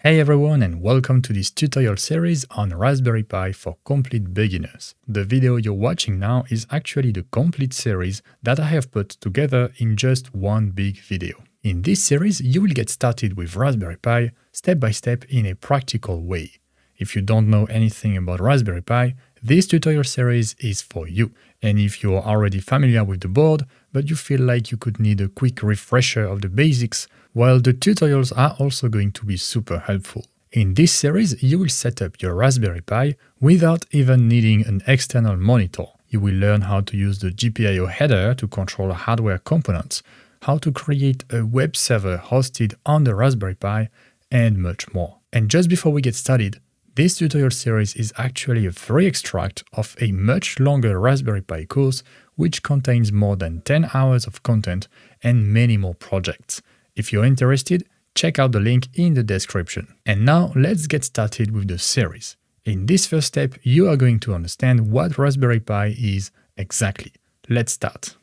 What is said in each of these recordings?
Hey everyone, and welcome to this tutorial series on Raspberry Pi for complete beginners. The video you're watching now is actually the complete series that I have put together in just one big video. In this series, you will get started with Raspberry Pi step by step in a practical way. If you don't know anything about Raspberry Pi, this tutorial series is for you. And if you're already familiar with the board, but you feel like you could need a quick refresher of the basics, well, the tutorials are also going to be super helpful. In this series, you will set up your Raspberry Pi without even needing an external monitor. You will learn how to use the GPIO header to control hardware components, how to create a web server hosted on the Raspberry Pi, and much more. And just before we get started, this tutorial series is actually a free extract of a much longer Raspberry Pi course which contains more than 10 hours of content and many more projects. If you're interested, check out the link in the description. And now let's get started with the series. In this first step, you are going to understand what Raspberry Pi is exactly. Let's start.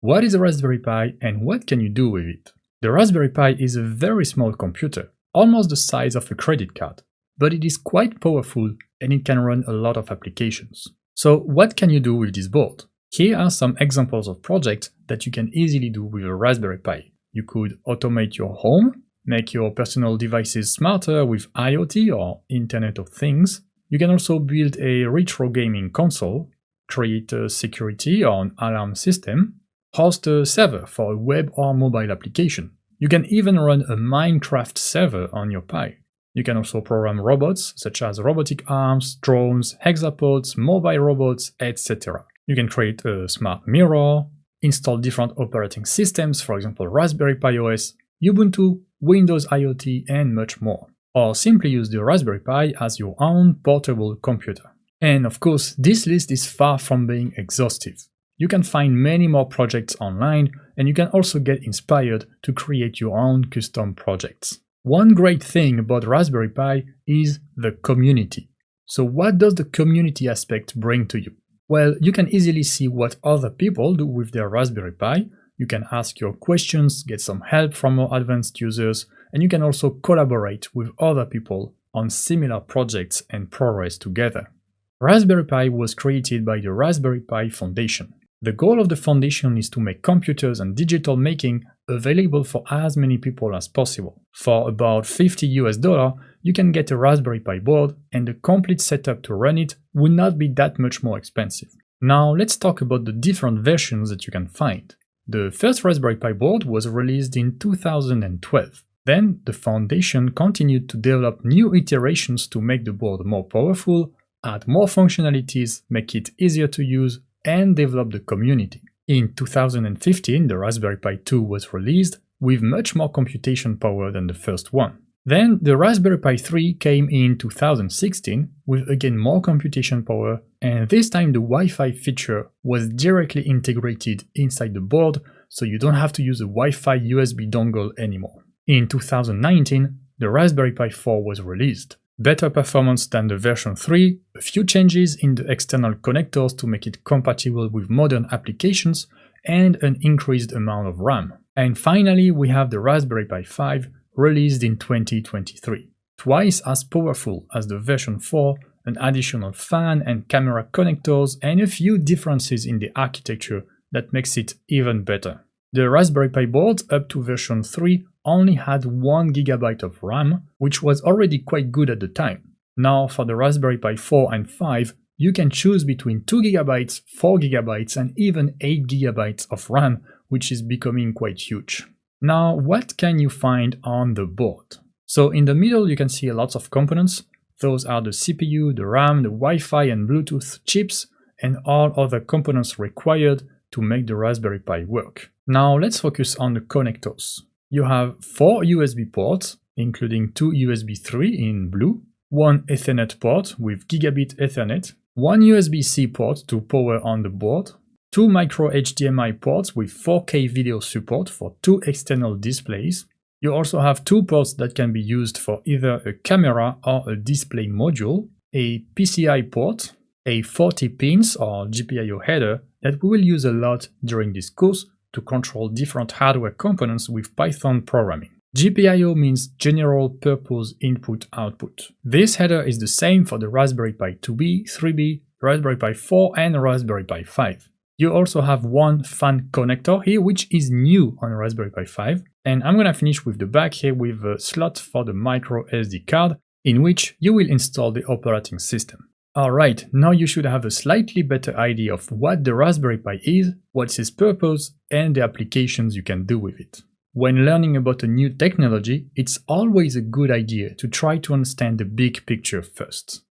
What is a Raspberry Pi and what can you do with it? The Raspberry Pi is a very small computer, almost the size of a credit card, but it is quite powerful and it can run a lot of applications. So what can you do with this board? Here are some examples of projects that you can easily do with a Raspberry Pi. You could automate your home, make your personal devices smarter with IoT or Internet of Things. You can also build a retro gaming console, create a security or an alarm system, host a server for a web or mobile application. You can even run a Minecraft server on your Pi. You can also program robots such as robotic arms, drones, hexapods, mobile robots, etc. You can create a smart mirror, install different operating systems, for example Raspberry Pi OS, Ubuntu, Windows IoT, and much more. Or simply use the Raspberry Pi as your own portable computer. And of course, this list is far from being exhaustive. You can find many more projects online, and you can also get inspired to create your own custom projects. One great thing about Raspberry Pi is the community. So what does the community aspect bring to you? Well, you can easily see what other people do with their Raspberry Pi, you can ask your questions, get some help from more advanced users, and you can also collaborate with other people on similar projects and progress together. Raspberry Pi was created by the Raspberry Pi Foundation. The goal of the foundation is to make computers and digital making available for as many people as possible. For about $50 you can get a Raspberry Pi board, and the complete setup to run it would not be that much more expensive. Now let's talk about the different versions that you can find. The first Raspberry Pi board was released in 2012. Then the foundation continued to develop new iterations to make the board more powerful, add more functionalities, make it easier to use, and develop the community. In 2015, the Raspberry Pi 2 was released with much more computation power than the first one. Then the Raspberry Pi 3 came in 2016 with again more computation power, and this time the Wi-Fi feature was directly integrated inside the board, so you don't have to use a Wi-Fi USB dongle anymore. In 2019, the Raspberry Pi 4 was released. Better performance than the version 3, a few changes in the external connectors to make it compatible with modern applications, and an increased amount of RAM. And finally, we have the Raspberry Pi 5, released in 2023. Twice as powerful as the version 4, an additional fan and camera connectors, and a few differences in the architecture that makes it even better. The Raspberry Pi boards up to version 3 only had 1 GB of RAM, which was already quite good at the time. Now for the Raspberry Pi 4 and 5, you can choose between 2 GB, 4 GB, and even 8 GB of RAM, which is becoming quite huge. Now what can you find on the board? So in the middle you can see lots of components. Those are the CPU, the RAM, the Wi-Fi and Bluetooth chips, and all other components required to make the Raspberry Pi work. Now let's focus on the connectors. You have 4 USB ports, including 2 USB 3 in blue, 1 Ethernet port with gigabit Ethernet, 1 USB-C port to power on the board, 2 micro HDMI ports with 4K video support for 2 external displays. You also have 2 ports that can be used for either a camera or a display module, a PCI port, a 40 pins or GPIO header that we will use a lot during this course to control different hardware components with Python programming. GPIO means General Purpose Input Output. This header is the same for the Raspberry Pi 2B, 3B, Raspberry Pi 4 and Raspberry Pi 5. You also have one fan connector here, which is new on Raspberry Pi 5. And I'm gonna finish with the back here with a slot for the micro SD card, in which you will install the operating system. Alright, now you should have a slightly better idea of what the Raspberry Pi is, what's its purpose, and the applications you can do with it. When learning about a new technology, it's always a good idea to try to understand the big picture first.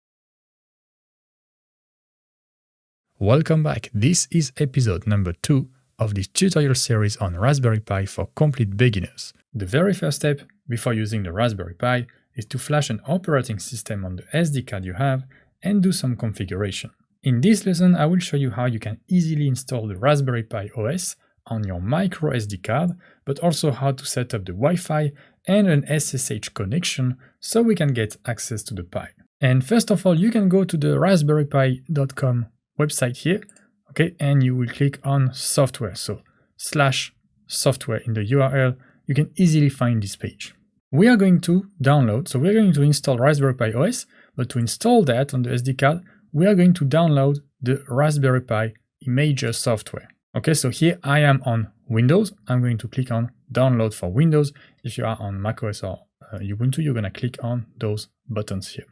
Welcome back, this is episode number 2 of this tutorial series on Raspberry Pi for complete beginners. The very first step before using the Raspberry Pi is to flash an operating system on the SD card you have and do some configuration. In this lesson, I will show you how you can easily install the Raspberry Pi OS on your micro SD card, but also how to set up the Wi-Fi and an SSH connection so we can get access to the Pi. And first of all, you can go to the raspberrypi.com website here, okay, and you will click on software. So /software in the URL, you can easily find this page. We are going to download, so we're going to install Raspberry Pi OS, but to install that on the SD card, we are going to download the Raspberry Pi Imager software. Okay, so here I am on Windows. I'm going to click on download for Windows. If you are on macOS or Ubuntu, you're going to click on those buttons here.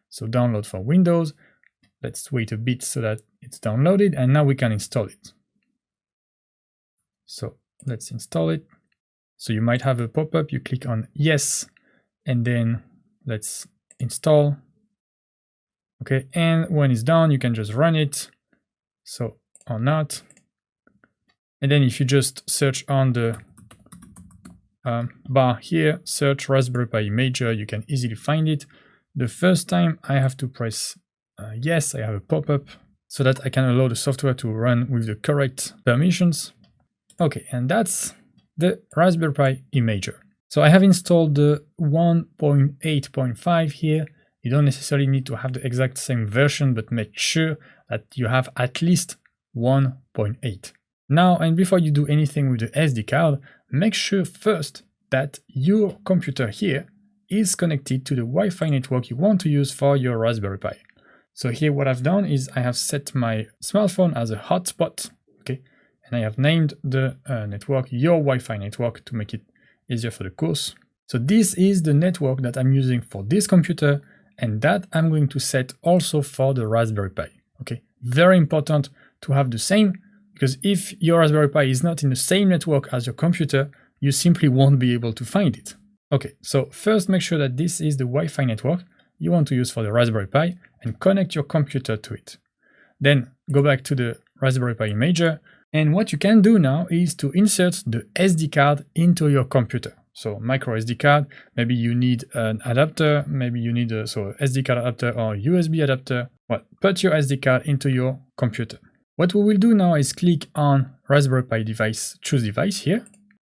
So download for Windows. Let's wait a bit so that it's downloaded, and now we can install it. So let's install it. So you might have a pop-up, you click on yes, and then let's install. Okay, and when it's done, you can just run it. So or not. And then if you just search on the bar here, search Raspberry Pi Imager, you can easily find it. The first time I have to press yes, I have a pop-up so that I can allow the software to run with the correct permissions. Okay, and that's the Raspberry Pi Imager. So I have installed the 1.8.5 here. You don't necessarily need to have the exact same version, but make sure that you have at least 1.8. Now, and before you do anything with the SD card, make sure first that your computer here is connected to the Wi-Fi network you want to use for your Raspberry Pi. So here what I've done is I have set my smartphone as a hotspot, okay, and I have named the network your Wi-Fi network to make it easier for the course. So this is the network that I'm using for this computer, and that I'm going to set also for the Raspberry Pi, okay? Very important to have the same, because if your Raspberry Pi is not in the same network as your computer, you simply won't be able to find it. Okay, so first make sure that this is the Wi-Fi network you want to use for the Raspberry Pi and connect your computer to it. Then go back to the Raspberry Pi Imager, and what you can do now is to insert the SD card into your computer. So micro SD card, maybe you need an adapter, maybe you need a SD card adapter or USB adapter. Well, put your SD card into your computer. What we will do now is click on Raspberry Pi device, choose device here,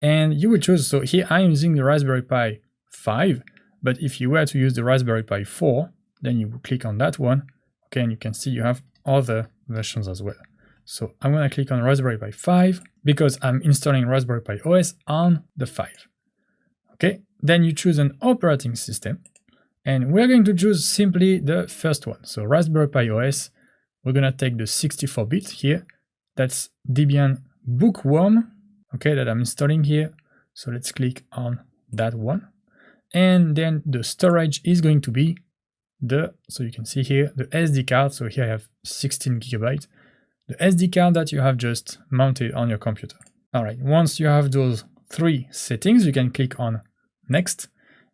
and you will choose, so here I'm using the Raspberry Pi 5, but if you were to use the Raspberry Pi 4, then you will click on that one, okay, and you can see you have other versions as well. So I'm going to click on Raspberry Pi 5 because I'm installing Raspberry Pi OS on the 5. Okay, then you choose an operating system, and we're going to choose simply the first one. So Raspberry Pi OS, we're going to take the 64-bit here. That's Debian Bookworm, okay, that I'm installing here. So let's click on that one. And then the storage is going to be so you can see here, the SD card. So here I have 16 gigabytes. The SD card that you have just mounted on your computer. All right, once you have those 3 settings, you can click on Next.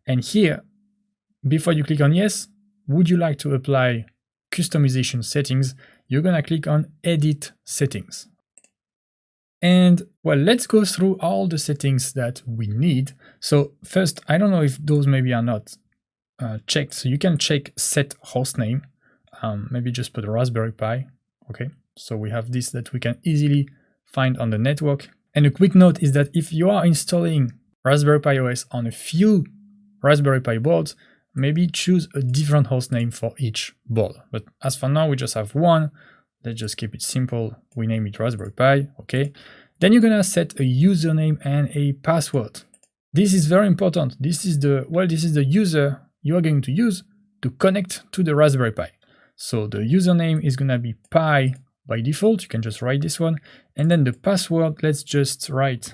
And here, before you click on Yes, would you like to apply customization settings? You're gonna click on Edit Settings. And well, let's go through all the settings that we need. So first, I don't know if those maybe are not checked. So you can check Set Hostname. Maybe just put a Raspberry Pi. Okay, so we have this that we can easily find on the network. And a quick note is that if you are installing Raspberry Pi OS on a few Raspberry Pi boards, maybe choose a different hostname for each board. But as for now, we just have one. Let's just keep it simple. We name it Raspberry Pi, okay? Then you're gonna set a username and a password. This is very important. This is the user you are going to use to connect to the Raspberry Pi. So the username is gonna be Pi by default. You can just write this one, and then the password. Let's just write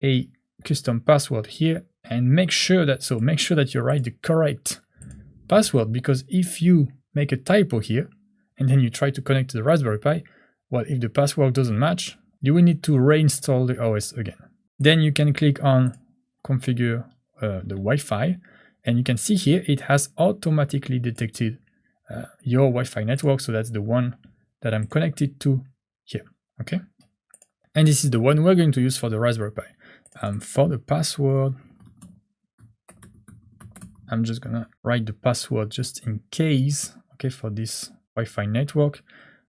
a custom password here, and make sure that you write the correct password, because if you make a typo here and then you try to connect to the Raspberry Pi, well, if the password doesn't match, you will need to reinstall the OS again. Then you can click on configure the Wi-Fi, and you can see here it has automatically detected your Wi-Fi network, so that's the one that I'm connected to here, okay? And this is the one we're going to use for the Raspberry Pi. For the password, I'm just gonna write the password just in case, okay, for this Wi-Fi network.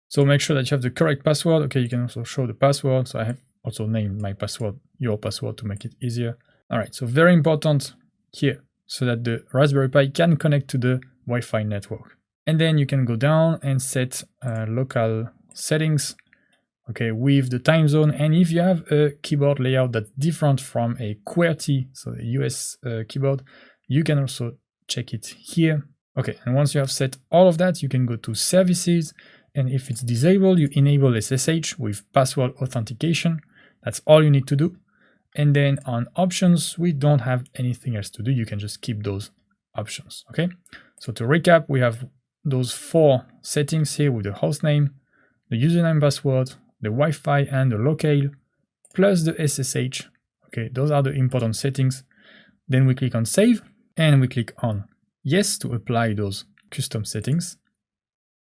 So make sure that you have the correct password. Okay, you can also show the password. So I have also named my password, your password, to make it easier. All right, so very important here, so that the Raspberry Pi can connect to the Wi-Fi network. And then you can go down and set local settings, okay, with the time zone. And if you have a keyboard layout that's different from a QWERTY, so a US keyboard, you can also check it here. Okay, and once you have set all of that, you can go to services, and if it's disabled, you enable SSH with password authentication. That's all you need to do. And then on options, we don't have anything else to do. You can just keep those options, okay? So to recap, we have those 4 settings here with the hostname, the username, password, the Wi-Fi, and the locale, plus the SSH. Okay, those are the important settings. Then we click on save, and we click on yes to apply those custom settings.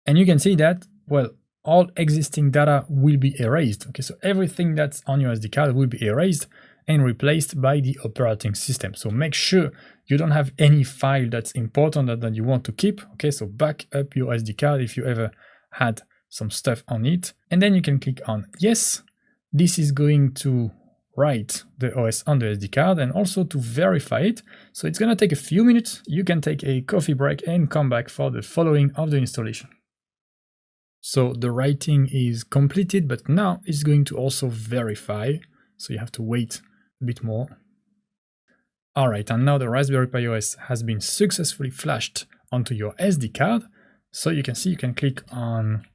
And you can see that, well, all existing data will be erased. Okay, so everything that's on your SD card will be erased and replaced by the operating system. So make sure you don't have any file that's important that you want to keep. Okay, so back up your SD card if you ever had some stuff on it. And then you can click on yes. This is going to write the OS on the SD card and also to verify it. So it's gonna take a few minutes. You can take a coffee break and come back for the following of the installation. So the writing is completed, but now it's going to also verify. So you have to wait a bit more. All right, and now the Raspberry Pi OS has been successfully flashed onto your SD card. So you can see you can click on,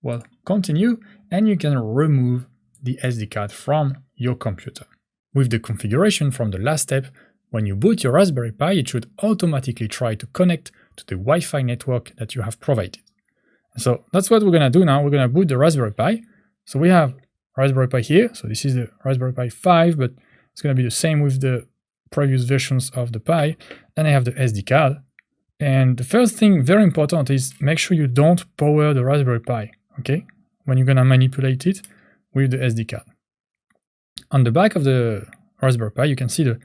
well, continue, and you can remove the SD card from your computer. With the configuration from the last step, when you boot your Raspberry Pi, it should automatically try to connect to the Wi-Fi network that you have provided. So that's what we're going to do now. We're going to boot the Raspberry Pi. So we have Raspberry Pi here. So this is the Raspberry Pi 5, but it's going to be the same with the previous versions of the Pi. And I have the SD card. And the first thing, very important, is make sure you don't power the Raspberry Pi, okay, when you're going to manipulate it with the SD card. On the back of the Raspberry Pi, you can see the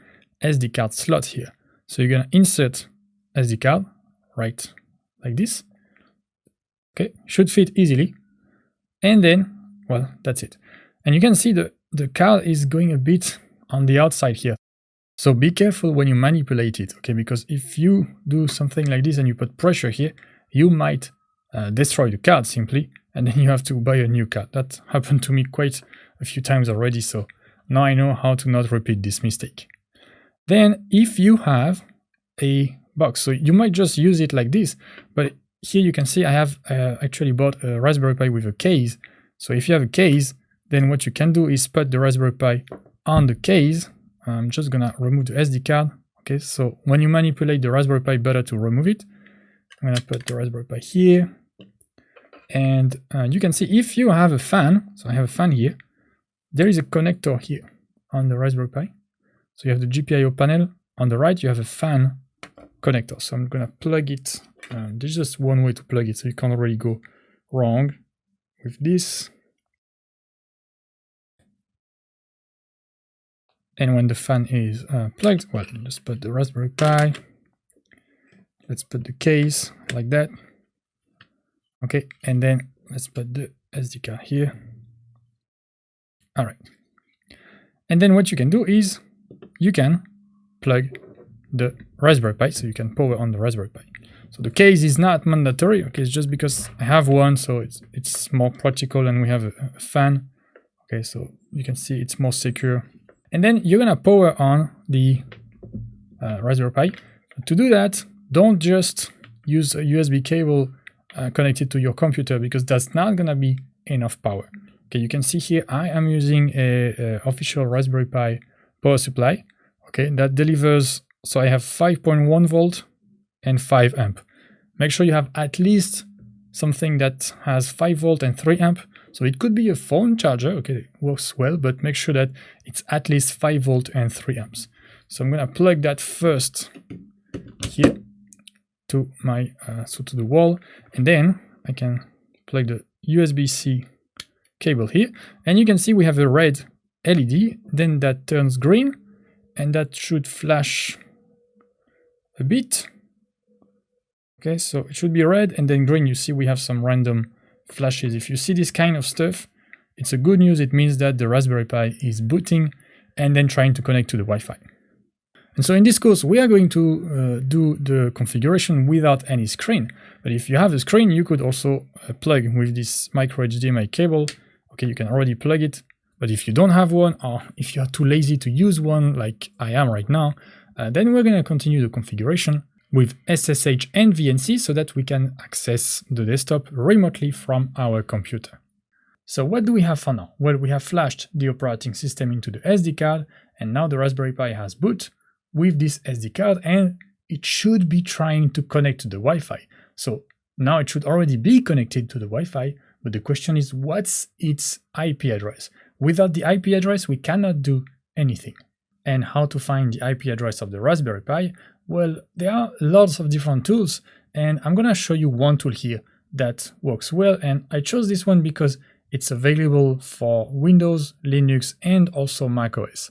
SD card slot here. So you're going to insert SD card right like this. Okay, should fit easily. And then, well, that's it. And you can see the card is going a bit on the outside here. So be careful when you manipulate it, okay, because if you do something like this and you put pressure here, you might destroy the card simply, and then you have to buy a new card. That happened to me quite a few times already, so now I know how to not repeat this mistake. Then if you have a box, so you might just use it like this, but here you can see I have actually bought a Raspberry Pi with a case. So if you have a case, then what you can do is put the Raspberry Pi on the case. I'm just gonna remove the SD card. Okay, so when you manipulate the Raspberry Pi, better to remove it. I'm gonna put the Raspberry Pi here. And you can see if you have a fan, so I have a fan here, there is a connector here on the Raspberry Pi. So you have the GPIO panel. On the right, you have a fan connector. So I'm gonna plug it. There's just one way to plug it, so you can't really go wrong with this. And when the fan is plugged, well, just put the Raspberry Pi. Let's put the case like that. Okay, and then let's put the SD card here. All right. And then what you can do is you can plug the Raspberry Pi, so you can power on the Raspberry Pi. So the case is not mandatory, okay, it's just because I have one, so it's more practical, and we have a fan. Okay, so you can see it's more secure. And then you're gonna power on the Raspberry Pi. To do that, don't just use a USB cable connected to your computer, because that's not gonna be enough power. Okay, you can see here I am using a official Raspberry Pi power supply. Okay, that delivers, so I have 5.1 volt and 5 amp. Make sure you have at least something that has 5 volt and 3 amp. So it could be a phone charger, okay, it works well, but make sure that it's at least 5 volt and 3 amps. So I'm gonna plug that first here to my to the wall, and then I can plug the USB-C cable here, and you can see we have a red LED, then that turns green, and that should flash a bit. Okay, so it should be red and then green. You see we have some random flashes. If you see this kind of stuff, it's a good news. It means that the Raspberry Pi is booting and then trying to connect to the Wi-Fi. And so in this course, we are going to do the configuration without any screen. But if you have a screen, you could also plug with this micro HDMI cable. Okay, you can already plug it. But if you don't have one, or if you are too lazy to use one, like I am right now, then we're going to continue the configuration with SSH and VNC so that we can access the desktop remotely from our computer. So what do we have for now? Well, we have flashed the operating system into the SD card, and now the Raspberry Pi has boot with this SD card, and it should be trying to connect to the Wi-Fi. So now it should already be connected to the Wi-Fi, but the question is, what's its IP address? Without the IP address, we cannot do anything. And how to find the IP address of the Raspberry Pi? Well, there are lots of different tools, and I'm gonna show you one tool here that works well, and I chose this one because it's available for Windows, Linux, and also macOS.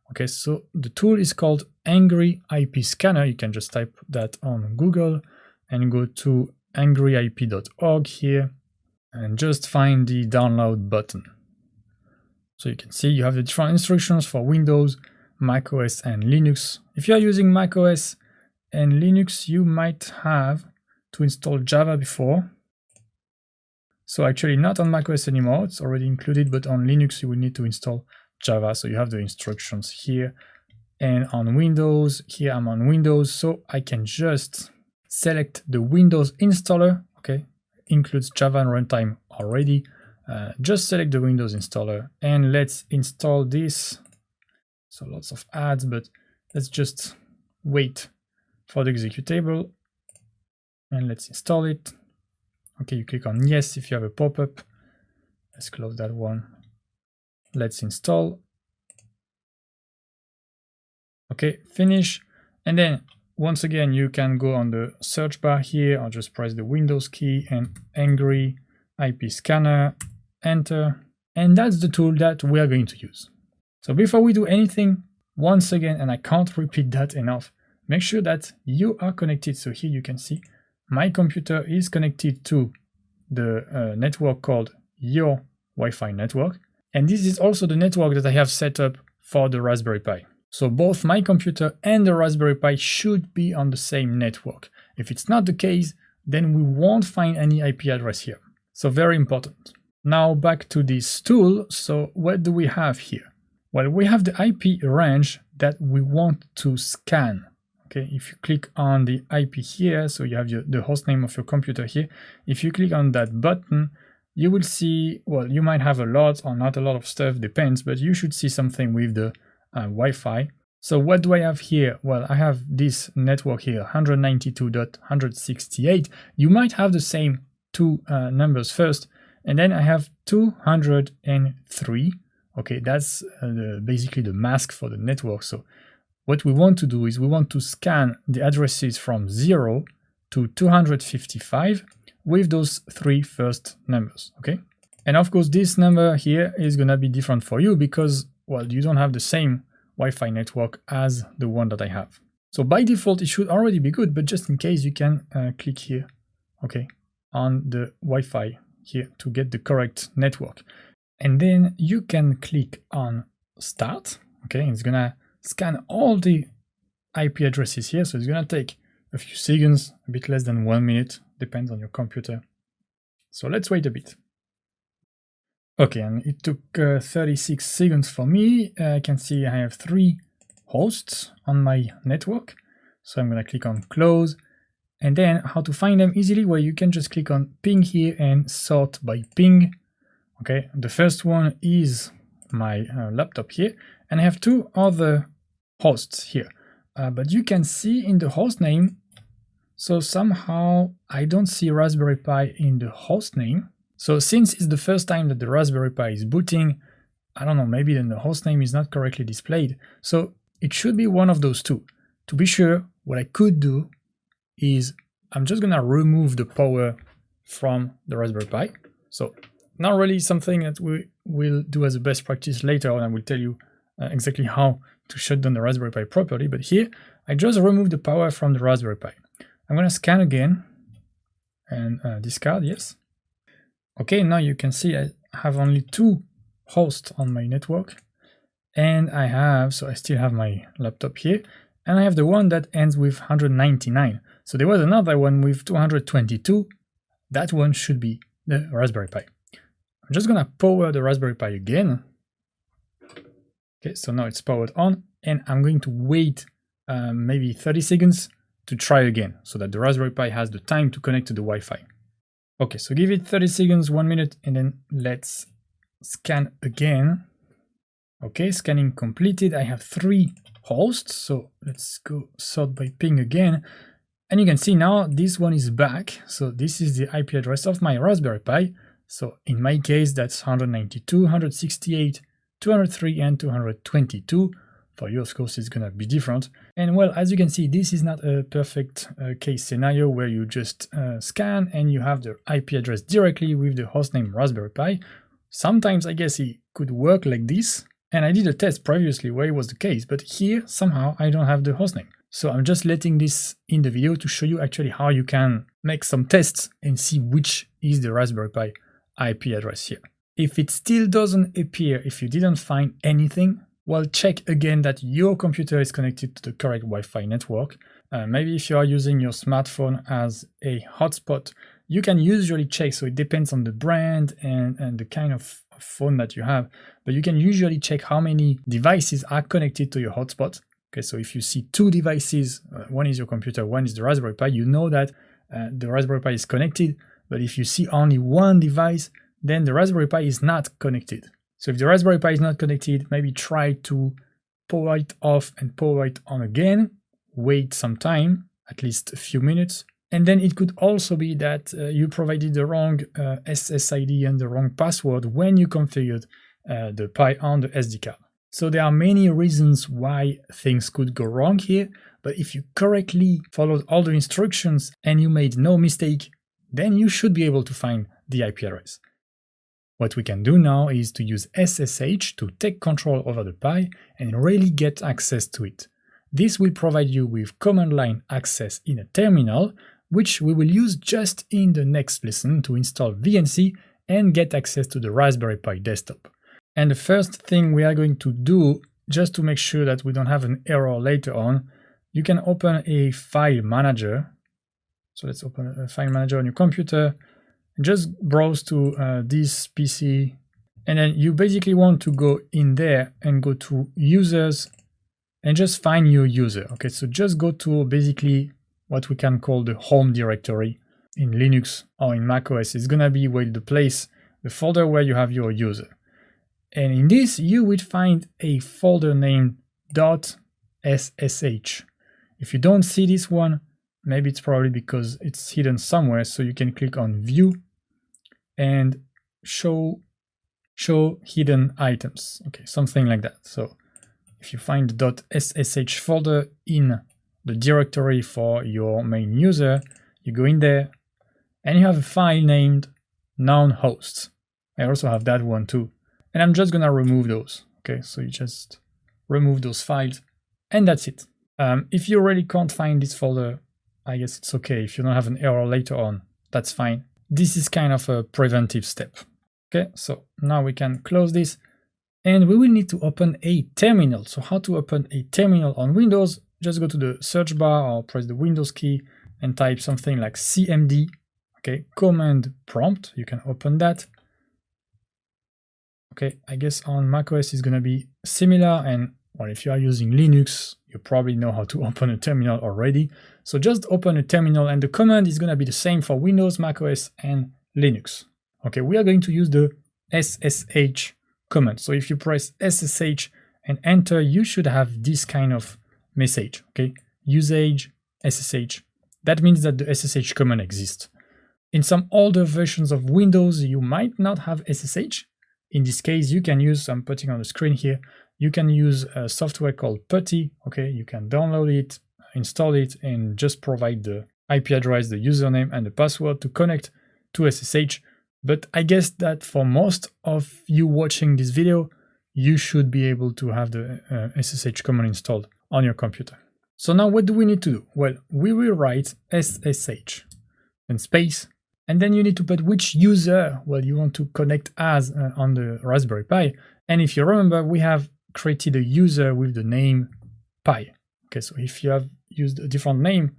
Okay, so the tool is called Angry IP Scanner. You can just type that on Google and go to angryip.org here and just find the download button. So you can see you have the different instructions for Windows, macOS, and Linux. If you are using macOS and Linux, you might have to install Java before. So actually not on macOS anymore, it's already included, but on Linux you will need to install Java. So you have the instructions here. And on Windows, here I'm on Windows, so I can just select the Windows installer. Okay, includes Java and runtime already. Just select the Windows installer and let's install this. So lots of ads, but let's just wait for the executable and let's install it. Okay, you click on yes if you have a pop-up. Let's close that one. Let's install. Okay, finish. And then once again, you can go on the search bar here or just press the Windows key and Angry IP Scanner, enter. And that's the tool that we are going to use. So before we do anything, once again, and I can't repeat that enough, make sure that you are connected. So here you can see my computer is connected to the network called your Wi-Fi network. And this is also the network that I have set up for the Raspberry Pi. So both my computer and the Raspberry Pi should be on the same network. If it's not the case, then we won't find any IP address here. So very important. Now back to this tool. So what do we have here? Well, we have the IP range that we want to scan. Okay, if you click on the IP here, so you have the host name of your computer here. If you click on that button, you will see, well, you might have a lot or not a lot of stuff, depends, but you should see something with the Wi-Fi. So what do I have here? Well, I have this network here, 192.168. You might have the same two numbers first, and then I have 203. Okay, that's basically the mask for the network. So what we want to do is we want to scan the addresses from 0 to 255 with those three first numbers, okay? And of course, this number here is gonna be different for you because, well, you don't have the same Wi-Fi network as the one that I have. So by default, it should already be good, but just in case, you can click here, okay, on the Wi-Fi here to get the correct network. And then you can click on Start, okay? It's gonna scan all the IP addresses here, so it's gonna take a few seconds, a bit less than 1 minute, depends on your computer. So let's wait a bit. Okay, and it took 36 seconds for me. I can see I have 3 hosts on my network. So I'm gonna click on close. And then how to find them easily? Well, you can just click on ping here and sort by ping. Okay, the first one is my laptop here, and I have 2 other hosts here. But you can see in the host name, so somehow I don't see Raspberry Pi in the host name. So since it's the first time that the Raspberry Pi is booting, I don't know, maybe then the host name is not correctly displayed. So it should be one of those 2. To be sure, what I could do is I'm just gonna remove the power from the Raspberry Pi. So not really something that we will do as a best practice later on. I will tell you exactly how to shut down the Raspberry Pi properly, but here I just remove the power from the Raspberry Pi. I'm gonna scan again and discard, yes. Okay, now you can see I have only 2 hosts on my network, and I still have my laptop here, and I have the one that ends with 199. So there was another one with 222. That one should be the Raspberry Pi. I'm just gonna power the Raspberry Pi again. Okay, so now it's powered on, and I'm going to wait maybe 30 seconds to try again, so that the Raspberry Pi has the time to connect to the Wi-Fi. Okay, so give it 30 seconds, 1 minute, and then let's scan again. Okay, scanning completed. I have 3 hosts, so let's go sort by ping again. And you can see now this one is back. So this is the IP address of my Raspberry Pi. So in my case, that's 192, 168, 203, and 222. For you, of course, it's gonna be different. And well, as you can see, this is not a perfect case scenario where you just scan and you have the IP address directly with the hostname Raspberry Pi. Sometimes I guess it could work like this. And I did a test previously where it was the case, but here somehow I don't have the hostname. So I'm just letting this in the video to show you actually how you can make some tests and see which is the Raspberry Pi IP address here. If it still doesn't appear, if you didn't find anything, well, check again that your computer is connected to the correct Wi-Fi network. Maybe if you are using your smartphone as a hotspot, you can usually check, so it depends on the brand and the kind of phone that you have, but you can usually check how many devices are connected to your hotspot. Okay, so if you see 2 devices, one is your computer, one is the Raspberry Pi, you know that the Raspberry Pi is connected, but if you see only 1 device, then the Raspberry Pi is not connected. So if the Raspberry Pi is not connected, maybe try to power it off and power it on again, wait some time, at least a few minutes, and then it could also be that you provided the wrong SSID and the wrong password when you configured the Pi on the SD card. So there are many reasons why things could go wrong here, but if you correctly followed all the instructions and you made no mistake, then you should be able to find the IP address. What we can do now is to use SSH to take control over the Pi and really get access to it. This will provide you with command line access in a terminal, which we will use just in the next lesson to install VNC and get access to the Raspberry Pi desktop. And the first thing we are going to do, just to make sure that we don't have an error later on, you can open a file manager. So let's open a file manager on your computer. Just browse to this PC, and then you basically want to go in there and go to users and just find your user. Okay, so just go to basically what we can call the home directory in Linux or in macOS. It's gonna be where the folder where you have your user. And in this, you will find a folder named .ssh. If you don't see this one, maybe it's probably because it's hidden somewhere, so you can click on View and show hidden items. Okay, something like that. So if you find the .ssh folder in the directory for your main user, you go in there and you have a file named known hosts. I also have that one too. And I'm just gonna remove those. Okay, so you just remove those files and that's it. If you really can't find this folder, I guess it's okay. If you don't have an error later on, that's fine. This is kind of a preventive step. Okay, so now we can close this and we will need to open a terminal. So how to open a terminal on Windows? Just go to the search bar or press the Windows key and type something like CMD, okay, command prompt. You can open that. Okay, I guess on macOS is going to be similar, and well, if you are using Linux, you probably know how to open a terminal already. So just open a terminal, and the command is going to be the same for Windows, macOS, and Linux. Okay, we are going to use the SSH command. So if you press SSH and enter, you should have this kind of message. Okay, usage SSH. That means that the SSH command exists. In some older versions of Windows, you might not have SSH. In this case, you can use, I'm putting on the screen here, you can use a software called PuTTY. Okay, you can download it, install it, and just provide the IP address, the username, and the password to connect to SSH. But I guess that for most of you watching this video, you should be able to have the SSH command installed on your computer. So now what do we need to do? Well, we will write SSH and space, and then you need to put which user you want to connect as on the Raspberry Pi. And if you remember, we have created a user with the name Pi. Okay, so if you have used a different name,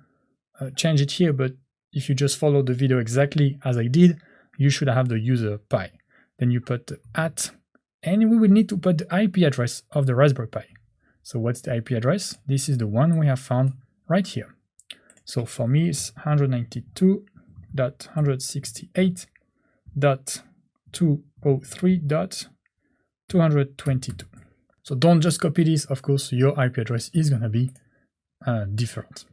change it here, but if you just follow the video exactly as I did, you should have the user Pi. Then you put @ and we will need to put the IP address of the Raspberry Pi. So what's the IP address? This is the one we have found right here. So for me, it's 192.168.203.222. So don't just copy this, of course, your IP address is going to be different.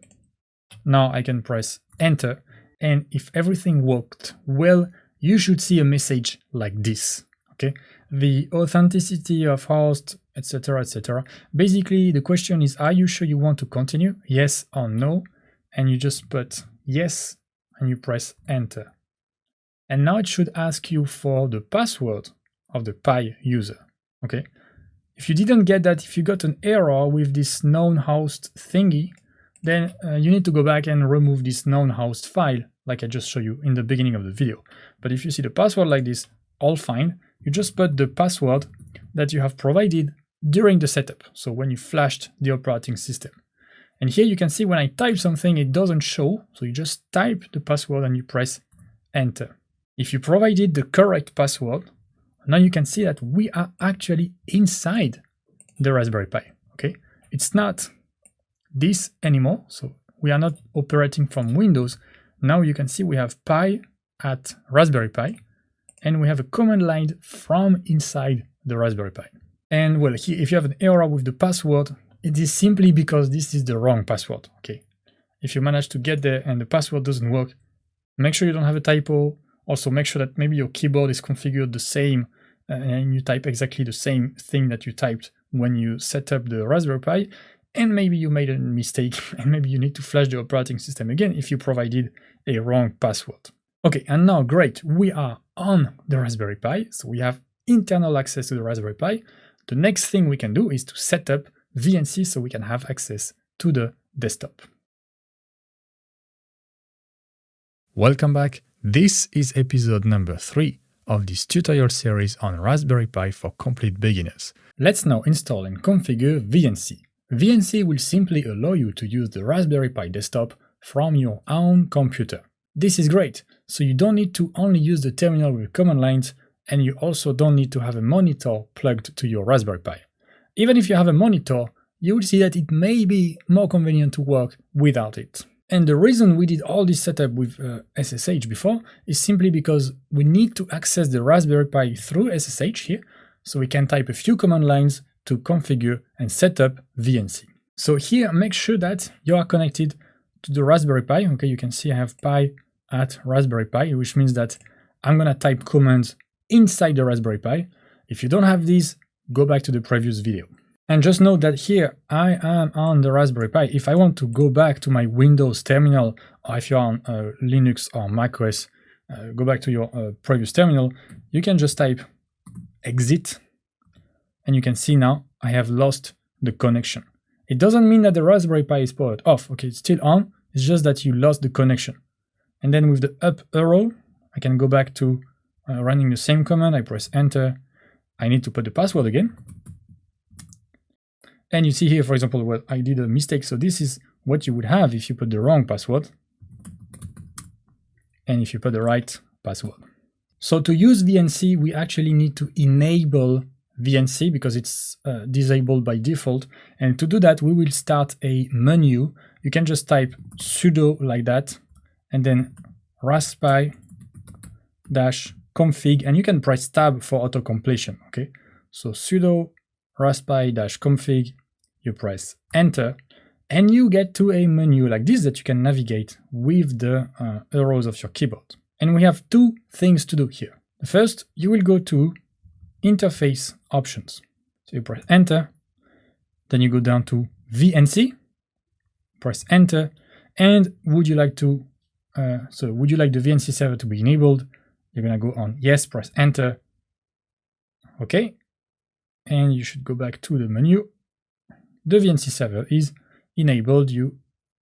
Now I can press enter, and if everything worked well, you should see a message like this. Okay, the authenticity of host, etc., etc. Basically, the question is, are you sure you want to continue? Yes or no? And you just put yes, and you press enter. And now it should ask you for the password of the Pi user. Okay, if you didn't get that, if you got an error with this known host thingy, then you need to go back and remove this known host file, like I just showed you in the beginning of the video. But if you see the password like this, all fine. You just put the password that you have provided during the setup, so when you flashed the operating system. And here you can see when I type something, it doesn't show, so you just type the password and you press enter. If you provided the correct password, now you can see that we are actually inside the Raspberry Pi. Okay, it's not this anymore, so we are not operating from Windows. Now you can see we have Pi at Raspberry Pi, and we have a command line from inside the Raspberry Pi. And well, here, if you have an error with the password, it is simply because this is the wrong password. Okay, if you manage to get there and the password doesn't work, make sure you don't have a typo. Also, make sure that maybe your keyboard is configured the same and you type exactly the same thing that you typed when you set up the Raspberry Pi. And maybe you made a mistake and maybe you need to flash the operating system again if you provided a wrong password. Okay, and now great, we are on the Raspberry Pi, so we have internal access to the Raspberry Pi. The next thing we can do is to set up VNC so we can have access to the desktop. Welcome back. This is episode number 3 of this tutorial series on Raspberry Pi for complete beginners. Let's now install and configure VNC. VNC will simply allow you to use the Raspberry Pi desktop from your own computer. This is great, so you don't need to only use the terminal with command lines, and you also don't need to have a monitor plugged to your Raspberry Pi. Even if you have a monitor, you will see that it may be more convenient to work without it. And the reason we did all this setup with SSH before is simply because we need to access the Raspberry Pi through SSH here, so we can type a few command lines to configure and set up VNC. So here, make sure that you are connected to the Raspberry Pi. Okay, you can see I have Pi at Raspberry Pi, which means that I'm gonna type commands inside the Raspberry Pi. If you don't have these, go back to the previous video. And just note that here I am on the Raspberry Pi. If I want to go back to my Windows terminal, or if you're on Linux or macOS, go back to your previous terminal, you can just type exit, and you can see now I have lost the connection. It doesn't mean that the Raspberry Pi is powered off. Okay, it's still on, it's just that you lost the connection. And then with the up arrow, I can go back to running the same command. I press enter. I need to put the password again. And you see here, for example, well, I did a mistake. So this is what you would have if you put the wrong password and if you put the right password. So to use VNC, we actually need to enable VNC because it's disabled by default. And to do that, we will start a menu. You can just type sudo like that, and then raspi-config, and you can press tab for auto completion. Okay, so sudo raspi-config, you press enter, and you get to a menu like this that you can navigate with the arrows of your keyboard. And we have two things to do here. The first, you will go to interface options. So you press enter, then you go down to VNC, press enter, and would you like the VNC server to be enabled? You're gonna go on yes, press enter, okay, and you should go back to the menu. The VNC server is enabled, you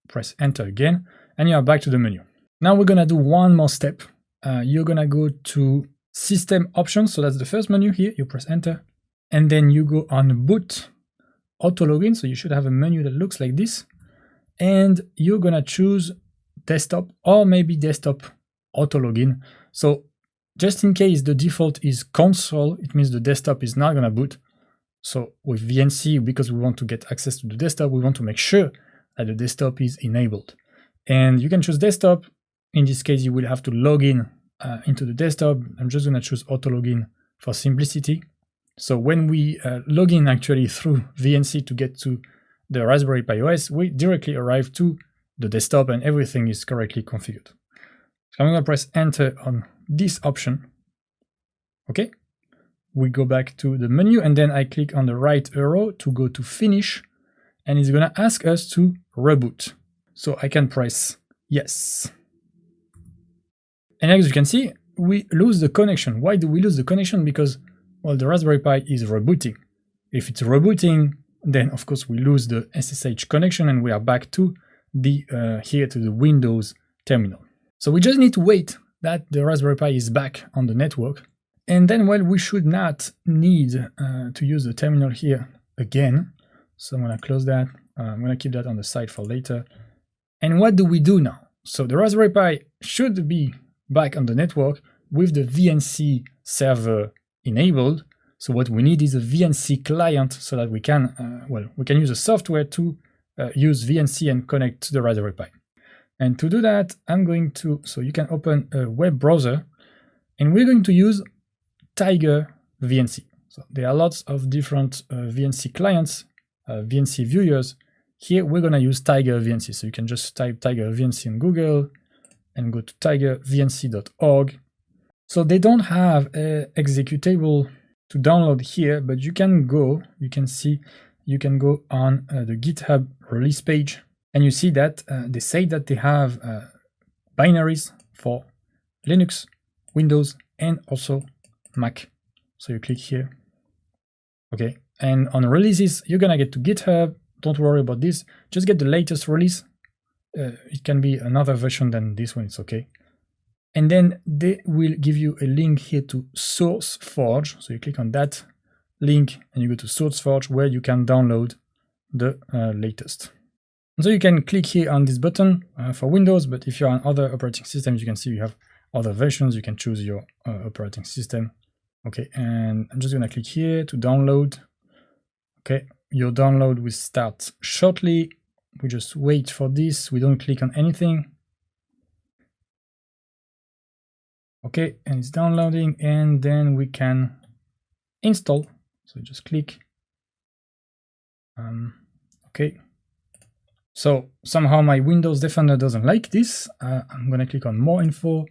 press enter again, and you are back to the menu. Now we're gonna do one more step. You're gonna go to system options, so that's the first menu here, you press enter, and then you go on boot auto login, so you should have a menu that looks like this, and you're gonna choose desktop or maybe desktop auto login. So just in case the default is console, it means the desktop is not gonna boot. So with VNC, because we want to get access to the desktop, we want to make sure that the desktop is enabled. And you can choose desktop. In this case, you will have to log in into the desktop. I'm just gonna choose auto login for simplicity. So when we log in actually through VNC to get to the Raspberry Pi OS, we directly arrive to the desktop and everything is correctly configured. So I'm gonna press enter on this option. Okay, we go back to the menu and then I click on the right arrow to go to finish, and it's gonna ask us to reboot. So I can press yes. And as you can see, we lose the connection. Why do we lose the connection? Because, well, the Raspberry Pi is rebooting. If it's rebooting, then of course we lose the SSH connection and we are back to the here to the Windows terminal. So we just need to wait that the Raspberry Pi is back on the network. And then, well, we should not need to use the terminal here again. So I'm gonna close that. I'm gonna keep that on the side for later. And what do we do now? So the Raspberry Pi should be back on the network with the VNC server enabled. So what we need is a VNC client so that we can, we can use a software to use VNC and connect to the Raspberry Pi. And to do that, I'm going to, so you can open a web browser and we're going to use Tiger VNC. So there are lots of different VNC clients, VNC viewers. Here we're gonna use Tiger VNC. So you can just type Tiger VNC in Google and go to tigervnc.org. So they don't have an executable to download here, but you can go, you can see, you can go on the GitHub release page, and you see that they say that they have binaries for Linux, Windows, and also Mac. So you click here. Okay, and on releases, you're gonna get to GitHub. Don't worry about this. Just get the latest release. It can be another version than this one, it's okay. And then they will give you a link here to SourceForge. So you click on that link and you go to SourceForge where you can download the latest. And so you can click here on this button for Windows, but if you're on other operating systems, you can see you have other versions. You can choose your operating system. Okay, and I'm just gonna click here to download. Okay, your download will start shortly. We just wait for this. We don't click on anything. Okay, and it's downloading, and then we can install. So just click. Okay. So somehow my Windows Defender doesn't like this. I'm gonna click on more info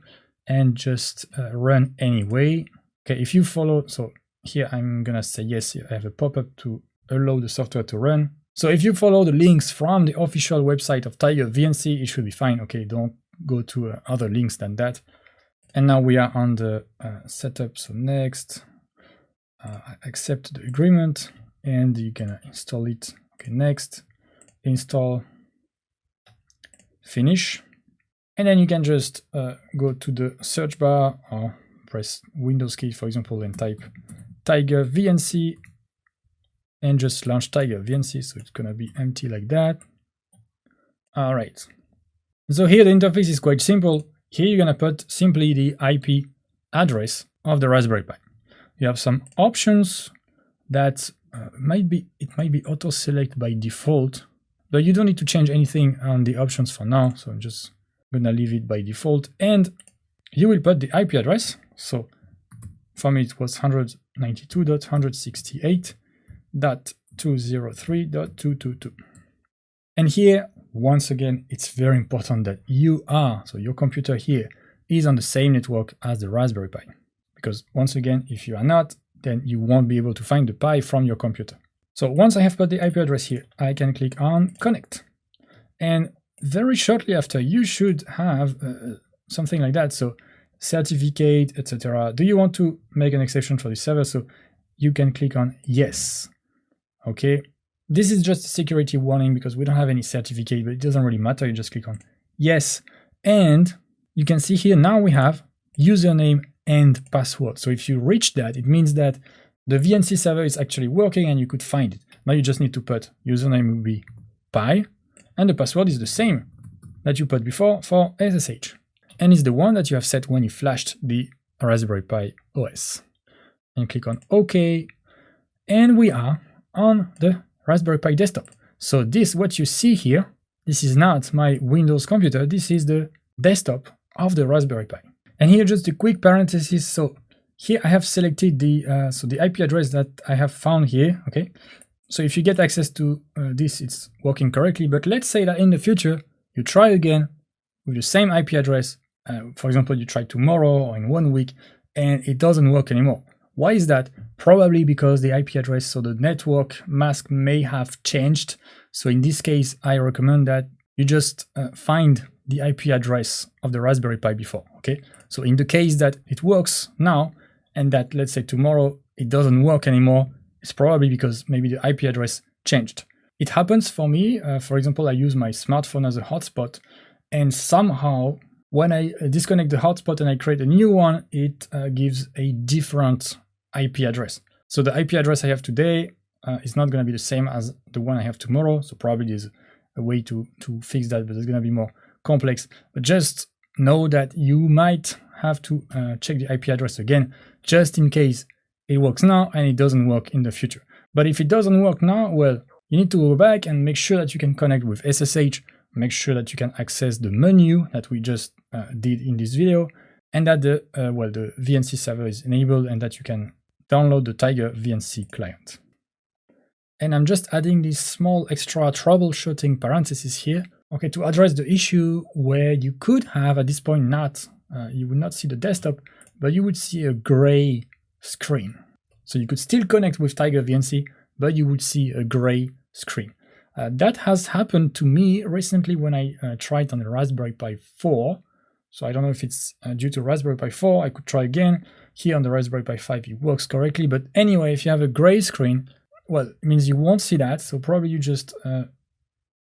and just run anyway. Okay, if you follow, so here I'm gonna say yes, I have a pop-up to allow the software to run. So if you follow the links from the official website of Tiger VNC, it should be fine. Okay, don't go to other links than that. And now we are on the setup. So next, I accept the agreement and you can install it. Okay, next, install, finish. And then you can just go to the search bar or press Windows key, for example, and type Tiger VNC and just launch Tiger VNC. So it's gonna be empty like that. All right. So here the interface is quite simple. Here you're gonna put simply the IP address of the Raspberry Pi. You have some options that might be auto select by default, but you don't need to change anything on the options for now. So I'm just gonna leave it by default, and you will put the IP address. So for me it was 192.168.203.222. And here, once again, it's very important that so your computer here is on the same network as the Raspberry Pi. Because once again, if you are not, then you won't be able to find the Pi from your computer. So once I have put the IP address here, I can click on connect. And very shortly after, you should have something like that. So certificate, etc. Do you want to make an exception for the server? So you can click on yes. Okay. This is just a security warning because we don't have any certificate, but it doesn't really matter. You just click on yes. And you can see here now we have username and password. So if you reach that, it means that the VNC server is actually working and you could find it. Now you just need to put username will be Pi, and the password is the same that you put before for SSH. And it's the one that you have set when you flashed the Raspberry Pi OS. And click on OK. And we are on the Raspberry Pi desktop. So this, what you see here, this is not my Windows computer. This is the desktop of the Raspberry Pi. And here just a quick parenthesis. So here I have selected the IP address that I have found here. Okay. So if you get access to this, it's working correctly. But let's say that in the future, you try again with the same IP address. For example, you try tomorrow or in 1 week and it doesn't work anymore. Why is that? Probably because the IP address, so the network mask may have changed. So in this case, I recommend that you just find the IP address of the Raspberry Pi before, okay? So in the case that it works now and that, let's say tomorrow, it doesn't work anymore, it's probably because maybe the IP address changed. It happens for me. For example, I use my smartphone as a hotspot, and somehow when I disconnect the hotspot and I create a new one, it gives a different IP address. So the IP address I have today is not going to be the same as the one I have tomorrow. So probably there's a way to fix that, but it's going to be more complex. But just know that you might have to check the IP address again, just in case it works now and it doesn't work in the future. But if it doesn't work now, well, you need to go back and make sure that you can connect with SSH, make sure that you can access the menu that we just did in this video, and that the VNC server is enabled and that you can download the Tiger VNC client. And I'm just adding this small extra troubleshooting parenthesis here, okay, to address the issue where you could have at this point you would not see the desktop, but you would see a gray screen. So you could still connect with Tiger VNC, but you would see a gray screen. That has happened to me recently when I tried on the Raspberry Pi 4. So I don't know if it's due to Raspberry Pi 4, I could try again. Here on the Raspberry Pi 5 it works correctly, but anyway, if you have a gray screen, well, it means you won't see that, so probably you just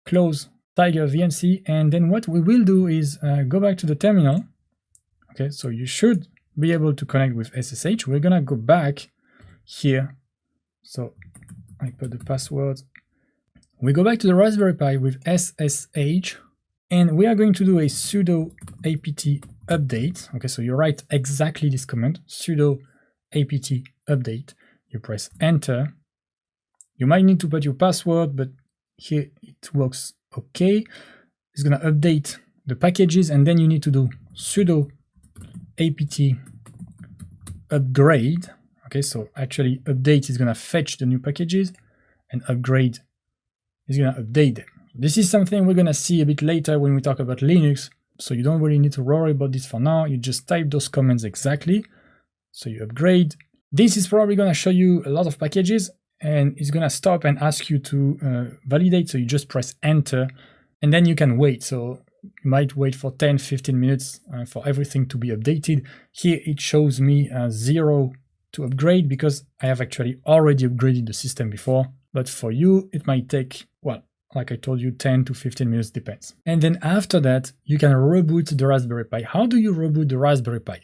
close Tiger VNC, and then what we will do is go back to the terminal. Okay, so you should be able to connect with SSH. We're gonna go back here. So I put the password. We go back to the Raspberry Pi with SSH, and we are going to do a sudo apt update. Okay, so you write exactly this command, sudo apt update. You press enter. You might need to put your password, but here it works okay. It's gonna update the packages, and then you need to do sudo apt upgrade. Okay, so actually update is gonna fetch the new packages, and upgrade is gonna update them. This is something we're gonna see a bit later when we talk about Linux, so you don't really need to worry about this for now. You just type those commands exactly. So you upgrade. This is probably gonna show you a lot of packages, and it's gonna stop and ask you to validate. So you just press enter, and then you can wait. So you might wait for 10-15 minutes for everything to be updated. Here it shows me 0 to upgrade because I have actually already upgraded the system before. But for you, it might take, well, like I told you, 10 to 15 minutes, depends. And then after that, you can reboot the Raspberry Pi. How do you reboot the Raspberry Pi?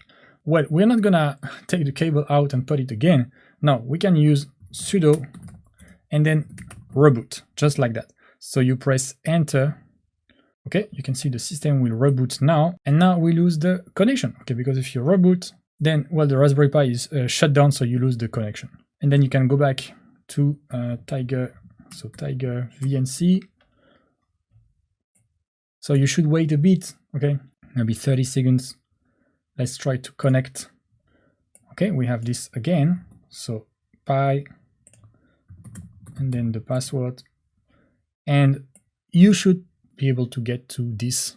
Well, we're not gonna take the cable out and put it again. No, we can use sudo and then reboot, just like that. So you press enter. Okay, you can see the system will reboot now, and now we lose the connection. Okay, because if you reboot, then, well, the Raspberry Pi is shut down, so you lose the connection. And then you can go back to Tiger, so Tiger VNC. So you should wait a bit, okay, maybe 30 seconds. Let's try to connect. Okay, we have this again. So Pi, and then the password. And you should be able to get to this.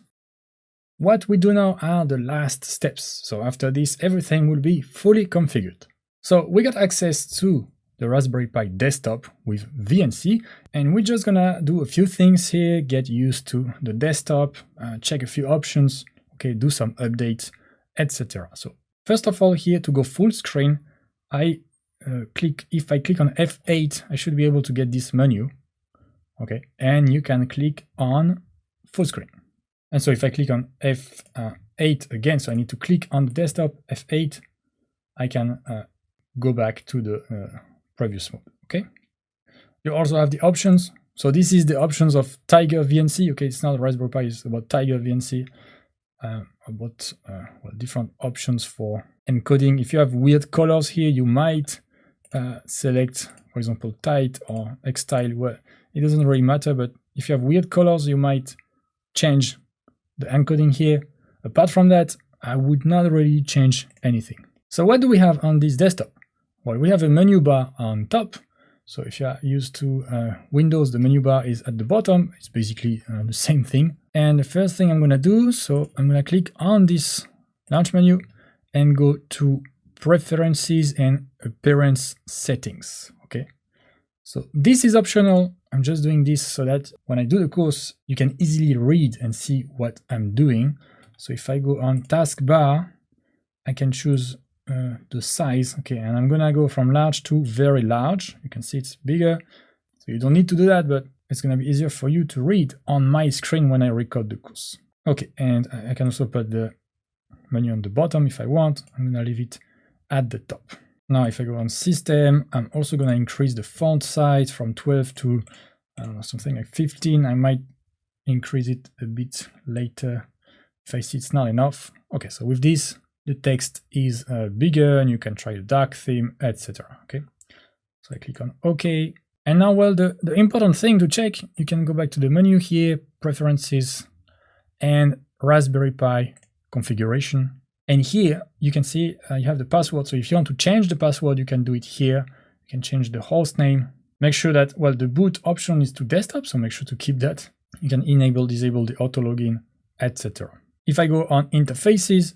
What we do now are the last steps. So after this, everything will be fully configured. So we got access to the Raspberry Pi desktop with VNC, and we're just gonna do a few things here, get used to the desktop, check a few options, okay, do some updates, etc. So first of all, here to go full screen, if I click on F8, I should be able to get this menu, okay, and you can click on full screen. And so if I click on F8 again, so I need to click on the desktop, F8, I can go back to the previous mode, okay? You also have the options. So this is the options of Tiger VNC, okay? It's not Raspberry Pi, it's about Tiger VNC, about different options for encoding. If you have weird colors here, you might select, for example, tight or X-style. Well, it doesn't really matter, but if you have weird colors, you might change the encoding here. Apart from that, I would not really change anything. So what do we have on this desktop? Well, we have a menu bar on top. So if you are used to Windows, the menu bar is at the bottom. It's basically the same thing. And the first thing I'm gonna do, so I'm gonna click on this launch menu and go to Preferences and Appearance Settings, okay? So this is optional. I'm just doing this so that when I do the course, you can easily read and see what I'm doing. So if I go on taskbar, I can choose the size, okay, and I'm gonna go from large to very large. You can see it's bigger, so you don't need to do that, but it's gonna be easier for you to read on my screen when I record the course. Okay, and I can also put the menu on the bottom if I want. I'm gonna leave it at the top. Now if I go on system, I'm also gonna increase the font size from 12 to, I don't know, something like 15. I might increase it a bit later if I see it's not enough. Okay, so with this, the text is bigger and you can try a dark theme, etc. Okay, so I click on OK. And now, well, the important thing to check, you can go back to the menu here, Preferences, and Raspberry Pi configuration. And here you can see you have the password. So if you want to change the password, you can do it here. You can change the host name. Make sure that, well, the boot option is to desktop, so make sure to keep that. You can enable, disable the auto login, etc. If I go on interfaces,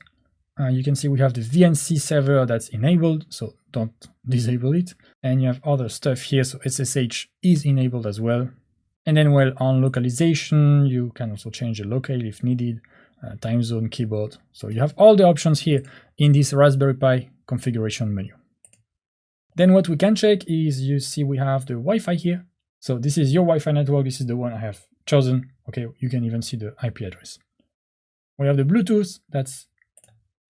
you can see we have the VNC server that's enabled, so don't disable it. And you have other stuff here, so SSH is enabled as well. And then, well, on localization, you can also change the locale if needed, time zone, keyboard. So you have all the options here in this Raspberry Pi configuration menu. Then what we can check is, you see we have the Wi-Fi here. So this is your Wi-Fi network. This is the one I have chosen. Okay, you can even see the IP address. We have the Bluetooth that's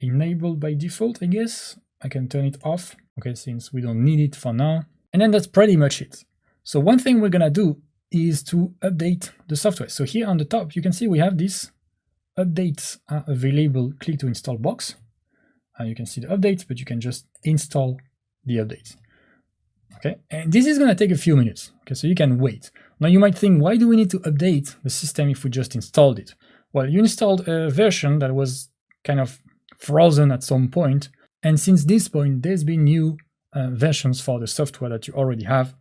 enabled by default, I guess. I can turn it off, okay, since we don't need it for now. And then that's pretty much it. So one thing we're gonna do is to update the software. So here on the top, you can see we have this updates are available, click to install box. You can see the updates, but you can just install the updates. Okay, and this is gonna take a few minutes, okay, so you can wait. Now you might think, why do we need to update the system if we just installed it? Well, you installed a version that was kind of frozen at some point, and since this point there's been new versions for the software that you already have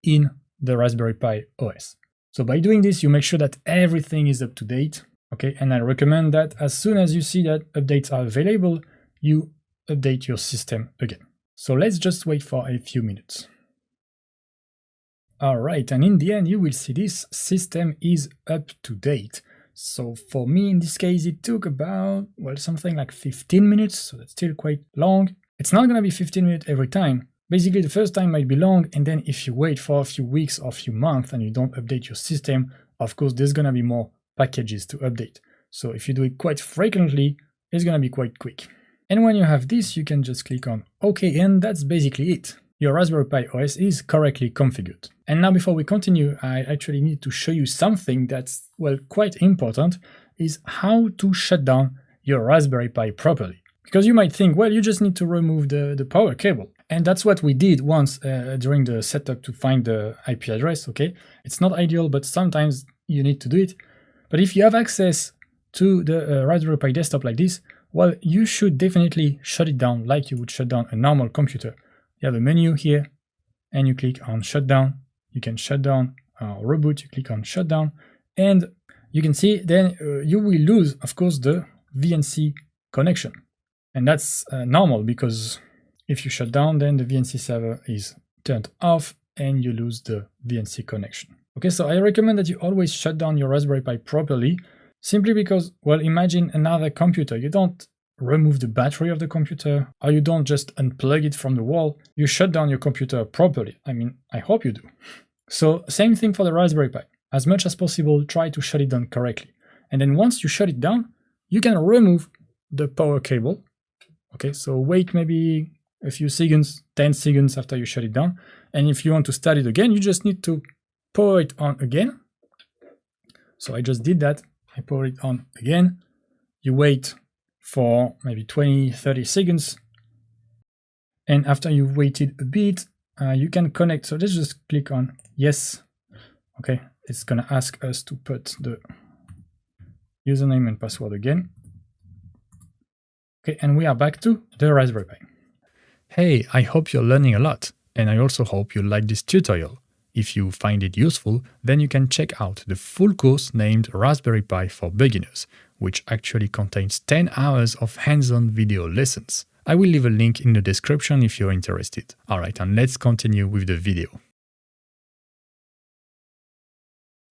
in the Raspberry Pi OS. So by doing this, you make sure that everything is up to date, okay, and I recommend that as soon as you see that updates are available, you update your system again. So let's just wait for a few minutes. Alright, and in the end you will see this system is up to date. So for me, in this case, it took about, well, something like 15 minutes, so that's still quite long. It's not gonna be 15 minutes every time. Basically, the first time might be long, and then if you wait for a few weeks or a few months and you don't update your system, of course, there's gonna be more packages to update. So if you do it quite frequently, it's gonna be quite quick. And when you have this, you can just click on OK, and that's basically it. Your Raspberry Pi OS is correctly configured. And now before we continue, I actually need to show you something that's, well, quite important, is how to shut down your Raspberry Pi properly. Because you might think, well, you just need to remove the power cable. And that's what we did once during the setup to find the IP address, okay? It's not ideal, but sometimes you need to do it. But if you have access to the Raspberry Pi desktop like this, well, you should definitely shut it down like you would shut down a normal computer. You have a menu here, and you click on shutdown. You can shut down or reboot, you click on shutdown, and you can see then you will lose, of course, the VNC connection. And that's normal, because if you shut down, then the VNC server is turned off and you lose the VNC connection. Okay, so I recommend that you always shut down your Raspberry Pi properly, simply because, well, imagine another computer. You don't remove the battery of the computer, or you don't just unplug it from the wall. You shut down your computer properly. I mean, I hope you do. So same thing for the Raspberry Pi. As much as possible, try to shut it down correctly. And then once you shut it down, you can remove the power cable. Okay, so wait maybe a few seconds, 10 seconds after you shut it down. And if you want to start it again, you just need to power it on again. So I just did that. I power it on again. You wait for maybe 20-30 seconds. And after you've waited a bit, you can connect. So let's just click on yes. Okay, it's gonna ask us to put the username and password again. Okay, and we are back to the Raspberry Pi. Hey, I hope you're learning a lot, and I also hope you like this tutorial. If you find it useful, then you can check out the full course named Raspberry Pi for Beginners, which actually contains 10 hours of hands-on video lessons. I will leave a link in the description if you're interested. Alright, and let's continue with the video.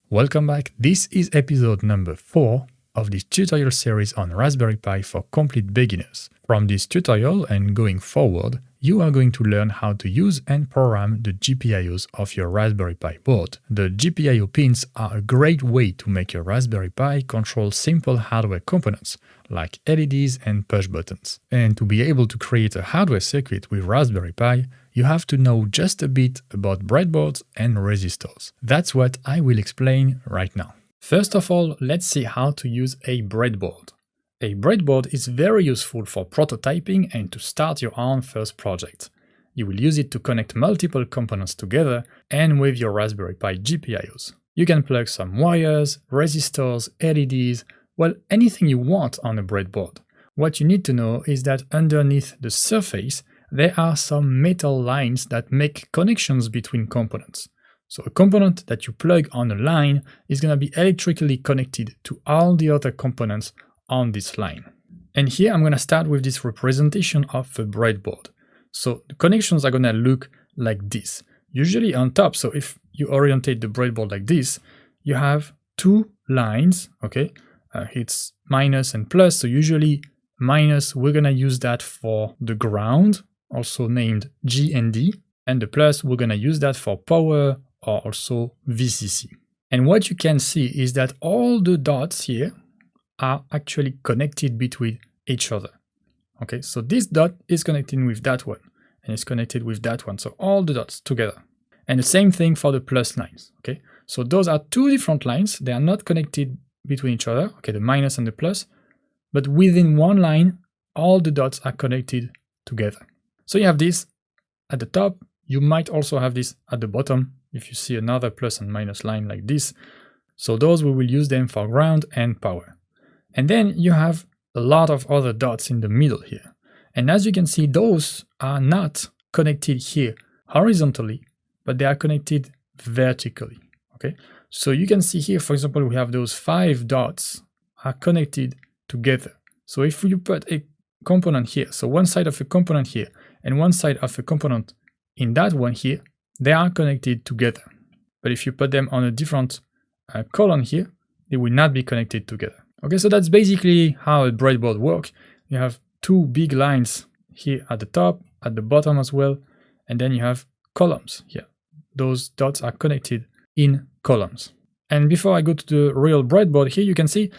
Welcome back. This is episode number 4 of this tutorial series on Raspberry Pi for complete beginners. From this tutorial and going forward, you are going to learn how to use and program the GPIOs of your Raspberry Pi board. The GPIO pins are a great way to make your Raspberry Pi control simple hardware components like LEDs and push buttons. And to be able to create a hardware circuit with Raspberry Pi, you have to know just a bit about breadboards and resistors. That's what I will explain right now. First of all, let's see how to use a breadboard. A breadboard is very useful for prototyping and to start your own first project. You will use it to connect multiple components together and with your Raspberry Pi GPIOs. You can plug some wires, resistors, LEDs, well, anything you want on a breadboard. What you need to know is that underneath the surface, there are some metal lines that make connections between components. So a component that you plug on a line is going to be electrically connected to all the other components on this line. And here I'm going to start with this representation of a breadboard. So the connections are going to look like this. Usually on top, so if you orientate the breadboard like this, you have two lines, okay? It's minus and plus, so usually minus, we're going to use that for the ground, also named G and D, and the plus, we're going to use that for power or also VCC. And what you can see is that all the dots here are actually connected between each other. Okay, so this dot is connecting with that one, and it's connected with that one. So all the dots together. And the same thing for the plus lines. Okay, so those are two different lines. They are not connected between each other. Okay, the minus and the plus, but within one line, all the dots are connected together. So you have this at the top. You might also have this at the bottom if you see another plus and minus line like this. So those, we will use them for ground and power. And then you have a lot of other dots in the middle here. And as you can see, those are not connected here horizontally, but they are connected vertically. Okay, so you can see here, for example, we have those 5 dots are connected together. So if you put a component here, so one side of a component here and one side of a component in that one here, they are connected together. But if you put them on a different column here, they will not be connected together. Okay, so that's basically how a breadboard works. You have two big lines here at the top, at the bottom as well, and then you have columns here. Those dots are connected in columns. And before I go to the real breadboard, here you can see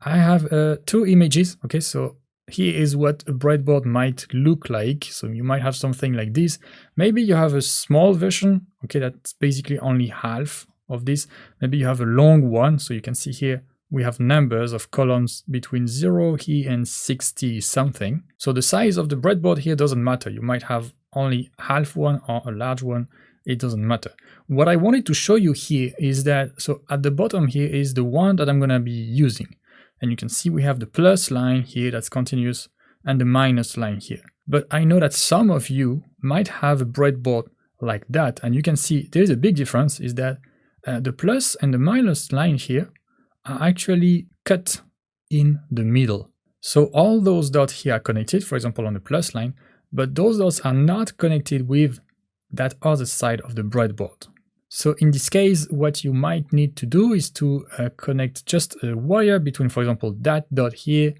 I have 2 images. Okay, so here is what a breadboard might look like. So you might have something like this. Maybe you have a small version. Okay, that's basically only half of this. Maybe you have a long one. So you can see here we have numbers of columns between 0 here and 60 something. So the size of the breadboard here doesn't matter. You might have only half one or a large one. It doesn't matter. What I wanted to show you here is that, so at the bottom here is the one that I'm going to be using. And you can see we have the plus line here that's continuous and the minus line here. But I know that some of you might have a breadboard like that. And you can see there's a big difference is that the plus and the minus line here are actually cut in the middle. So all those dots here are connected, for example, on the plus line, but those dots are not connected with that other side of the breadboard. So in this case, what you might need to do is to connect just a wire between, for example, that dot here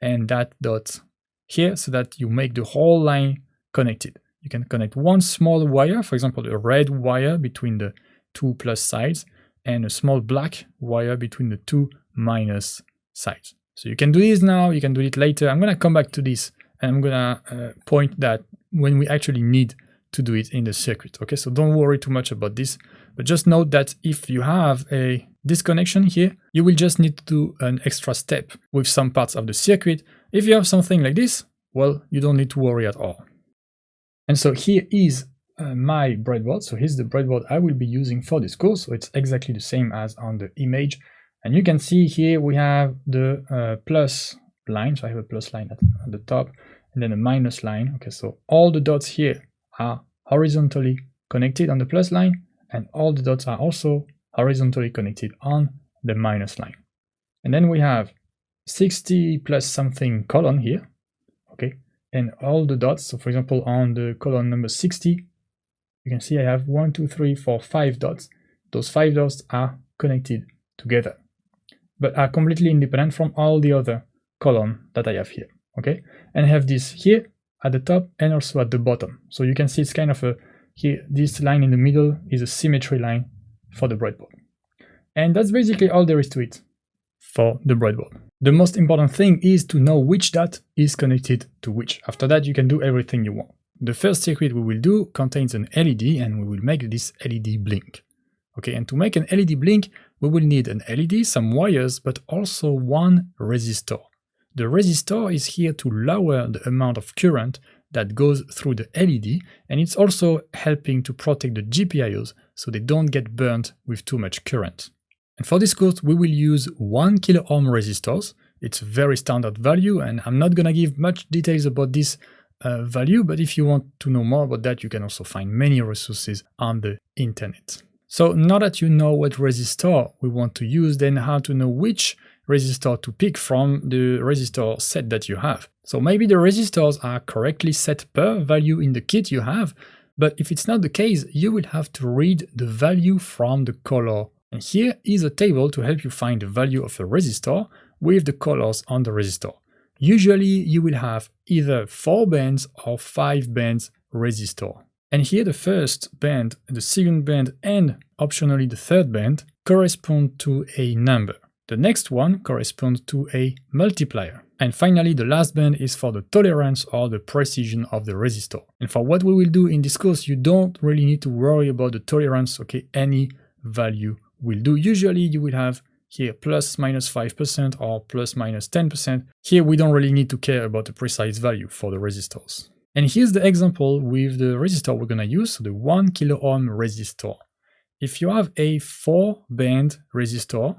and that dot here, so that you make the whole line connected. You can connect one small wire, for example, a red wire between the two plus sides, and a small black wire between the two minus sides. So you can do this now, you can do it later. I'm going to come back to this, and I'm going to point that when we actually need to do it in the circuit. Okay, so don't worry too much about this, but just note that if you have a disconnection here, you will just need to do an extra step with some parts of the circuit. If you have something like this, well, you don't need to worry at all. And so here is my breadboard. So here's the breadboard I will be using for this course. So it's exactly the same as on the image. And you can see here we have the plus line. So I have a plus line at the top and then a minus line. Okay, so all the dots here are horizontally connected on the plus line, and all the dots are also horizontally connected on the minus line. And then we have 60 plus something column here, okay, and all the dots. So for example, on the column number 60, you can see I have 1, 2, 3, 4, 5 dots. Those 5 dots are connected together, but are completely independent from all the other columns that I have here, okay? And I have this here at the top and also at the bottom. So you can see it's kind of a, here, this line in the middle is a symmetry line for the breadboard. And that's basically all there is to it for the breadboard. The most important thing is to know which dot is connected to which. After that, you can do everything you want. The first circuit we will do contains an LED, and we will make this LED blink. Okay, and to make an LED blink, we will need an LED, some wires, but also one resistor. The resistor is here to lower the amount of current that goes through the LED, and it's also helping to protect the GPIOs so they don't get burnt with too much current. And for this course, we will use 1 kilo ohm resistors. It's a very standard value, and I'm not gonna give much details about this value, but if you want to know more about that, you can also find many resources on the internet. So now that you know what resistor we want to use, then how to know which resistor to pick from the resistor set that you have. So maybe the resistors are correctly set per value in the kit you have, but if it's not the case, you will have to read the value from the color. And here is a table to help you find the value of a resistor with the colors on the resistor. Usually you will have either 4 bands or 5 bands resistor. And here the first band, the second band, and optionally the third band correspond to a number. The next one corresponds to a multiplier. And finally, the last band is for the tolerance or the precision of the resistor. And for what we will do in this course, you don't really need to worry about the tolerance, okay? Any value will do. Usually you will have here plus minus 5% or plus minus 10%. Here we don't really need to care about the precise value for the resistors. And here's the example with the resistor we're gonna use, so the 1 kilo ohm resistor. If you have a 4-band resistor,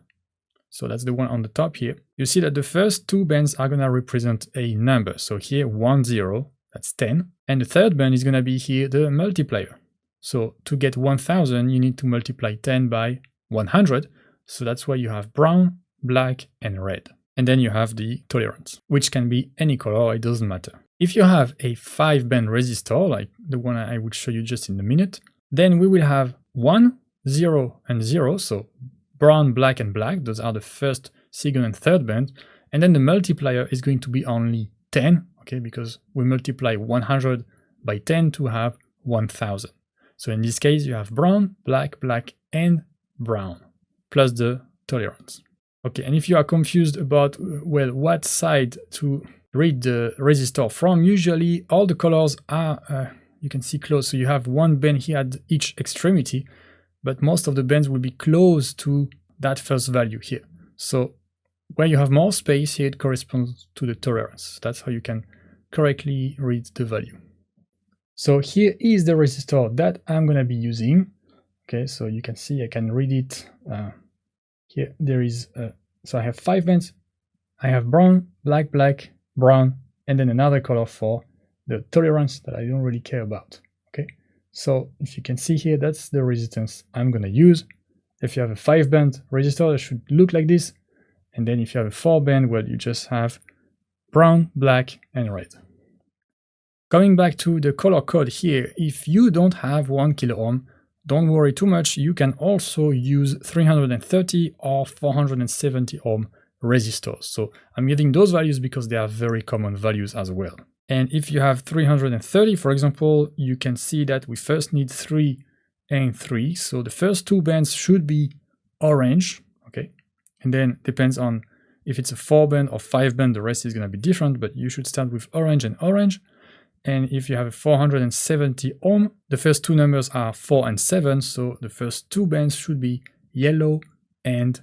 so that's the one on the top here, you see that the first 2 bands are gonna represent a number. So here 1, 0, that's 10. And the third band is gonna be here the multiplier. So to get 1000, you need to multiply 10 by 100. So that's why you have brown, black, and red. And then you have the tolerance, which can be any color, it doesn't matter. If you have a 5-band resistor, like the one I will show you just in a minute, then we will have 1, 0, and 0, so brown, black, and black, those are the first, second, and third bands, and then the multiplier is going to be only 10, okay, because we multiply 100 by 10 to have 1000. So in this case, you have brown, black, black, and brown, plus the tolerance. Okay, and if you are confused about, well, what side to read the resistor from, usually all the colors are, you can see close, so you have one band here at each extremity, but most of the bands will be close to that first value here. So Where you have more space here, it corresponds to the tolerance. That's how you can correctly read the value. So here is the resistor that I'm going to be using. Okay, so you can see I can read it. Here there is, so I have 5 bands. I have brown, black, black, brown, and then another color for the tolerance that I don't really care about. Okay, so if you can see here, that's the resistance I'm going to use. If you have a 5-band resistor, it should look like this. And then if you have a 4-band, well, you just have brown, black, and red. Coming back to the color code here, if you don't have 1 kilo ohm, don't worry too much. You can also use 330 or 470 ohm resistors. So I'm giving those values because they are very common values as well. And if you have 330, for example, you can see that we first need 3 and 3. So the first 2 bands should be orange, okay? And then depends on if it's a 4-band or 5-band, the rest is going to be different, but you should start with orange and orange. And if you have a 470 ohm, the first 2 numbers are 4 and 7, so the first 2 bands should be yellow and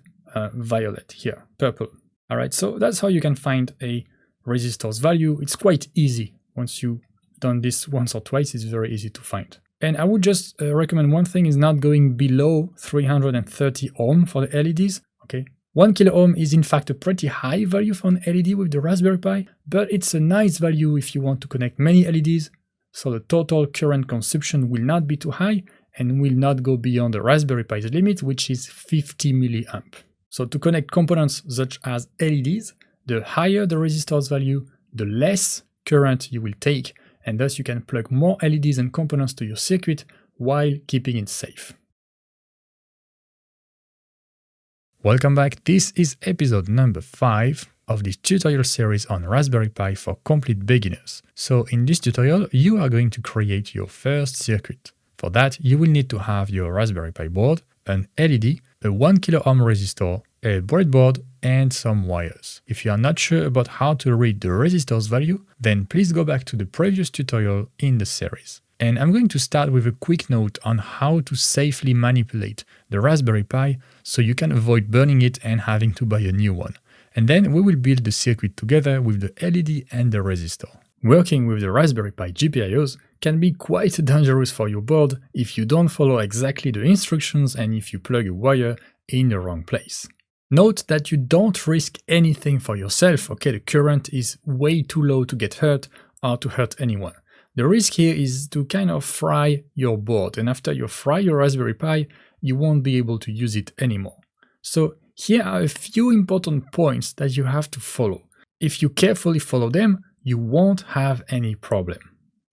violet here, purple. All right, so that's how you can find a resistor's value. It's quite easy. Once you've done this once or twice, it's very easy to find. And I would just recommend one thing is not going below 330 ohm for the LEDs, okay? 1 kilo ohm is in fact a pretty high value for an LED with the Raspberry Pi, but it's a nice value if you want to connect many LEDs, so the total current consumption will not be too high and will not go beyond the Raspberry Pi's limit, which is 50 milliamp. So to connect components such as LEDs, the higher the resistor's value, the less current you will take, and thus you can plug more LEDs and components to your circuit while keeping it safe. Welcome back, this is episode number 5 of this tutorial series on Raspberry Pi for complete beginners. So in this tutorial, you are going to create your first circuit. For that, you will need to have your Raspberry Pi board, an LED, a 1 kilo ohm resistor, a breadboard, and some wires. If you are not sure about how to read the resistor's value, then please go back to the previous tutorial in the series. And I'm going to start with a quick note on how to safely manipulate the Raspberry Pi so you can avoid burning it and having to buy a new one. And then we will build the circuit together with the LED and the resistor. Working with the Raspberry Pi GPIOs can be quite dangerous for your board if you don't follow exactly the instructions and if you plug a wire in the wrong place. Note that you don't risk anything for yourself, okay? The current is way too low to get hurt or to hurt anyone. The risk here is to kind of fry your board, and after you fry your Raspberry Pi, you won't be able to use it anymore. So here are a few important points that you have to follow. If you carefully follow them, you won't have any problem.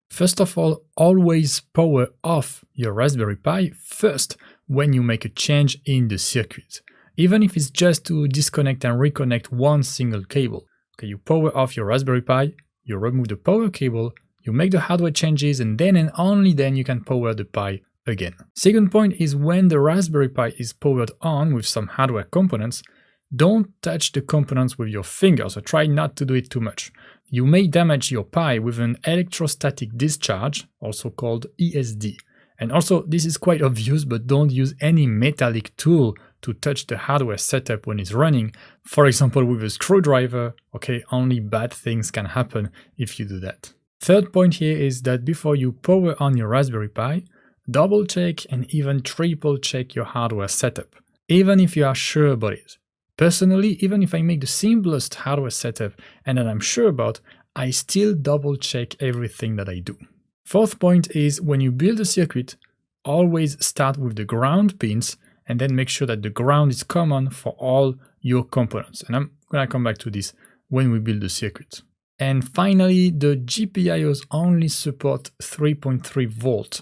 First of all, always power off your Raspberry Pi first when you make a change in the circuit. Even if it's just to disconnect and reconnect one single cable. Okay, you power off your Raspberry Pi, you remove the power cable, you make the hardware changes, and then and only then you can power the Pi again. Second point is when the Raspberry Pi is powered on with some hardware components, don't touch the components with your fingers, or try not to do it too much. You may damage your Pi with an electrostatic discharge, also called ESD. And also, this is quite obvious, but don't use any metallic tool to touch the hardware setup when it's running. For example, with a screwdriver, okay, only bad things can happen if you do that. Third point here is that before you power on your Raspberry Pi, double check and even triple check your hardware setup, even if you are sure about it. Personally, even if I make the simplest hardware setup and that I'm sure about, I still double check everything that I do. Fourth point is when you build a circuit, always start with the ground pins and then make sure that the ground is common for all your components. And I'm going to come back to this when we build the circuit. And finally, the GPIOs only support 3.3 volt.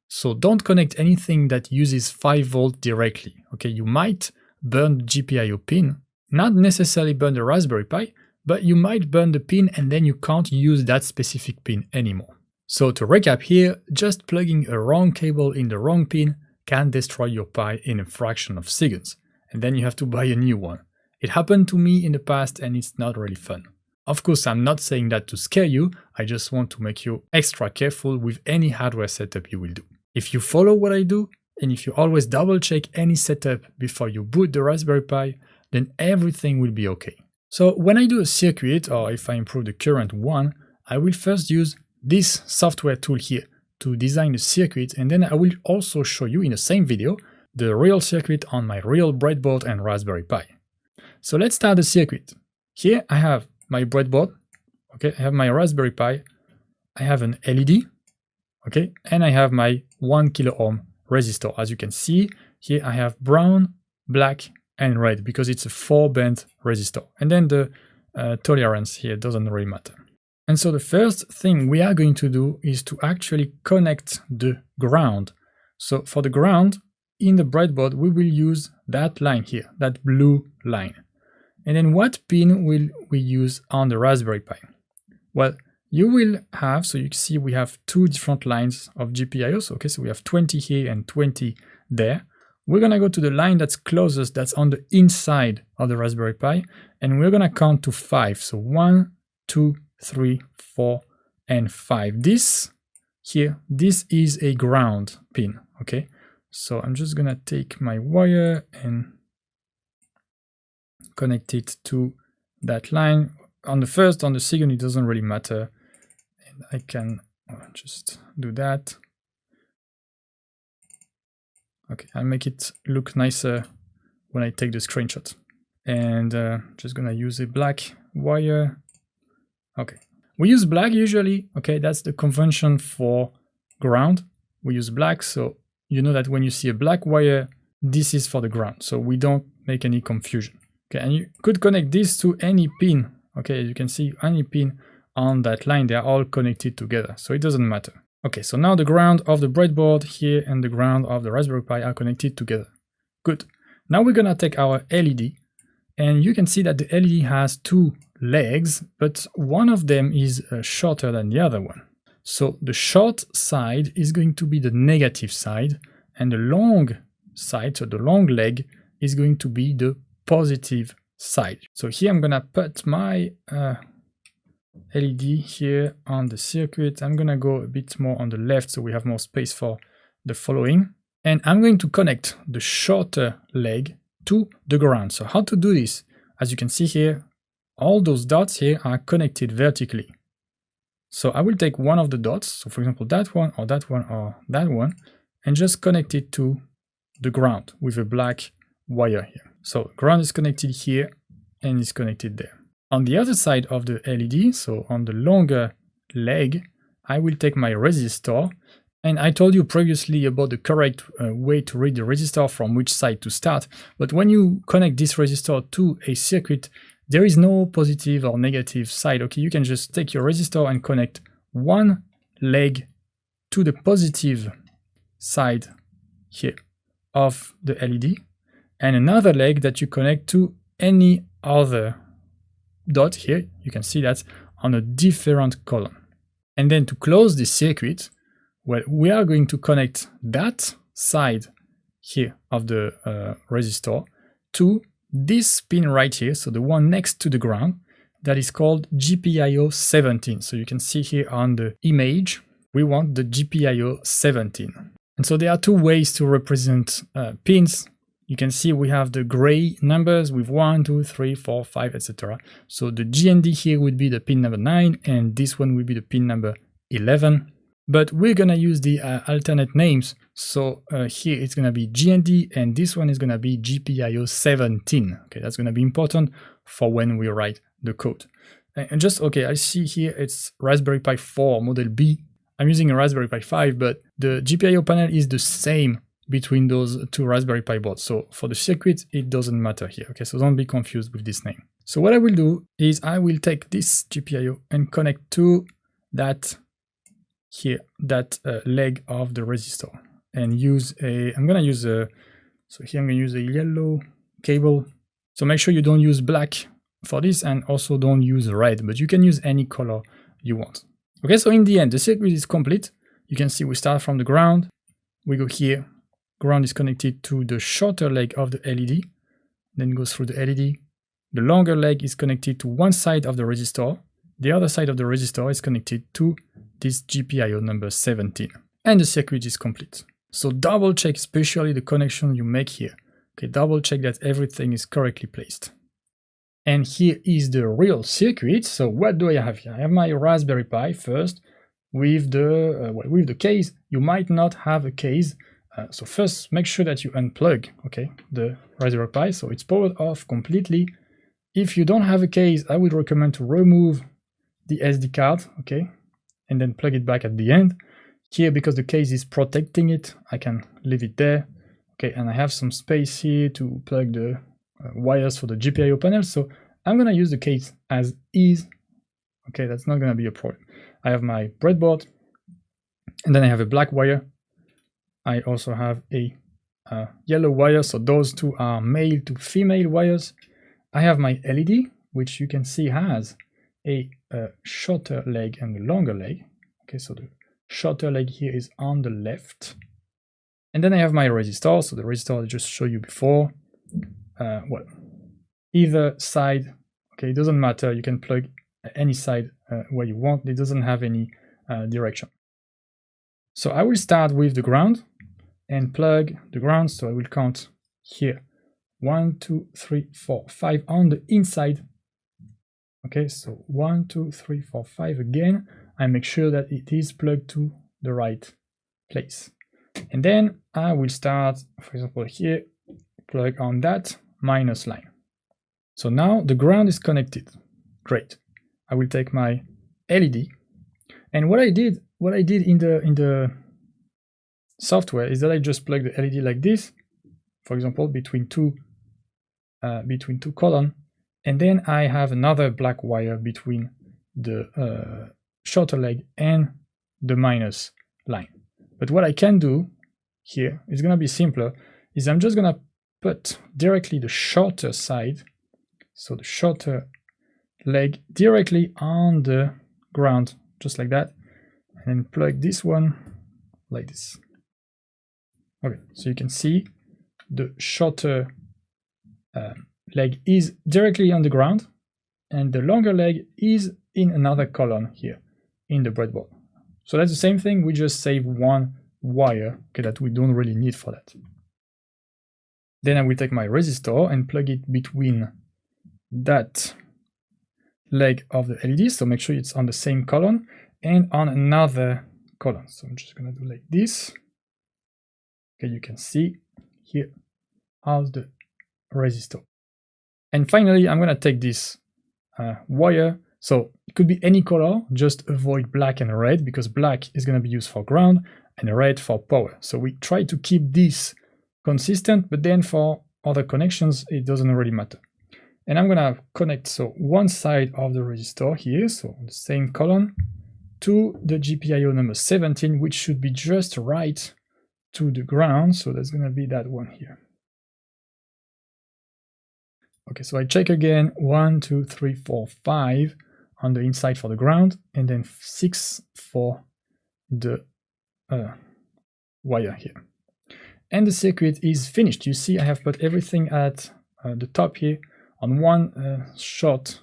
So don't connect anything that uses 5 volt directly. Okay, you might burn the GPIO pin, not necessarily burn the Raspberry Pi, but you might burn the pin and then you can't use that specific pin anymore. So to recap here, just plugging a wrong cable in the wrong pin can destroy your Pi in a fraction of seconds. And then you have to buy a new one. It happened to me in the past and it's not really fun. Of course, I'm not saying that to scare you, I just want to make you extra careful with any hardware setup you will do. If you follow what I do, and if you always double check any setup before you boot the Raspberry Pi, then everything will be okay. So when I do a circuit, or if I improve the current one, I will first use this software tool here to design the circuit, and then I will also show you in the same video the real circuit on my real breadboard and Raspberry Pi. So let's start the circuit. Here I have my breadboard, okay, I have my Raspberry Pi, I have an LED, okay, and I have my 1 kilo ohm resistor. As you can see, here I have brown, black, and red because it's a 4-band resistor. And then the tolerance here doesn't really matter. And so the first thing we are going to do is to actually connect the ground. So for the ground, in the breadboard, we will use that line here, that blue line. And then what pin will we use on the Raspberry Pi? Well, you will have, so you can see we have two different lines of GPIOs. Okay, so we have 20 here and 20 there. We're gonna go to the line that's closest, that's on the inside of the Raspberry Pi, and we're gonna count to 5. So 1, 2, 3, 4, and 5. This here, this is a ground pin, okay? So I'm just gonna take my wire and connect it to that line. On the first, on the second, it doesn't really matter. And I can just do that. Okay, I'll make it look nicer when I take the screenshot. And just gonna use a black wire. Okay, we use black usually. Okay, that's the convention for ground. We use black, so you know that when you see a black wire, this is for the ground, so we don't make any confusion. Okay, and you could connect this to any pin. Okay, as you can see, any pin on that line, they are all connected together, so it doesn't matter. Okay, so now the ground of the breadboard here and the ground of the Raspberry Pi are connected together. Good. Now we're gonna take our LED, and you can see that the LED has two legs, but one of them is shorter than the other one. So the short side is going to be the negative side, and the long side, so the long leg, is going to be the positive side. So here I'm gonna put my LED here on the circuit. I'm gonna go a bit more on the left so we have more space for the following. And I'm going to connect the shorter leg to the ground. So how to do this? As you can see here, all those dots here are connected vertically. So I will take one of the dots, so for example that one or that one or that one, and just connect it to the ground with a black wire here. So ground is connected here and is connected there. On the other side of the LED, so on the longer leg, I will take my resistor, and I told you previously about the correct way to read the resistor from which side to start, but when you connect this resistor to a circuit, there is no positive or negative side. Okay, you can just take your resistor and connect one leg to the positive side here of the LED, and another leg that you connect to any other dot here. You can see that on a different column. And then to close this circuit, well, we are going to connect that side here of the resistor to this pin right here, so the one next to the ground, that is called GPIO 17. So you can see here on the image, we want the GPIO 17. And so there are two ways to represent pins. You can see we have the gray numbers with 1, 2, 3, 4, 5, etc. So the GND here would be the pin number 9, and this one will be the pin number 11. But we're gonna use the alternate names. So here it's gonna be GND, and this one is gonna be GPIO 17. Okay, that's gonna be important for when we write the code. And just, okay, I see here it's Raspberry Pi 4 model B. I'm using a Raspberry Pi 5, but the GPIO panel is the same between those two Raspberry Pi boards. So for the circuit, it doesn't matter here. Okay, so don't be confused with this name. So what I will do is I will take this GPIO and connect to that here, that leg of the resistor, and use a, I'm gonna use a, so here I'm gonna use a yellow cable. So make sure you don't use black for this, and also don't use red, but you can use any color you want. Okay, so in the end, the circuit is complete. You can see we start from the ground, we go here, ground is connected to the shorter leg of the LED, then goes through the LED. The longer leg is connected to one side of the resistor, the other side of the resistor is connected to this GPIO number 17, and the circuit is complete. So double check especially the connection you make here. Okay, double check that everything is correctly placed. And here is the real circuit. So what do I have here? I have my Raspberry Pi first with the case. You might not have a case. So first, make sure that you unplug, okay, the Raspberry Pi, so it's powered off completely. If you don't have a case, I would recommend to remove the SD card, okay, and then plug it back at the end. Here, because the case is protecting it, I can leave it there, okay, and I have some space here to plug the wires for the GPIO panel, so I'm gonna use the case as is, okay, that's not gonna be a problem. I have my breadboard, and then I have a black wire. I also have a yellow wire, so those two are male to female wires. I have my LED, which you can see has a shorter leg and a longer leg. Okay, so the shorter leg here is on the left. And then I have my resistor, so the resistor I just showed you before. Well, either side, okay, it doesn't matter, you can plug any side where you want, it doesn't have any direction. So I will start with the ground and plug the ground, so I will count here 1, 2, 3, 4, 5 on the inside. Okay, so 1, 2, 3, 4, 5 again. I make sure that it is plugged to the right place. And then I will start, for example, here, plug on that minus line. So now the ground is connected. Great. I will take my LED, and what I did in the software is that I just plug the LED like this, for example, between two columns, and then I have another black wire between the shorter leg and the minus line. But what I can do here is going to be simpler, is I'm just going to put directly the shorter side, so the shorter leg directly on the ground, just like that, and then plug this one like this. Okay, so you can see the shorter leg is directly on the ground, and the longer leg is in another column here in the breadboard. So that's the same thing, we just save one wire, okay, that we don't really need for that. Then I will take my resistor and plug it between that leg of the LED, so make sure it's on the same column, and on another column. So I'm just gonna do like this. Okay, you can see here how's the resistor. And finally, I'm gonna take this wire, so it could be any color, just avoid black and red, because black is gonna be used for ground and red for power. So we try to keep this consistent, but then for other connections, it doesn't really matter. And I'm gonna connect, so one side of the resistor here, so the same column, to the GPIO number 17, which should be just right to the ground, so that's gonna be that one here. Okay, so I check again, 1, 2, 3, 4, 5 on the inside for the ground, and then 6 for the wire here. And the circuit is finished. You see I have put everything at the top here on one short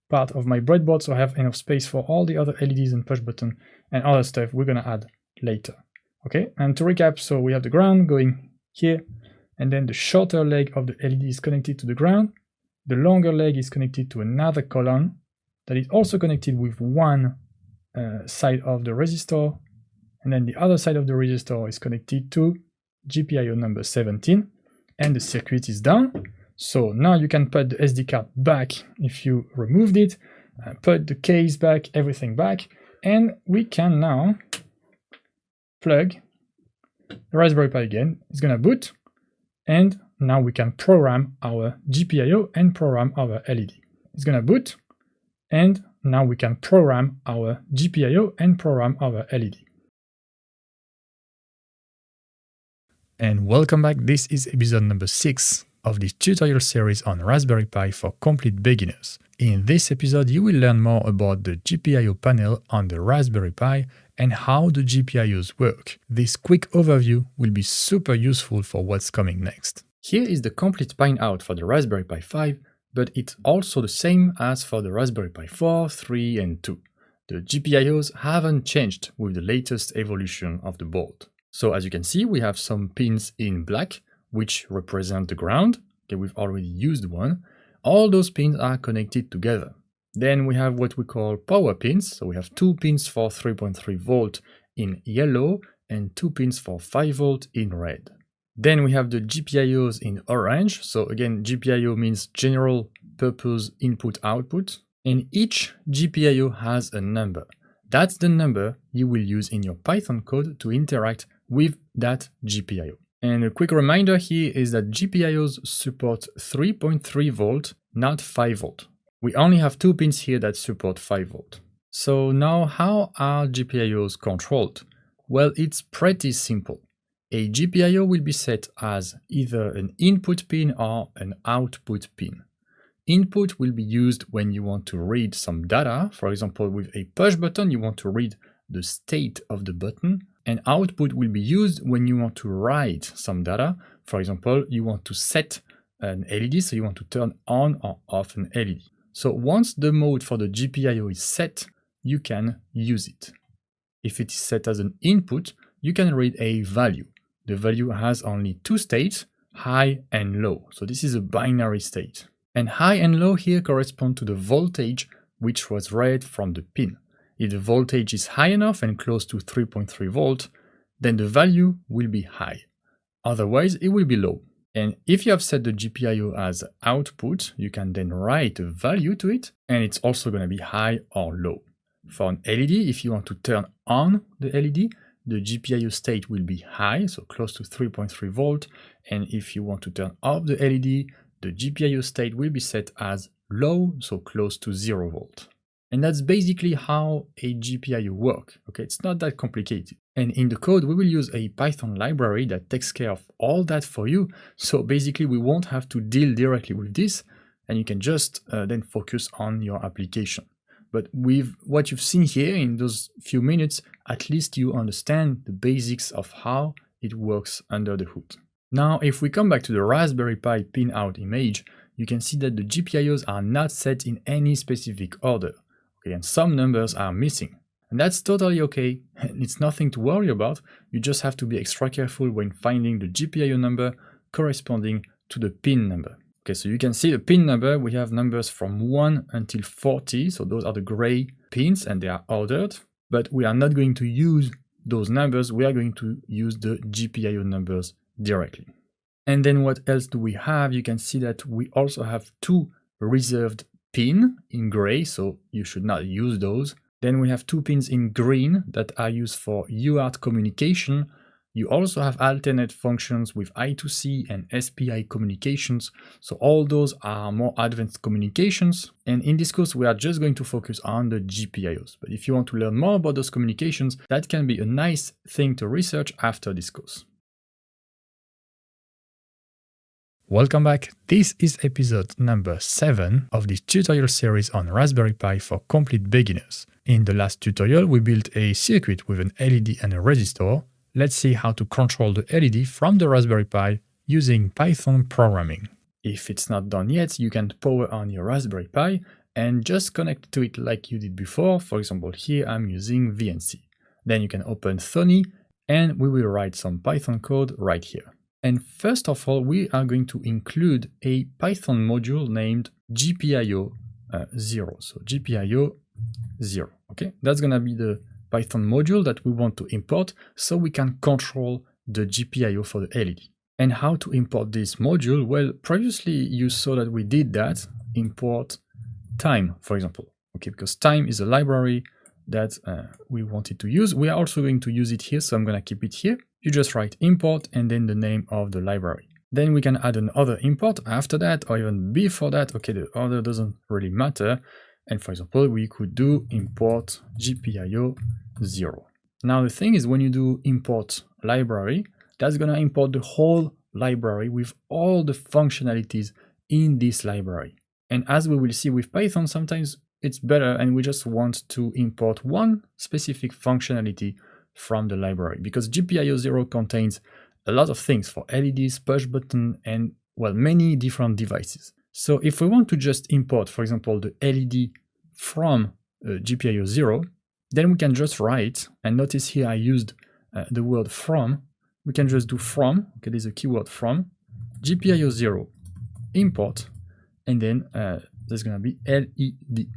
part of my breadboard, so I have enough space for all the other LEDs and push button and other stuff we're gonna add later. Okay, and to recap, so we have the ground going here, and then the shorter leg of the LED is connected to the ground, the longer leg is connected to another column that is also connected with one side of the resistor, and then the other side of the resistor is connected to GPIO number 17, and the circuit is done. So now you can put the SD card back if you removed it, put the case back, everything back, and we can now plug the Raspberry Pi again. It's gonna boot, and now we can program our GPIO and program our LED. It's gonna boot, and now we can program our GPIO and program our LED. And welcome back, this is episode number 6 of this tutorial series on Raspberry Pi for complete beginners. In this episode, you will learn more about the GPIO panel on the Raspberry Pi and how the GPIOs work. This quick overview will be super useful for what's coming next. Here is the complete pinout for the Raspberry Pi 5, but it's also the same as for the Raspberry Pi 4, 3 and 2. The GPIOs haven't changed with the latest evolution of the board. So as you can see, we have some pins in black which represent the ground. Okay, we've already used one. All those pins are connected together. Then we have what we call power pins. So we have 2 pins for 3.3 volt in yellow and 2 pins for 5 volt in red. Then we have the GPIOs in orange. So again, GPIO means general purpose input output. And each GPIO has a number. That's the number you will use in your Python code to interact with that GPIO. And a quick reminder here is that GPIOs support 3.3 volt, not 5 volt. We only have 2 pins here that support 5 volt. So now how are GPIOs controlled? Well, it's pretty simple. A GPIO will be set as either an input pin or an output pin. Input will be used when you want to read some data. For example, with a push button, you want to read the state of the button. And output will be used when you want to write some data. For example, you want to set an LED, so you want to turn on or off an LED. So once the mode for the GPIO is set, you can use it. If it is set as an input, you can read a value. The value has only 2 states, high and low. So this is a binary state. And high and low here correspond to the voltage which was read from the pin. If the voltage is high enough and close to 3.3 volt, then the value will be high. Otherwise, it will be low. And if you have set the GPIO as output, you can then write a value to it, and it's also going to be high or low. For an LED, if you want to turn on the LED, the GPIO state will be high, so close to 3.3 volt. And if you want to turn off the LED, the GPIO state will be set as low, so close to 0 volt. And that's basically how a GPIO works. Okay, it's not that complicated. And in the code, we will use a Python library that takes care of all that for you. So basically, we won't have to deal directly with this, and you can just then focus on your application. But with what you've seen here in those few minutes, at least you understand the basics of how it works under the hood. Now, if we come back to the Raspberry Pi pinout image, you can see that the GPIOs are not set in any specific order. Okay, and some numbers are missing. And that's totally okay, and it's nothing to worry about. You just have to be extra careful when finding the GPIO number corresponding to the pin number. Okay, so you can see the pin number, we have numbers from 1 until 40, so those are the gray pins and they are ordered. But we are not going to use those numbers, we are going to use the GPIO numbers directly. And then what else do we have? You can see that we also have 2 reserved pins in gray, so you should not use those. Then we have 2 pins in green that are used for UART communication. You also have alternate functions with I2C and SPI communications. So all those are more advanced communications. And in this course, we are just going to focus on the GPIOs. But if you want to learn more about those communications, that can be a nice thing to research after this course. Welcome back. This is episode number 7 of this tutorial series on Raspberry Pi for complete beginners. In the last tutorial, we built a circuit with an LED and a resistor. Let's see how to control the LED from the Raspberry Pi using Python programming. If it's not done yet, you can power on your Raspberry Pi and just connect to it like you did before. For example, here I'm using VNC. Then you can open Thony and we will write some Python code right here. And first of all, we are going to include a Python module named GPIO 0. So GPIO 0. Okay, that's going to be the Python module that we want to import so we can control the GPIO for the LED. And how to import this module? Well, previously you saw that we did that. Import time, for example. Okay, because time is a library that we wanted to use. We are also going to use it here, so I'm going to keep it here. You just write import and then the name of the library. Then we can add another import after that or even before that. Okay, the order doesn't really matter. And for example, we could do import GPIO 0. Now the thing is, when you do import library, that's going to import the whole library with all the functionalities in this library. And as we will see with Python, sometimes it's better and we just want to import one specific functionality from the library, because GPIO 0 contains a lot of things for LEDs, push button, and well, many different devices. So if we want to just import, for example, the LED from GPIO 0, then we can just write, and notice here I used the word from. We can just do from, okay, there's a keyword from, GPIO 0 import, and then there's gonna be LED.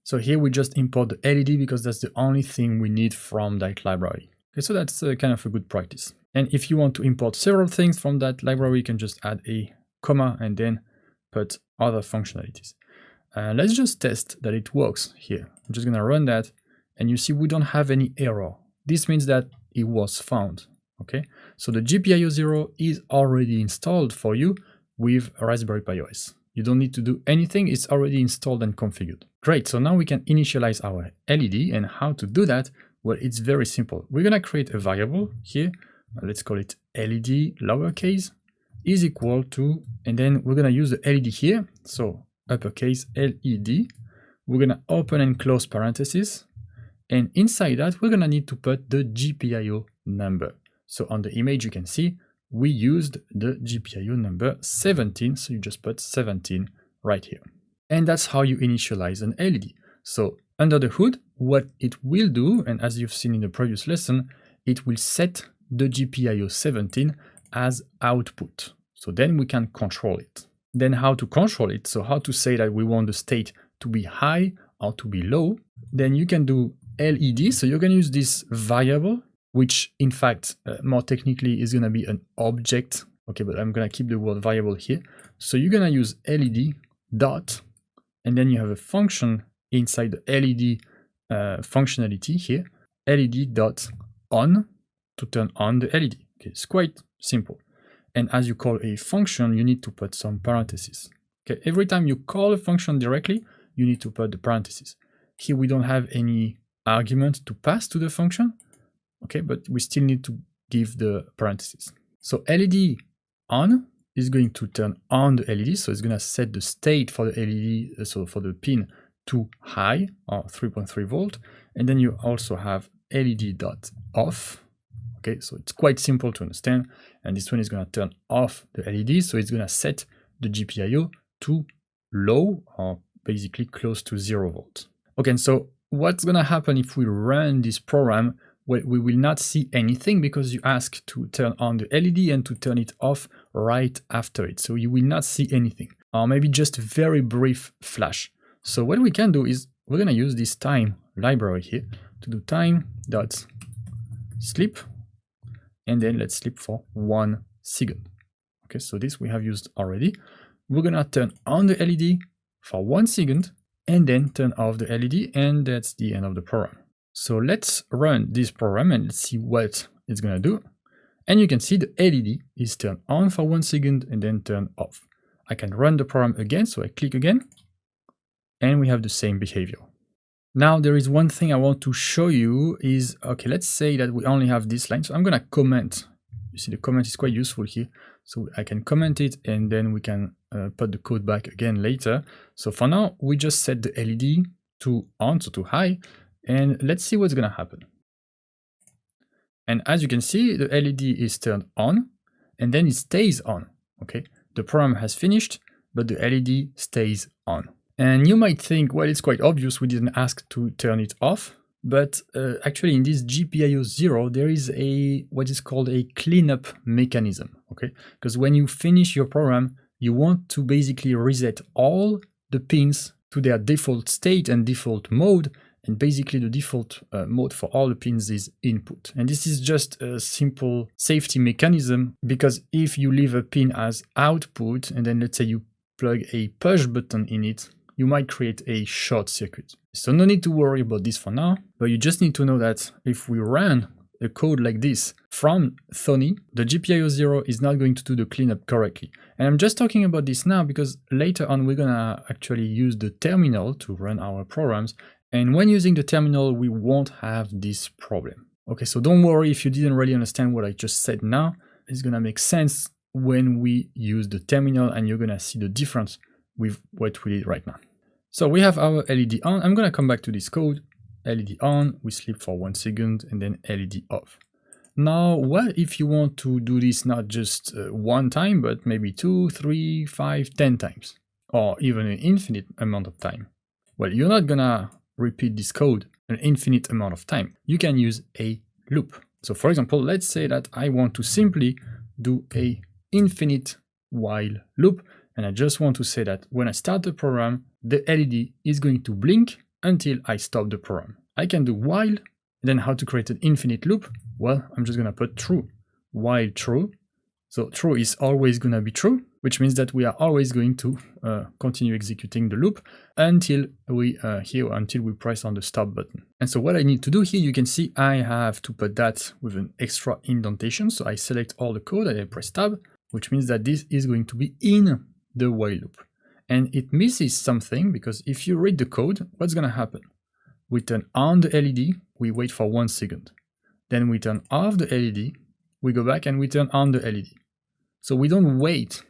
So here we just import the LED because that's the only thing we need from that library. Okay, so that's kind of a good practice. And if you want to import several things from that library, you can just add a comma and then put other functionalities. Let's just test that it works here. I'm just gonna run that, and you see we don't have any error. This means that it was found. Okay, so the GPIO 0 is already installed for you with Raspberry Pi OS. You don't need to do anything, it's already installed and configured. Great, so now we can initialize our LED, and how to do that? Well, it's very simple. We're gonna create a variable here, let's call it LED lowercase, is equal to, and then we're gonna use the LED here, so uppercase LED. We're gonna open and close parentheses, and inside that, we're gonna need to put the GPIO number. So on the image, you can see we used the GPIO number 17, so you just put 17 right here. And that's how you initialize an LED. So under the hood, what it will do, and as you've seen in the previous lesson, it will set the GPIO 17 as output. So then we can control it. Then how to control it, so how to say that we want the state to be high or to be low, then you can do LED, so you're gonna use this variable, which in fact, more technically is gonna be an object. Okay, but I'm gonna keep the word variable here. So you're gonna use LED dot, and then you have a function inside the LED functionality here, LED dot on to turn on the LED. Okay, it's quite simple. And as you call a function, you need to put some parentheses. Okay, every time you call a function directly, you need to put the parentheses. Here we don't have any argument to pass to the function. Okay, but we still need to give the parentheses. So LED on is going to turn on the LED, so it's going to set the state for the LED, so for the pin to high or 3.3 volt, and then you also have LED dot off. Okay, so it's quite simple to understand, and this one is going to turn off the LED, so it's going to set the GPIO to low or basically close to 0 volt. Okay, and so what's going to happen if we run this program? Well, we will not see anything because you ask to turn on the LED and to turn it off right after it. So you will not see anything, or maybe just a very brief flash. So what we can do is we're going to use this time library here to do time.sleep, and then let's sleep for 1 second. Okay, so this we have used already. We're going to turn on the LED for 1 second and then turn off the LED, and that's the end of the program. So let's run this program and let's see what it's gonna do. And you can see the LED is turned on for 1 second and then turned off. I can run the program again, so I click again, and we have the same behavior. Now there is one thing I want to show you is, okay, let's say that we only have this line. So I'm gonna comment. You see the comment is quite useful here. So I can comment it and then we can put the code back again later. So for now, we just set the LED to on, so to high. And let's see what's gonna happen. And as you can see, the LED is turned on and then it stays on, okay? The program has finished, but the LED stays on. And you might think, well, it's quite obvious we didn't ask to turn it off, but actually in this GPIO 0, there is what is called a cleanup mechanism, okay? Because when you finish your program, you want to basically reset all the pins to their default state and default mode. And basically the default mode for all the pins is input. And this is just a simple safety mechanism, because if you leave a pin as output and then let's say you plug a push button in it, you might create a short circuit. So no need to worry about this for now, but you just need to know that if we run a code like this from Thony, the GPIO 0 is not going to do the cleanup correctly. And I'm just talking about this now because later on we're gonna actually use the terminal to run our programs. And when using the terminal, we won't have this problem. Okay, so don't worry if you didn't really understand what I just said now. It's gonna make sense when we use the terminal and you're gonna see the difference with what we did right now. So we have our LED on. I'm gonna come back to this code. LED on, we sleep for 1 second and then LED off. Now, what if you want to do this not just one time, but maybe 2, 3, 5, 10 times, or even an infinite amount of time? Well, you're not gonna repeat this code an infinite amount of time. You can use a loop. So for example, let's say that I want to simply do a infinite while loop. And I just want to say that when I start the program, the LED is going to blink until I stop the program. I can do while, then how to create an infinite loop? Well, I'm just going to put true, while true. So true is always going to be true, which means that we are always going to continue executing the loop until we press on the stop button. And so what I need to do here, you can see I have to put that with an extra indentation. So I select all the code and I press tab, which means that this is going to be in the while loop. And it misses something because if you read the code, what's going to happen? We turn on the LED, we wait for 1 second. Then we turn off the LED, we go back and we turn on the LED. So we don't wait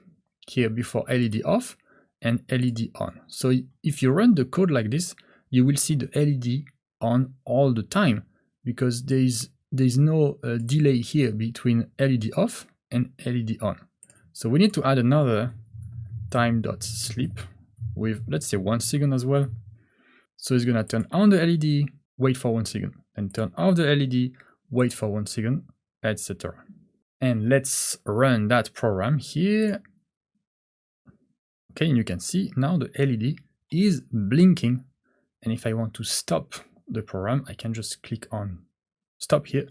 here before LED off and LED on. So if you run the code like this, you will see the LED on all the time because there's no delay here between LED off and LED on. So we need to add another time.sleep with, let's say, 1 second as well. So it's gonna turn on the LED, wait for 1 second, and turn off the LED, wait for 1 second, etc. And let's run that program here. Okay, and you can see now the LED is blinking. And if I want to stop the program, I can just click on stop here.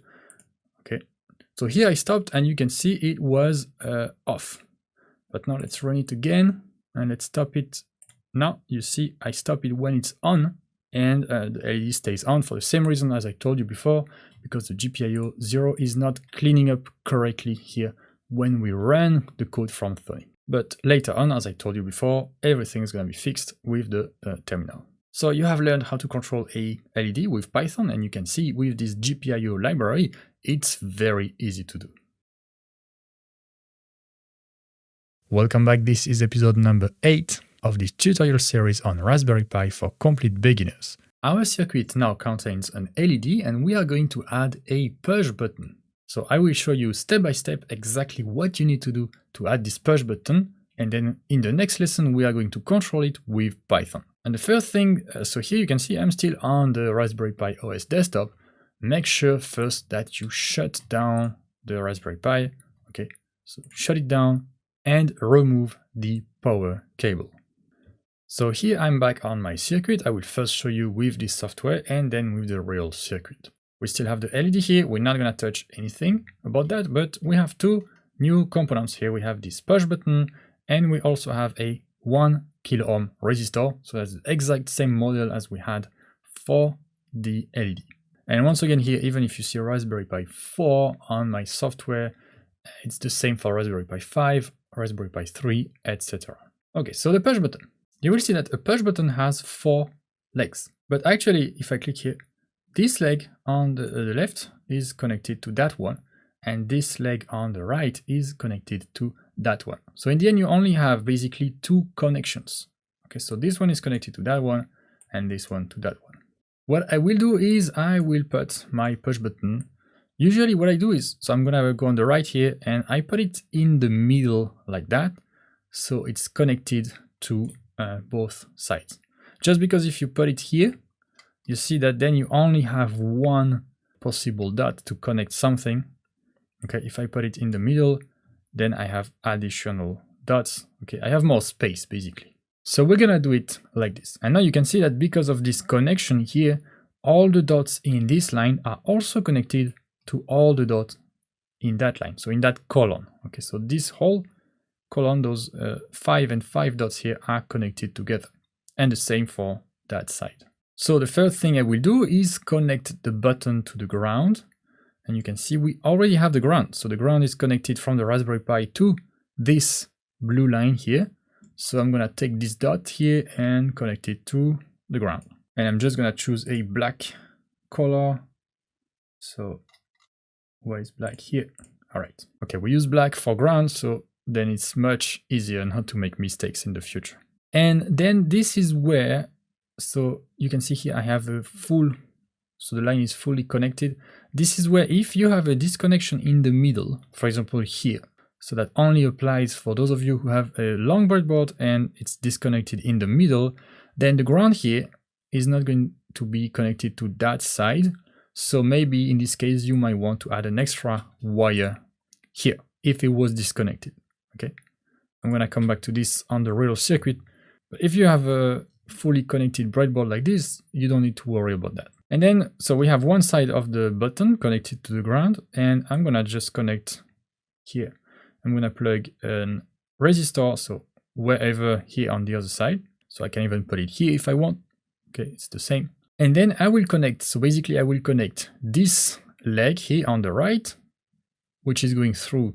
Okay, so here I stopped and you can see it was off. But now let's run it again and let's stop it. Now you see I stop it when it's on and the LED stays on for the same reason as I told you before, because the GPIO 0 is not cleaning up correctly here when we run the code from Thony. But later on, as I told you before, everything is going to be fixed with the terminal. So you have learned how to control a LED with Python, and you can see with this GPIO library, it's very easy to do. Welcome back, this is episode number 8 of this tutorial series on Raspberry Pi for complete beginners. Our circuit now contains an LED and we are going to add a push button. So I will show you step by step exactly what you need to do to add this push button, and then in the next lesson we are going to control it with Python. And the first thing, so here you can see I'm still on the Raspberry Pi OS desktop. Make sure first that you shut down the Raspberry Pi. Okay, so shut it down and remove the power cable. So here I'm back on my circuit. I will first show you with this software and then with the real circuit. We still have the LED here. We're not going to touch anything about that, but we have two new components here. We have this push button and we also have a 1 kilo ohm resistor. So that's the exact same model as we had for the LED. And once again here, even if you see Raspberry Pi 4 on my software, it's the same for Raspberry Pi 5, Raspberry Pi 3, etc. Okay, so the push button. You will see that a push button has 4 legs. But actually, if I click here, this leg on the left is connected to that one, and this leg on the right is connected to that one. So in the end, you only have basically 2 connections. Okay, so this one is connected to that one, and this one to that one. What I will do is I will put my push button. Usually what I do is, so I'm gonna go on the right here, and I put it in the middle like that, so it's connected to both sides. Just because if you put it here, you see that then you only have one possible dot to connect something. Okay, if I put it in the middle, then I have additional dots. Okay, I have more space basically. So we're gonna do it like this. And now you can see that because of this connection here, all the dots in this line are also connected to all the dots in that line. So in that column. Okay, so this whole column, those 5 and 5 dots here are connected together. And the same for that side. So the first thing I will do is connect the button to the ground. And you can see we already have the ground. So the ground is connected from the Raspberry Pi to this blue line here. So I'm gonna take this dot here and connect it to the ground. And I'm just gonna choose a black color. So where is black here? All right. Okay, we use black for ground, so then it's much easier not to make mistakes in the future. And then this is where, so you can see here I have a full, so the line is fully connected. This is where if you have a disconnection in the middle, for example here, so that only applies for those of you who have a long breadboard and it's disconnected in the middle, then the ground here is not going to be connected to that side. So maybe in this case, you might want to add an extra wire here if it was disconnected. Okay, I'm gonna come back to this on the real circuit. But if you have a fully connected breadboard like this, you don't need to worry about that. And then, so we have one side of the button connected to the ground, and I'm gonna just connect here. I'm gonna plug a resistor, so wherever here on the other side. So I can even put it here if I want. Okay, it's the same. And then I will connect, so basically I will connect this leg here on the right, which is going through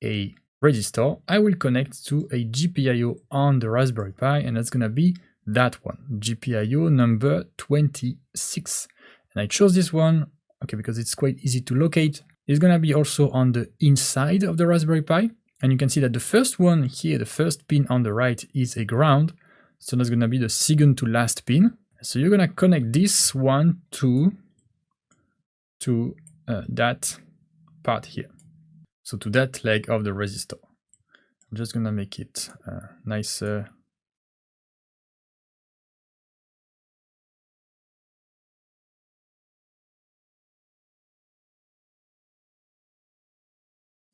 a resistor. I will connect to a GPIO on the Raspberry Pi, and that's gonna be that one, GPIO number 26. And I chose this one, okay, because it's quite easy to locate. It's gonna be also on the inside of the Raspberry Pi. And you can see that the first one here, the first pin on the right is a ground. So that's gonna be the second to last pin. So you're gonna connect this one to that part here. So to that leg of the resistor. I'm just gonna make it nicer.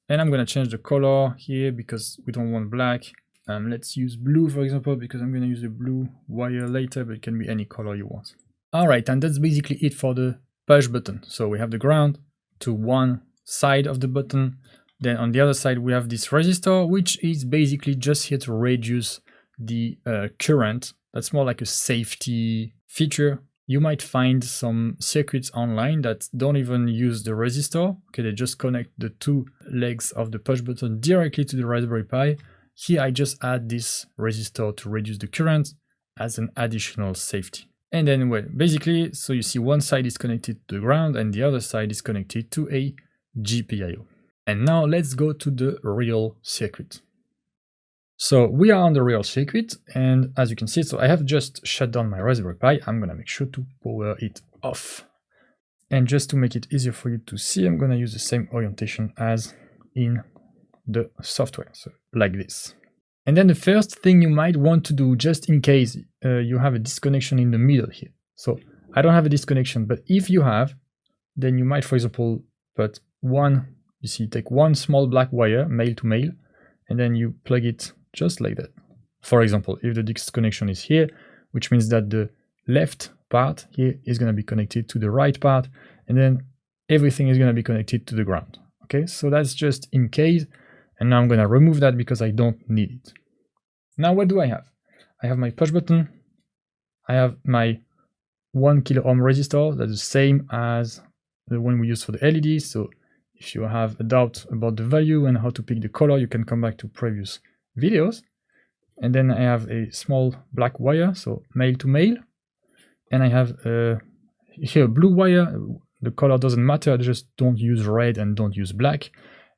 And I'm gonna change the color here because we don't want black. Let's use blue, for example, because I'm gonna use a blue wire later, but it can be any color you want. All right, and that's basically it for the push button. So we have the ground to one side of the button. Then on the other side, we have this resistor, which is basically just here to reduce the current. That's more like a safety feature. You might find some circuits online that don't even use the resistor. Okay, they just connect the two legs of the push button directly to the Raspberry Pi. Here I just add this resistor to reduce the current as an additional safety. And then, well, basically, so you see one side is connected to the ground and the other side is connected to a GPIO. And now let's go to the real circuit. So we are on the real circuit, and as you can see, so I have just shut down my Raspberry Pi. I'm gonna make sure to power it off. And just to make it easier for you to see, I'm gonna use the same orientation as in the software, so like this. And then the first thing you might want to do, just in case you have a disconnection in the middle here. So I don't have a disconnection, but if you have, then you might, for example, put one, you see, take one small black wire, male to male, and then you plug it just like that. For example, if the disconnection is here, which means that the left part here is going to be connected to the right part, and then everything is going to be connected to the ground. Okay, so that's just in case. And now I'm going to remove that because I don't need it. Now what do I have? I have my push button. I have my 1 kilo ohm resistor. That's the same as the one we use for the LED. So if you have a doubt about the value and how to pick the color, you can come back to previous videos. And then I have a small black wire, so male to male. And I have here a blue wire. The color doesn't matter, just don't use red and don't use black.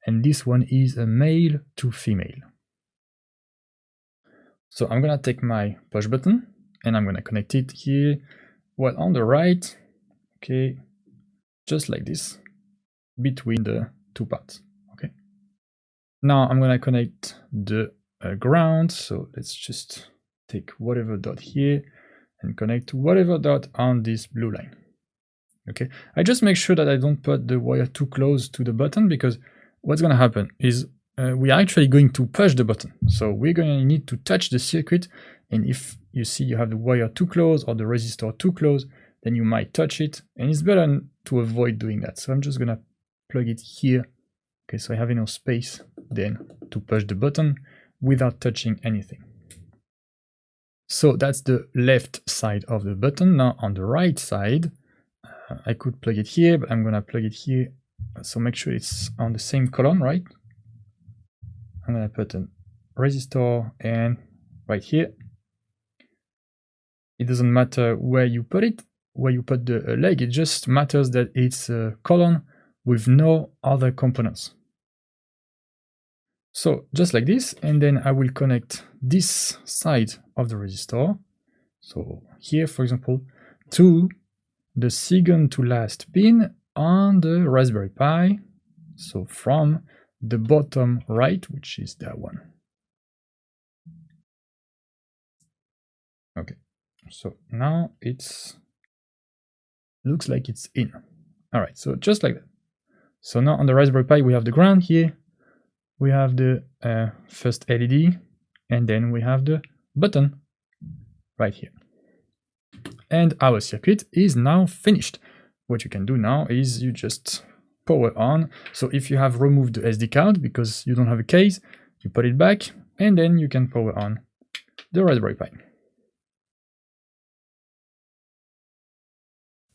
And this one is a male to female. So I'm gonna take my push button and I'm gonna connect it here, well, on the right, okay, just like this, between the two parts, okay. Now I'm gonna connect the ground, so let's just take whatever dot here and connect to whatever dot on this blue line, okay. I just make sure that I don't put the wire too close to the button, because what's going to happen is we are actually going to push the button. So we're going to need to touch the circuit. And if you see you have the wire too close or the resistor too close, then you might touch it. And it's better to avoid doing that. So I'm just going to plug it here. Okay, so I have enough space then to push the button without touching anything. So that's the left side of the button. Now on the right side, I could plug it here, but I'm going to plug it here. So make sure it's on the same column, right? I'm gonna put a resistor and right here. It doesn't matter where you put it, where you put the leg, it just matters that it's a column with no other components. So just like this, and then I will connect this side of the resistor. So here, for example, to the second to last pin on the Raspberry Pi, so from the bottom right, which is that one. Okay, so now it's looks like it's in. All right, so just like that. So now on the Raspberry Pi we have the ground here, we have the first LED, and then we have the button right here. And our circuit is now finished. What you can do now is you just power on. So if you have removed the SD card because you don't have a case, you put it back, and then you can power on the Raspberry Pi.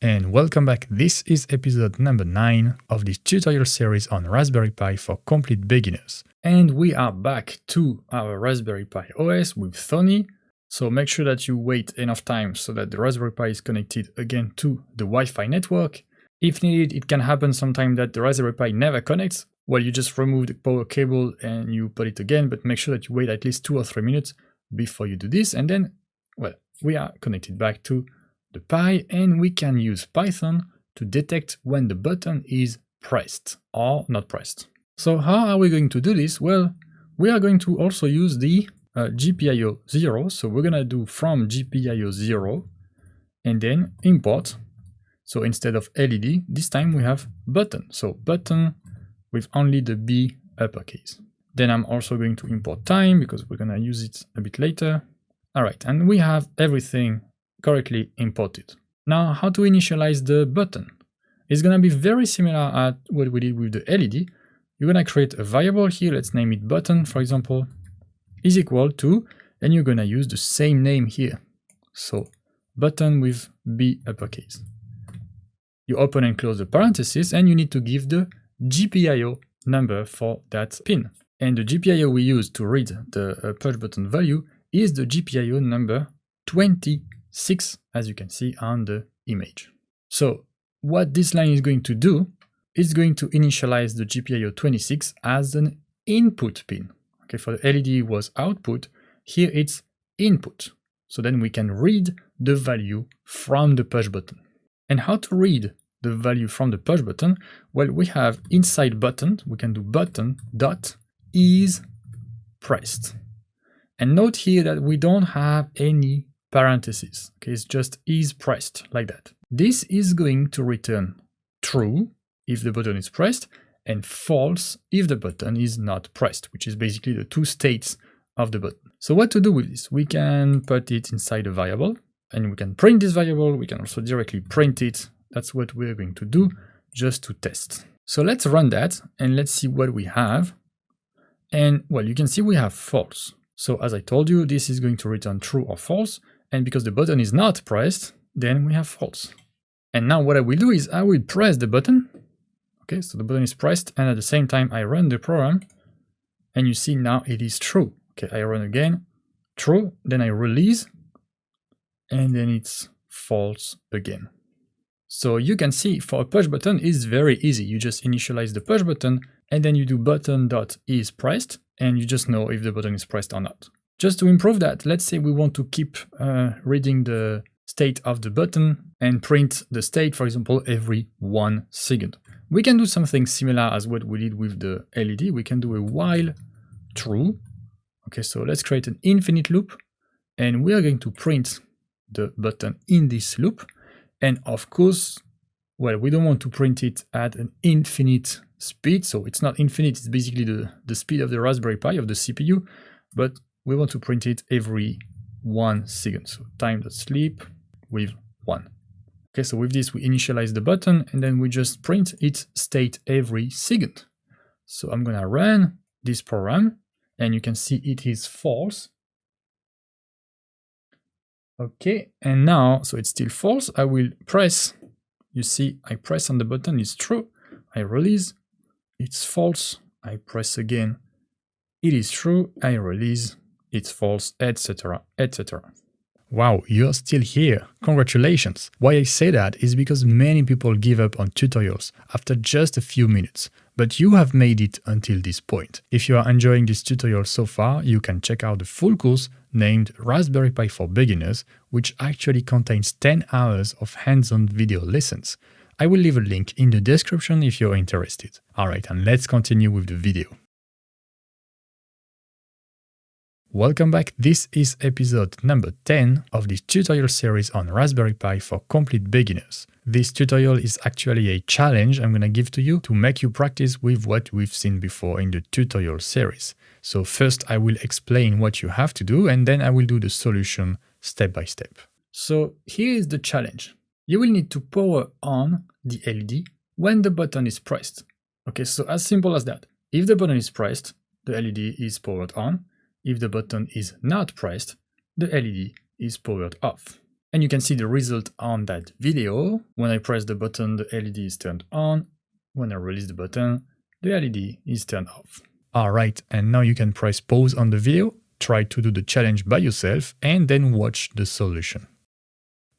And welcome back. This is episode number 9 of this tutorial series on Raspberry Pi for complete beginners. And we are back to our Raspberry Pi OS with Sony. So make sure that you wait enough time so that the Raspberry Pi is connected again to the Wi-Fi network. If needed, it can happen sometime that the Raspberry Pi never connects. Well, you just remove the power cable and you put it again, but make sure that you wait at least 2 or 3 minutes before you do this. And then, well, we are connected back to the Pi, and we can use Python to detect when the button is pressed or not pressed. So how are we going to do this? Well, we are going to also use the GPIO 0. So we're going to do from GPIO 0 and then import. So instead of LED, this time we have button. So button with only the B uppercase. Then I'm also going to import time because we're going to use it a bit later. All right, and we have everything correctly imported. Now, how to initialize the button? It's going to be very similar at what we did with the LED. You're going to create a variable here, let's name it button, for example, is equal to, and you're going to use the same name here. So button with B uppercase. You open and close the parentheses, and you need to give the GPIO number for that pin. And the GPIO we use to read the push button value is the GPIO number 26, as you can see on the image. So what this line is going to do is going to initialize the GPIO 26 as an input pin. Okay, for the LED was output, here it's input. So then we can read the value from the push button. And how to read the value from the push button? Well, we have inside button, we can do button dot is pressed. And note here that we don't have any parentheses. Okay, it's just is pressed like that. This is going to return true if the button is pressed and false if the button is not pressed, which is basically the 2 states of the button. So what to do with this? We can put it inside a variable and we can print this variable. We can also directly print it. That's what we're going to do just to test. So let's run that and let's see what we have. And well, you can see we have false. So as I told you, this is going to return true or false. And because the button is not pressed, then we have false. And now what I will do is I will press the button. Okay, so the button is pressed, and at the same time I run the program, and you see now it is true. Okay, I run again, true, then I release, and then it's false again. So you can see for a push button it's very easy. You just initialize the push button, and then you do button.isPressed, and you just know if the button is pressed or not. Just to improve that, let's say we want to keep reading the state of the button and print the state, for example, every 1 second. We can do something similar as what we did with the LED. We can do a while true. Okay, so let's create an infinite loop, and we are going to print the button in this loop. And of course, well, we don't want to print it at an infinite speed. So it's not infinite, it's basically the speed of the Raspberry Pi, of the CPU, but we want to print it every 1 second. So time.sleep with 1. Okay, so with this, we initialize the button and then we just print its state every second. So I'm gonna run this program and you can see it is false. Okay, and now, so it's still false. I will press, you see, I press on the button, it's true. I release, it's false. I press again, it is true. I release, it's false, etc., etc. Wow, you're still here. Congratulations. Why I say that is because many people give up on tutorials after just a few minutes, but you have made it until this point. If you are enjoying this tutorial so far, you can check out the full course named Raspberry Pi for Beginners, which actually contains 10 hours of hands-on video lessons. I will leave a link in the description if you're interested. Alright, and let's continue with the video. Welcome back, this is episode number 10 of this tutorial series on Raspberry Pi for complete beginners. This tutorial is actually a challenge I'm gonna give to you to make you practice with what we've seen before in the tutorial series. So first I will explain what you have to do, and then I will do the solution step by step. So here is the challenge. You will need to power on the LED when the button is pressed. Okay, so as simple as that. If the button is pressed, the LED is powered on. If the button is not pressed, the LED is powered off. And you can see the result on that video. When I press the button, the LED is turned on. When I release the button, the LED is turned off. Alright, and now you can press pause on the video, try to do the challenge by yourself, and then watch the solution.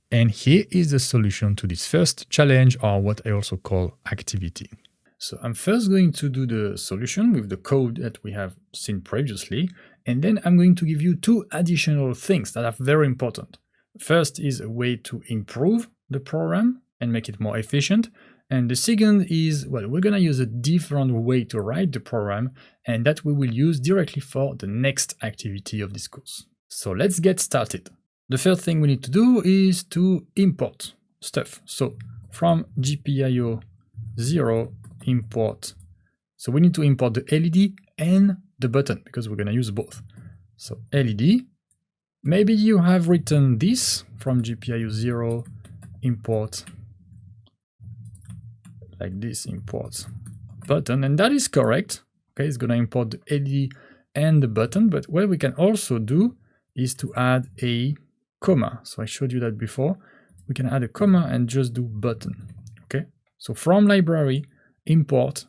And here is the solution to this first challenge, or what I also call activity. So I'm first going to do the solution with the code that we have seen previously, and then I'm going to give you two additional things that are very important. First is a way to improve the program and make it more efficient. And the second is, well, we're going to use a different way to write the program, and that we will use directly for the next activity of this course. So let's get started. The first thing we need to do is to import stuff. So from GPIO 0 import. So we need to import the LED and the button because we're going to use both. So LED. Maybe you have written this from GPIO 0 import like this, import button, and that is correct. Okay, it's going to import the LED and the button, but what we can also do is to add a comma. So I showed you that before. We can add a comma and just do button. Okay, so from library import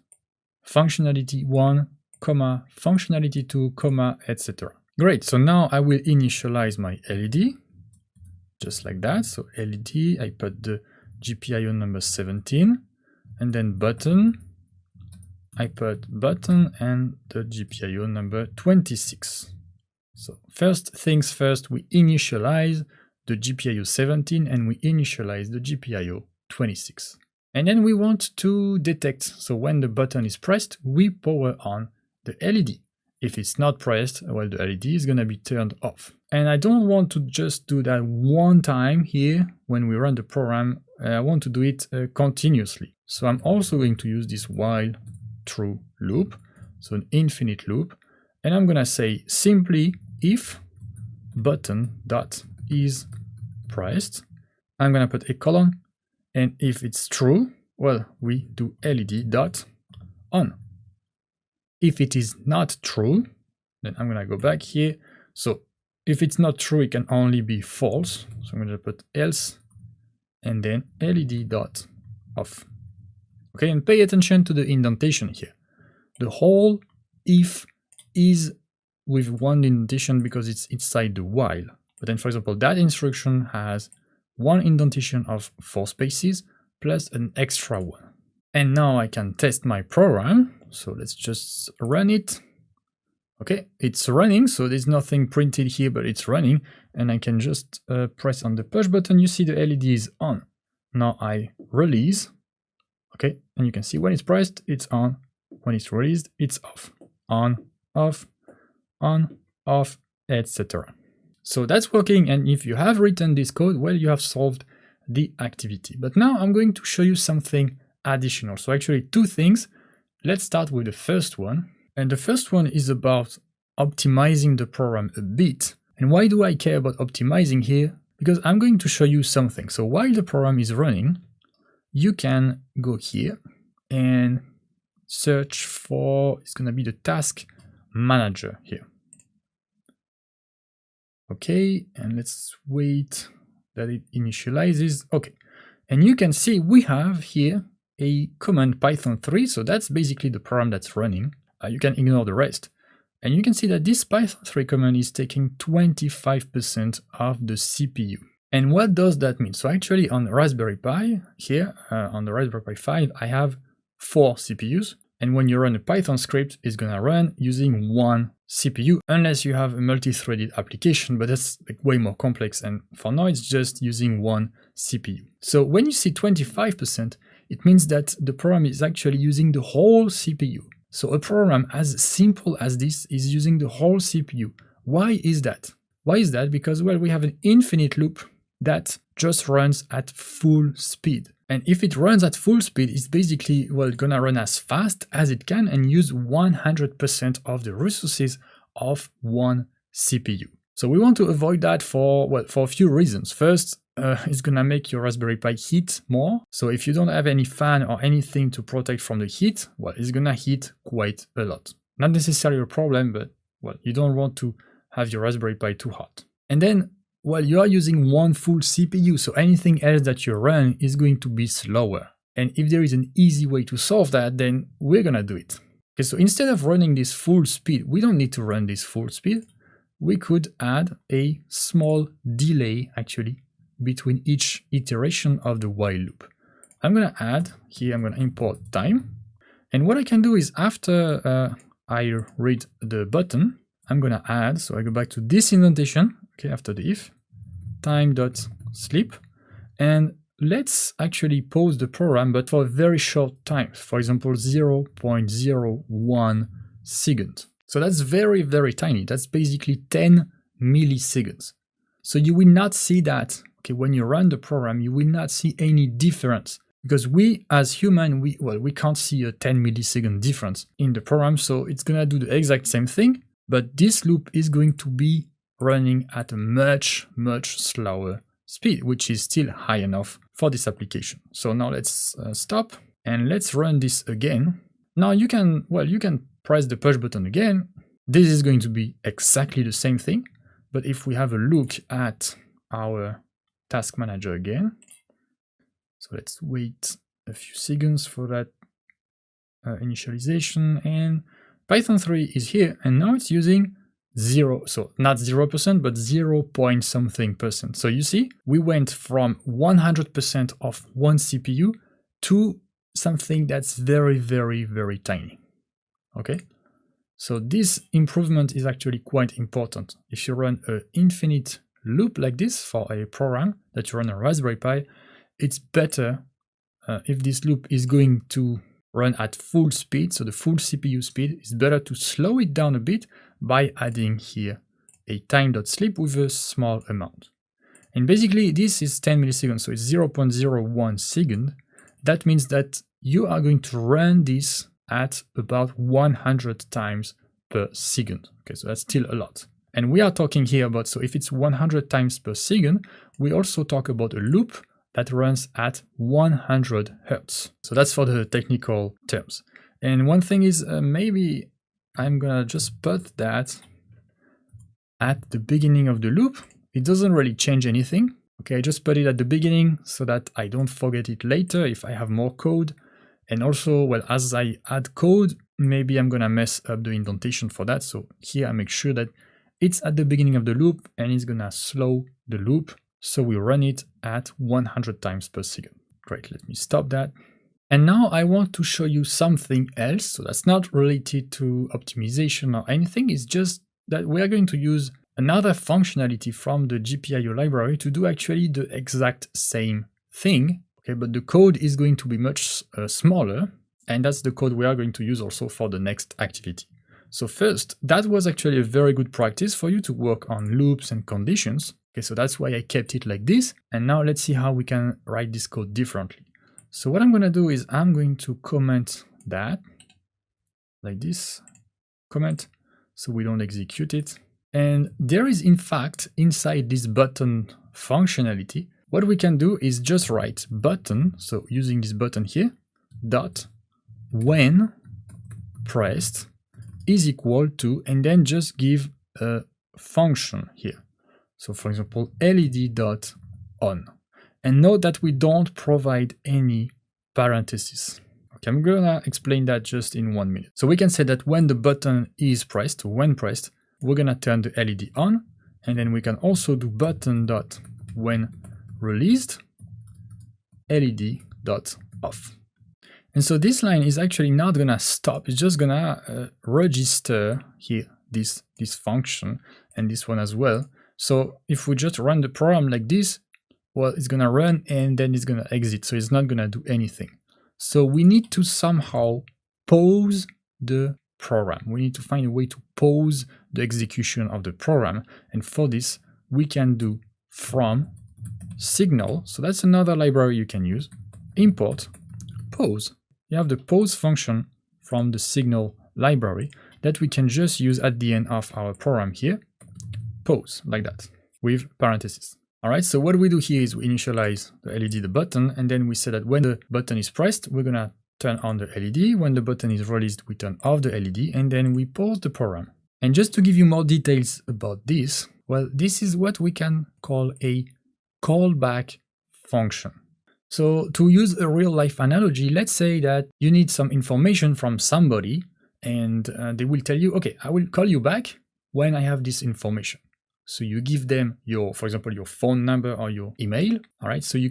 functionality 1, comma, functionality 2, comma, etc. Great, so now I will initialize my LED, just like that. So LED, I put the GPIO number 17, and then button, I put button and the GPIO number 26. So first things first, we initialize the GPIO 17 and we initialize the GPIO 26. And then we want to detect, so when the button is pressed, we power on the LED. If it's not pressed, well, the LED is going to be turned off. And I don't want to just do that one time here when we run the program. I want to do it continuously. So I'm also going to use this while true loop, so an infinite loop. And I'm going to say simply if button dot is pressed, I'm going to put a colon. And if it's true, well, we do LED dot on. If it is not true, then I'm going to go back here. So if it's not true, it can only be false. So I'm going to put else and then LED dot off. Okay, and pay attention to the indentation here. The whole if is with one indentation because it's inside the while. But then, for example, that instruction has one indentation of 4 spaces plus an extra one. And now I can test my program. So let's just run it. Okay, it's running, so there's nothing printed here, but it's running. And I can just press on the push button. You see the LED is on. Now I release. Okay, and you can see when it's pressed, it's on. When it's released, it's off. On, off, etc. So that's working, and if you have written this code, well, you have solved the activity. But now I'm going to show you something additional. So actually 2 things. Let's start with the first one. And the first one is about optimizing the program a bit. And why do I care about optimizing here? Because I'm going to show you something. So while the program is running, you can go here and search for, it's going to be the task manager here. Okay, and let's wait that it initializes. Okay, and you can see we have here a command Python 3, so that's basically the program that's running. You can ignore the rest. And you can see that this Python 3 command is taking 25% of the CPU. And what does that mean? So actually on Raspberry Pi, here on the Raspberry Pi 5, I have 4 CPUs. And when you run a Python script, it's going to run using 1 CPU, unless you have a multi-threaded application, but that's like way more complex. And for now, it's just using 1 CPU. So when you see 25%, it means that the program is actually using the whole CPU. So a program as simple as this is using the whole CPU. Why is that? Why is that? Because, well, we have an infinite loop that just runs at full speed. And if it runs at full speed, it's basically, well, gonna run as fast as it can and use 100% of the resources of one CPU. So we want to avoid that for, well, for a few reasons. First, it's gonna make your Raspberry Pi heat more. So if you don't have any fan or anything to protect from the heat, well, it's gonna heat quite a lot. Not necessarily a problem, but well, you don't want to have your Raspberry Pi too hot. And then, well, you are using one full CPU, so anything else that you run is going to be slower. And if there is an easy way to solve that, then we're gonna do it. Okay, so instead of running this full speed, we don't need to run this full speed. We could add a small delay, actually, between each iteration of the while loop. I'm gonna add, here I'm gonna import time. And what I can do is after I read the button, I'm gonna add, so I go back to this indentation, okay, after the if, time.sleep, and let's actually pause the program, but for a very short time, for example, 0.01 second. So that's very, very tiny. That's basically 10 milliseconds. So you will not see that, okay, when you run the program, you will not see any difference. Because we, as human, we can't see a 10 millisecond difference in the program, so it's gonna do the exact same thing, but this loop is going to be running at a much, much slower speed, which is still high enough for this application. So now let's stop and let's run this again. Now you can press the push button again. This is going to be exactly the same thing, but if we have a look at our task manager again, so let's wait a few seconds for that initialization, and Python 3 is here, and now it's using 0, so not 0%, but 0 point something percent. So you see, we went from 100% of one CPU to something that's very, very, very tiny. Okay, so this improvement is actually quite important. If you run an infinite loop like this for a program that you run on Raspberry Pi, it's better if this loop is going to run at full speed, so the full CPU speed, it's better to slow it down a bit by adding here a time.sleep with a small amount. And basically this is 10 milliseconds, so it's 0.01 second. That means that you are going to run this at about 100 times per second. Okay, so that's still a lot. And we are talking here about, so if it's 100 times per second, we also talk about a loop that runs at 100 Hertz. So that's for the technical terms. And one thing is, maybe I'm gonna just put that at the beginning of the loop. It doesn't really change anything. Okay, I just put it at the beginning so that I don't forget it later if I have more code. And also, well, as I add code, maybe I'm gonna mess up the indentation for that. So here I make sure that it's at the beginning of the loop and it's gonna slow the loop. So we run it at 100 times per second. Great, let me stop that. And now I want to show you something else. So that's not related to optimization or anything. It's just that we are going to use another functionality from the GPIO library to do actually the exact same thing. Okay, but the code is going to be much smaller. And that's the code we are going to use also for the next activity. So first, that was actually a very good practice for you to work on loops and conditions. Okay, so that's why I kept it like this. And now let's see how we can write this code differently. So what I'm going to do is I'm going to comment that like this, comment, so we don't execute it. And there is, in fact, inside this button functionality, what we can do is just write button, so using this button here, dot when pressed is equal to, and then just give a function here. So for example, led.on. And note that we don't provide any parentheses. Okay, I'm gonna explain that just in 1 minute. So we can say that when the button is pressed, when pressed, we're gonna turn the LED on, and then we can also do button.when released, LED.off. And so this line is actually not gonna stop, it's just gonna register here this function and this one as well. So if we just run the program like this, well, it's gonna run and then it's gonna exit, so it's not gonna do anything. So we need to somehow pause the program. We need to find a way to pause the execution of the program. And for this, we can do from signal. So that's another library you can use. import pause. You have the pause function from the signal library that we can just use at the end of our program here. Pause, like that, with parentheses. All right, so what we do here is we initialize the LED, the button, and then we say that when the button is pressed, we're gonna turn on the LED. When the button is released, we turn off the LED, and then we pause the program. And just to give you more details about this, well, this is what we can call a callback function. So to use a real-life analogy, let's say that you need some information from somebody, and they will tell you, okay, I will call you back when I have this information. So you give them your, for example, your phone number or your email. All right, so you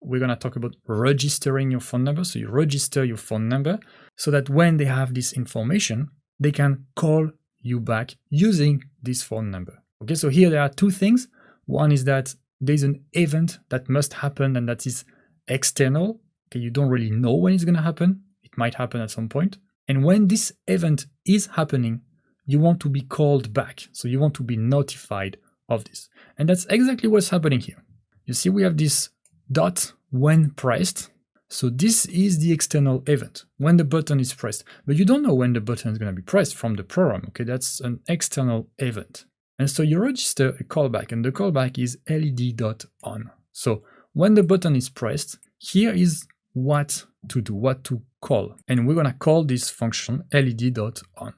we're gonna talk about registering your phone number. So you register your phone number so that when they have this information, they can call you back using this phone number. Okay, so here there are two things. One is that there's an event that must happen and that is external. Okay, you don't really know when it's gonna happen. It might happen at some point. And when this event is happening, you want to be called back. So you want to be notified of this. And that's exactly what's happening here. You see, we have this dot when pressed. So this is the external event when the button is pressed, but you don't know when the button is going to be pressed from the program. Okay, that's an external event. And so you register a callback, and the callback is led.on. So when the button is pressed, here is what to do, what to call. And we're going to call this function led.on.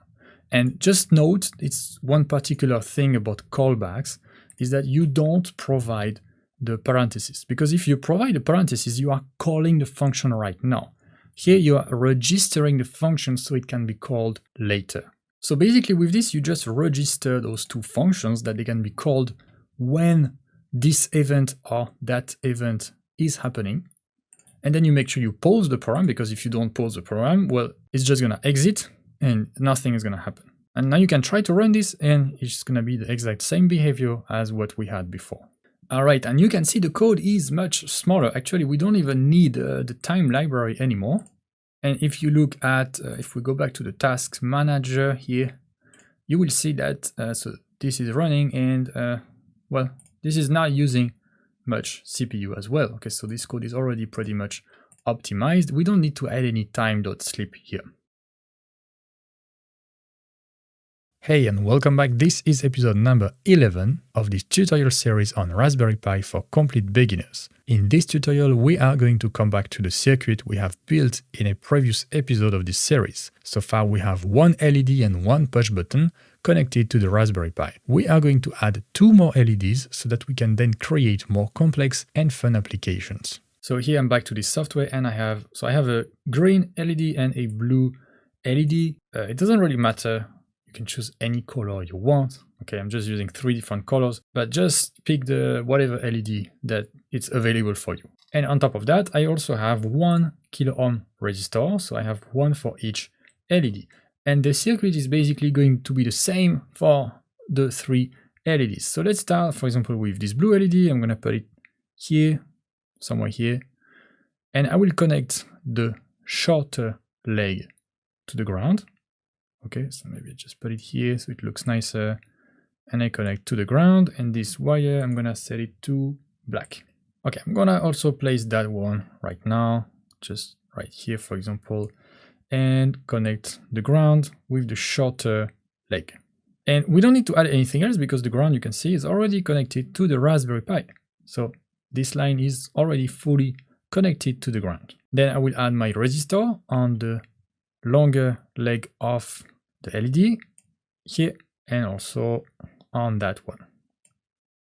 And just note, it's one particular thing about callbacks is that you don't provide the parentheses, because if you provide the parentheses, you are calling the function right now. Here you are registering the function so it can be called later. So basically with this, you just register those two functions that they can be called when this event or that event is happening. And then you make sure you pause the program, because if you don't pause the program, well, it's just going to exit and nothing is going to happen. And now you can try to run this and it's going to be the exact same behavior as what we had before. All right, and you can see the code is much smaller. Actually, we don't even need the time library anymore. And if you look at, if we go back to the task manager here, you will see that, so this is running and, well, this is not using much CPU as well. Okay, so this code is already pretty much optimized. We don't need to add any time.sleep here. Hey and welcome back. This is episode number 11 of this tutorial series on Raspberry Pi for complete beginners. In this tutorial, we are going to come back to the circuit we have built in a previous episode of this series. So far, we have one LED and one push button connected to the Raspberry Pi. We are going to add two more LEDs so that we can then create more complex and fun applications. So here I'm back to this software and I have a green LED and a blue LED. It doesn't really matter. You can choose any color you want. Okay, I'm just using 3 different colors, but just pick the whatever LED that it's available for you. And on top of that, I also have 1 kilo ohm resistor. So I have one for each LED. And the circuit is basically going to be the same for the 3 LEDs. So let's start, for example, with this blue LED. I'm going to put it here, somewhere here. And I will connect the shorter leg to the ground. Okay, so maybe I just put it here so it looks nicer. And I connect to the ground, and this wire, I'm gonna set it to black. Okay, I'm gonna also place that one right now, just right here, for example, and connect the ground with the shorter leg. And we don't need to add anything else because the ground, you can see, is already connected to the Raspberry Pi. So this line is already fully connected to the ground. Then I will add my resistor on the longer leg of the LED here and also on that one.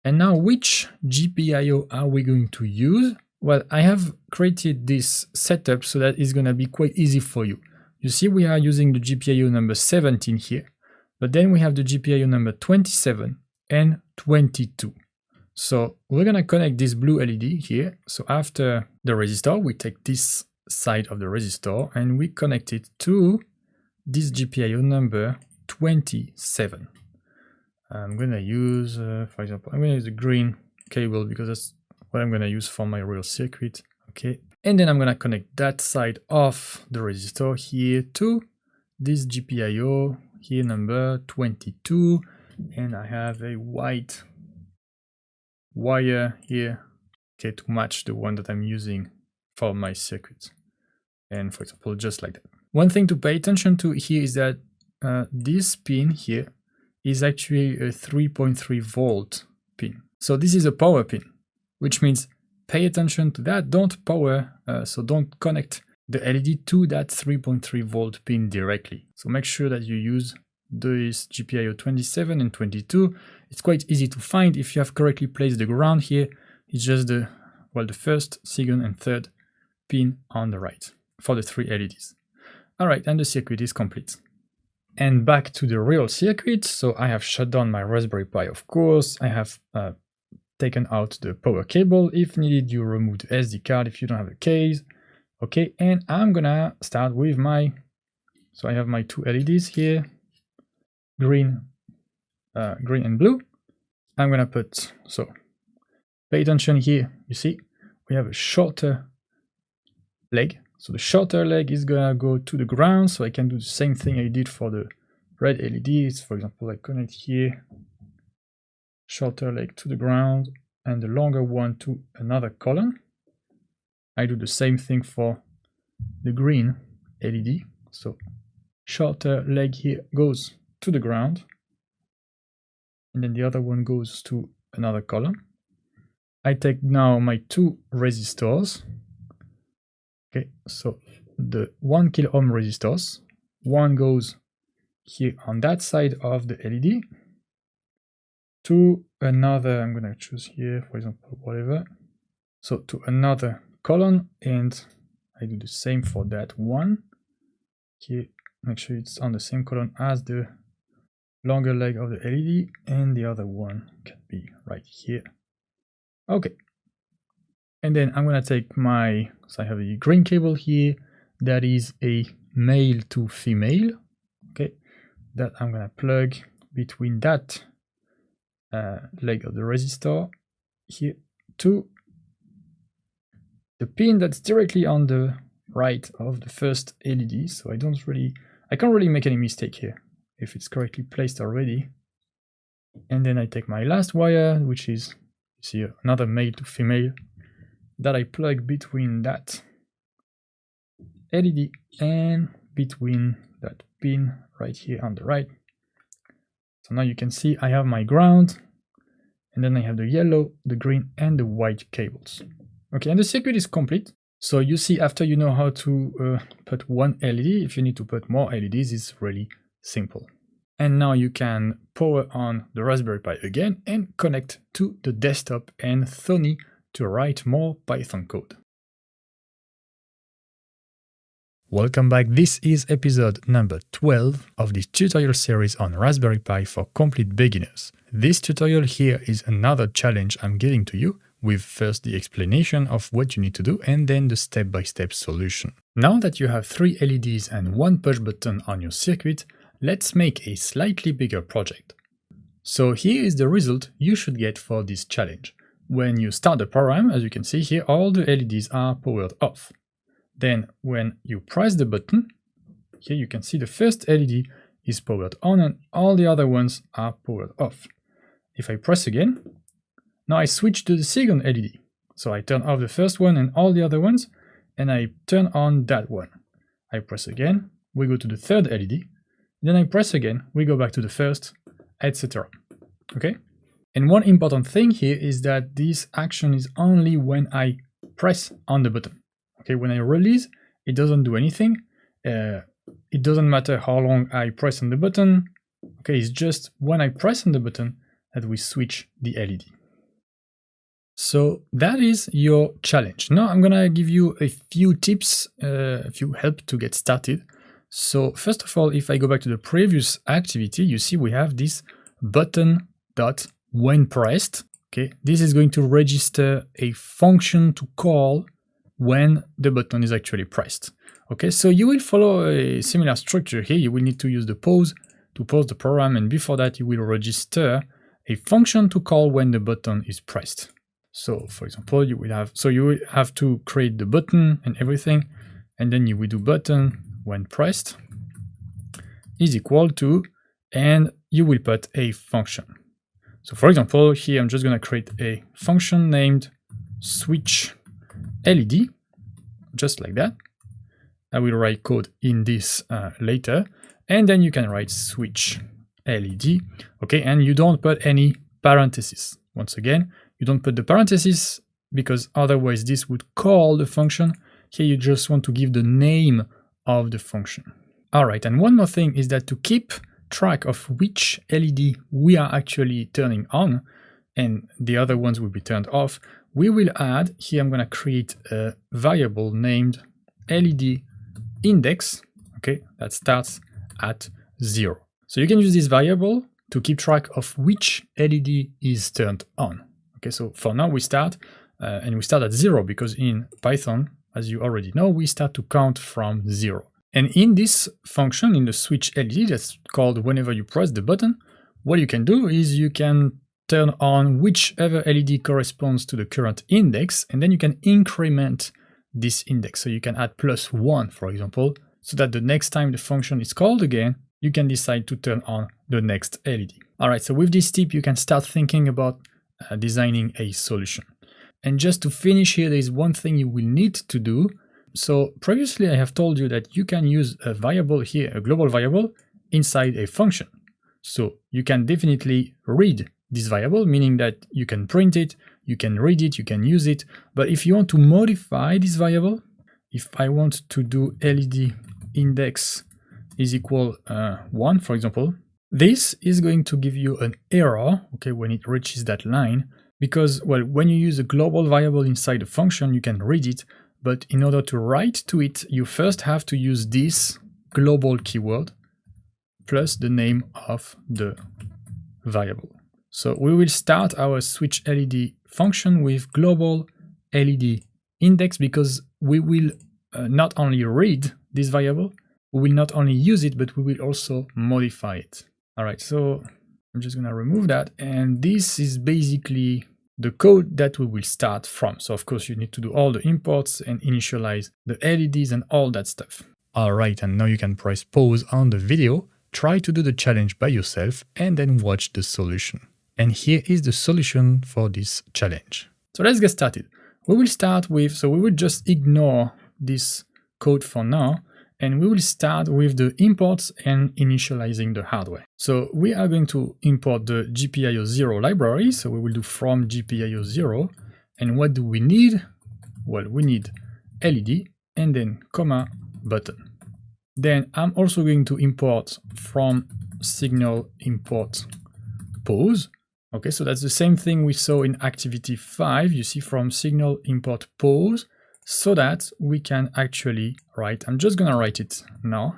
And now which GPIO are we going to use? Well, I have created this setup so that it's going to be quite easy for you. You see we are using the GPIO number 17 here, but then we have the GPIO number 27 and 22. So we're going to connect this blue LED here. So after the resistor, we take this side of the resistor and we connect it to this GPIO number 27. I'm going to use, for example, I'm going to use the green cable because that's what I'm going to use for my real circuit. Okay. And then I'm going to connect that side of the resistor here to this GPIO here number 22. And I have a white wire here, okay, to match the one that I'm using for my circuit. And for example, just like that. One thing to pay attention to here is that this pin here is actually a 3.3 volt pin. So this is a power pin, which means pay attention to that. Don't power, so don't connect the LED to that 3.3 volt pin directly. So make sure that you use this GPIO 27 and 22. It's quite easy to find if you have correctly placed the ground here. It's just the first, second, and third pin on the right for the 3 LEDs. All right, and the circuit is complete. And back to the real circuit. So I have shut down my Raspberry Pi, of course. I have taken out the power cable. If needed, you remove the SD card if you don't have a case. Okay, and I'm gonna start with so I have my 2 LEDs here, green and blue. I'm gonna put, so pay attention here, you see, we have a shorter leg. So the shorter leg is gonna go to the ground, so I can do the same thing I did for the red LEDs. For example, I connect here, shorter leg to the ground, and the longer one to another column. I do the same thing for the green LED. So shorter leg here goes to the ground, and then the other one goes to another column. I take now my 2 resistors. Okay, so the 1 kilo ohm resistors, one goes here on that side of the LED to another, I'm gonna choose here, for example, whatever. So to another column, and I do the same for that one. Here, make sure it's on the same column as the longer leg of the LED, and the other one can be right here. Okay. And then I'm gonna take so I have a green cable here, that is a male to female, okay, that I'm gonna plug between that leg of the resistor here to the pin that's directly on the right of the first LED. So I can't really make any mistake here if it's correctly placed already. And then I take my last wire, which is, you see, another male to female, that I plug between that LED and between that pin right here on the right. So now you can see I have my ground, and then I have the yellow, the green, and the white cables. Okay, and the circuit is complete. So you see, after you know how to put one LED, if you need to put more LEDs, it's really simple. And now you can power on the Raspberry Pi again and connect to the desktop and Thony to write more Python code. Welcome back. This is episode number 12 of this tutorial series on Raspberry Pi for complete beginners. This tutorial here is another challenge I'm giving to you, with first the explanation of what you need to do and then the step-by-step solution. Now that you have 3 LEDs and 1 push button on your circuit, let's make a slightly bigger project. So here is the result you should get for this challenge. When you start the program, as you can see here, all the LEDs are powered off. Then when you press the button, here you can see the first LED is powered on and all the other ones are powered off. If I press again, now I switch to the second LED. So I turn off the first one and all the other ones, and I turn on that one. I press again, we go to the third LED, then I press again, we go back to the first, etc. Okay? And one important thing here is that this action is only when I press on the button. Okay, when I release, it doesn't do anything. It doesn't matter how long I press on the button. Okay, it's just when I press on the button that we switch the LED. So that is your challenge. Now I'm gonna give you a few tips, a few help to get started. So first of all, if I go back to the previous activity, you see we have this button dot when pressed. Okay, this is going to register a function to call when the button is actually pressed. Okay, so you will follow a similar structure here. You will need to use the pause to pause the program, and before that you will register a function to call when the button is pressed. So for example, you will have to create the button and everything, and then you will do button when pressed is equal to, and you will put a function. So for example, here I'm just gonna create a function named switch LED, just like that. I will write code in this later, and then you can write switch LED, okay, and you don't put any parentheses. Once again, you don't put the parentheses because otherwise this would call the function. Here you just want to give the name of the function. All right, and one more thing is that to keep track of which LED we are actually turning on and the other ones will be turned off, we will add, here I'm going to create a variable named LED index, okay, that starts at 0. So you can use this variable to keep track of which LED is turned on. Okay, so for now we start and we start at 0 because in Python, as you already know, we start to count from 0. And in this function, in the switch LED, that's called whenever you press the button, what you can do is you can turn on whichever LED corresponds to the current index, and then you can increment this index. So you can add +1, for example, so that the next time the function is called again, you can decide to turn on the next LED. All right, so with this tip, you can start thinking about designing a solution. And just to finish here, there is one thing you will need to do. So previously I have told you that you can use a variable here, a global variable, inside a function. So you can definitely read this variable, meaning that you can print it, you can read it, you can use it. But if you want to modify this variable, if I want to do LED index is equal 1, for example, this is going to give you an error, okay, when it reaches that line, because, well, when you use a global variable inside a function, you can read it, but in order to write to it, you first have to use this global keyword plus the name of the variable. So we will start our switch LED function with global LED index because we will not only read this variable, we will not only use it, but we will also modify it. All right, so I'm just gonna remove that. And this is basically the code that we will start from. So of course you need to do all the imports and initialize the LEDs and all that stuff. All right, and now you can press pause on the video, try to do the challenge by yourself, and then watch the solution. And here is the solution for this challenge. So let's get started. We will start with, so we will just ignore this code for now, and we will start with the imports and initializing the hardware. So we are going to import the GPIO 0 library. So we will do from GPIO 0. And what do we need? Well, we need LED and then comma button. Then I'm also going to import from signal import pause. Okay, so that's the same thing we saw in activity 5. You see from signal import pause, so that we can actually write, I'm just gonna write it now,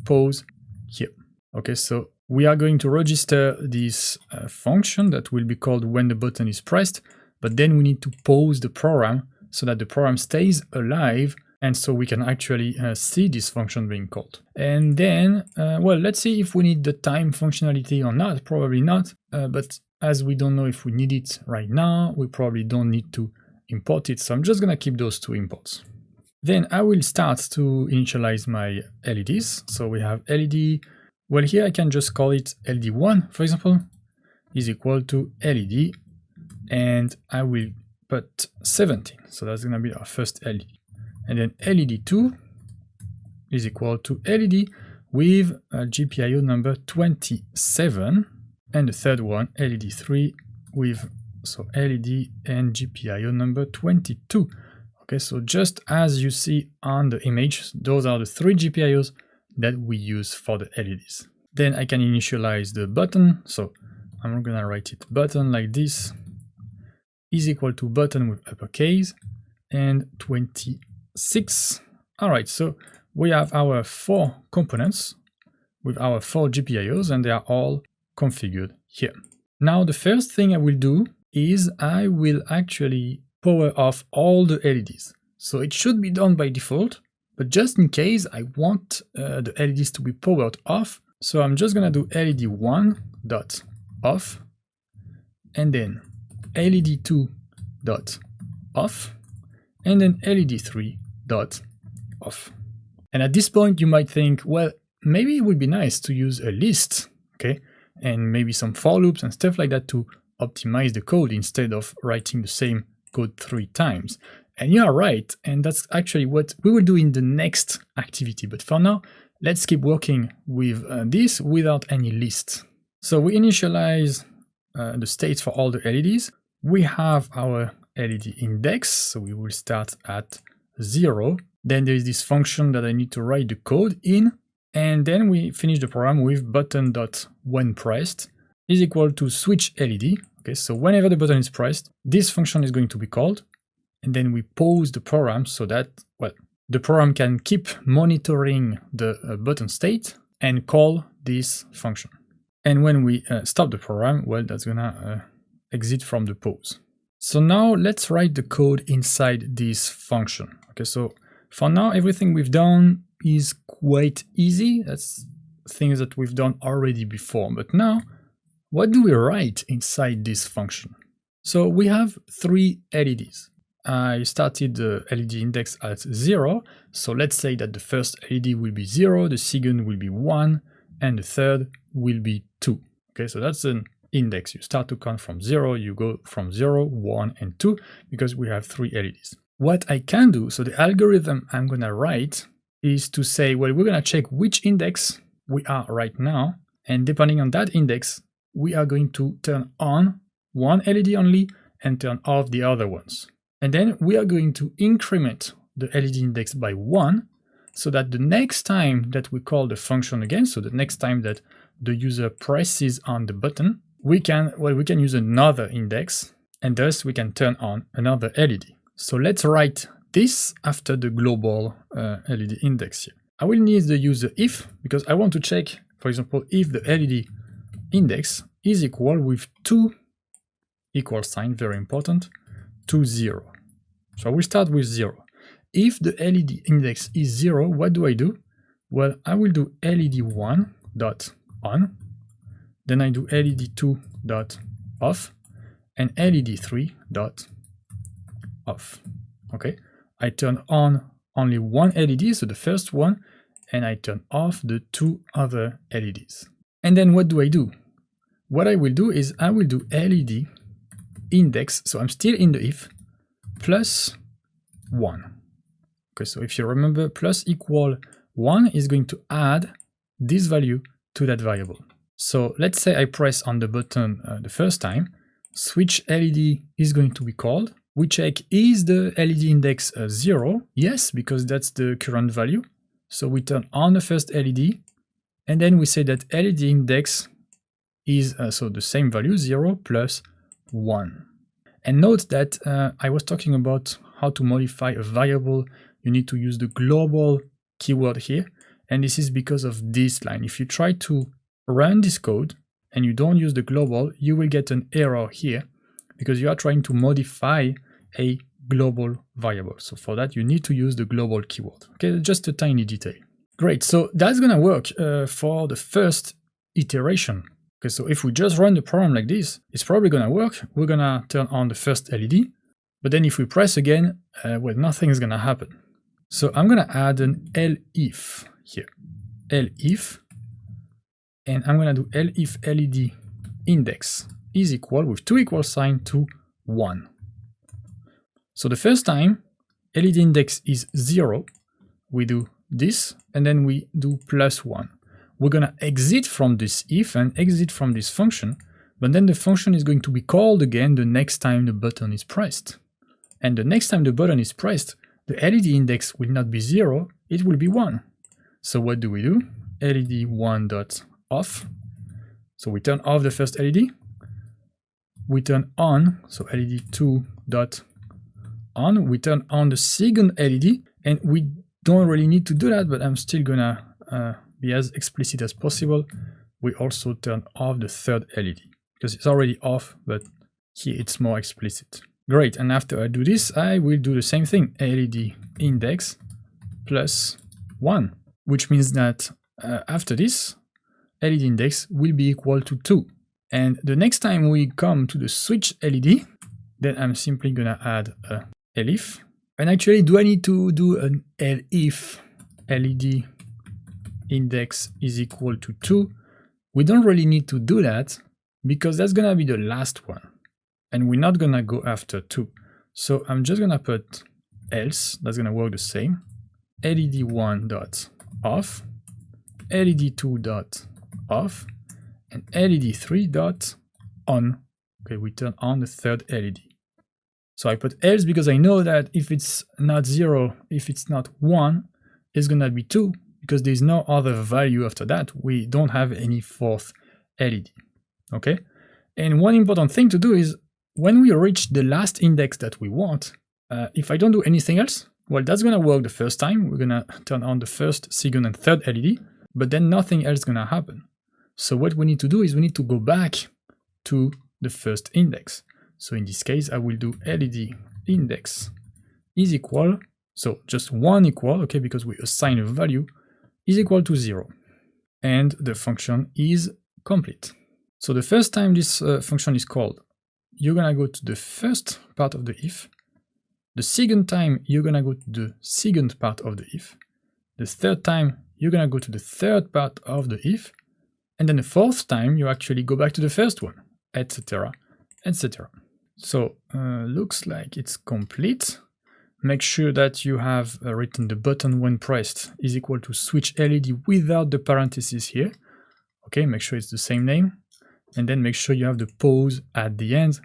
pause here. Okay, so we are going to register this function that will be called when the button is pressed, but then we need to pause the program so that the program stays alive, and so we can actually see this function being called. And then, well, let's see if we need the time functionality or not, probably not, but as we don't know if we need it right now, we probably don't need to import it, so I'm just gonna keep those two imports. Then I will start to initialize my LEDs. So we have LED, well here I can just call it LED1, for example, is equal to LED, and I will put 17, so that's gonna be our first LED. And then LED2 is equal to LED with a GPIO number 27, and the third one, LED3, with so LED and GPIO number 22. Okay, so just as you see on the image, those are the 3 GPIOs that we use for the LEDs. Then I can initialize the button. So I'm gonna write it button like this is equal to button with uppercase and 26. All right, so we have our 4 components with our 4 GPIOs and they are all configured here. Now the first thing I will do is I will actually power off all the LEDs. So it should be done by default, but just in case I want the LEDs to be powered off, so I'm just gonna do LED1 dot off, and then LED2 dot off, and then LED3 dot off. And at this point you might think, well, maybe it would be nice to use a list, okay, and maybe some for loops and stuff like that to optimize the code instead of writing the same code 3 times. And you are right, and that's actually what we will do in the next activity. But for now, let's keep working with this without any list. So we initialize the states for all the LEDs. We have our LED index, so we will start at 0. Then there is this function that I need to write the code in, and then we finish the program with button.whenPressed is equal to switch LED. Okay, so whenever the button is pressed, this function is going to be called, and then we pause the program so that, well, the program can keep monitoring the button state and call this function. And when we stop the program, well, that's gonna exit from the pause. So now let's write the code inside this function. Okay, so for now, everything we've done is quite easy. That's things that we've done already before. But now, what do we write inside this function? So we have 3 LEDs. I started the LED index at 0. So let's say that the first LED will be 0, the second will be 1, and the third will be 2. Okay, so that's an index. You start to count from 0, you go from 0, 1, and 2, because we have 3 LEDs. What I can do, so the algorithm I'm gonna write is to say, well, we're gonna check which index we are right now, and depending on that index, we are going to turn on one LED only and turn off the other ones. And then we are going to increment the LED index by 1, so that the next time that we call the function again, so the next time that the user presses on the button, we can use another index, and thus we can turn on another LED. So let's write this after the global LED index here. I will need the user if, because I want to check, for example, if the LED index is equal with 2 equal sign, very important, to 0. So we start with 0. If the LED index is 0, what do? Well, I will do LED1 dot on, then I do LED2 dot off, and LED3 dot off. Okay, I turn on only one LED, so the first one, and I turn off the 2 other LEDs. And then what do? What I will do is I will do LED index, so I'm still in the if, plus 1. Okay, so if you remember, plus equal 1 is going to add this value to that variable. So let's say I press on the button the first time, switch LED is going to be called. We check, is the LED index 0? Yes, because that's the current value. So we turn on the first LED, and then we say that LED index is so the same value, 0 plus 1. And note that I was talking about how to modify a variable. You need to use the global keyword here, and this is because of this line. If you try to run this code and you don't use the global, you will get an error here because you are trying to modify a global variable. So for that, you need to use the global keyword. Okay, just a tiny detail. Great, so that's gonna work for the first iteration. Okay, so if we just run the program like this, it's probably gonna work. We're gonna turn on the first LED, but then if we press again, well, nothing is gonna happen. So I'm gonna add an elif here, elif, and I'm gonna do elif LED index is equal with 2 equal sign to 1. So the first time LED index is 0, we do this, and then we do plus 1. We're gonna exit from this if and exit from this function, but then the function is going to be called again the next time the button is pressed. And the next time the button is pressed, the LED index will not be 0, it will be 1. So what do? LED1.off. So we turn off the first LED. We turn on, so LED2.on. We turn on the second LED, and we don't really need to do that, but I'm still gonna be as explicit as possible. We also turn off the third LED because it's already off, but here it's more explicit. Great, and after I do this, I will do the same thing, LED index plus 1, which means that after this, LED index will be equal to 2. And the next time we come to the switch LED, then I'm simply gonna add a elif. And actually, do I need to do an elif LED index is equal to 2? We don't really need to do that because that's gonna be the last one. And we're not gonna go after 2. So I'm just gonna put else, that's going to work the same. LED1 dot off, LED2 dot off, and LED3 dot on. Okay, we turn on the third LED. So I put else because I know that if it's not 0, if it's not 1, it's gonna be 2, because there's no other value after that. We don't have any fourth LED. Okay? And one important thing to do is when we reach the last index that we want, if I don't do anything else, well, that's gonna work the first time. We're gonna turn on the first, second, and third LED, but then nothing else is gonna happen. So what we need to do is we need to go back to the first index. So in this case, I will do LED index is equal, so just 1 equal, okay, because we assign a value, is equal to 0. And the function is complete. So the first time this function is called, you're gonna go to the first part of the if. The second time, you're gonna go to the second part of the if. The third time, you're gonna go to the third part of the if. And then the fourth time, you actually go back to the first one, etc., etc. So looks like it's complete. Make sure that you have written the button when pressed is equal to switch LED without the parentheses here. Okay, make sure it's the same name. And then make sure you have the pause at the end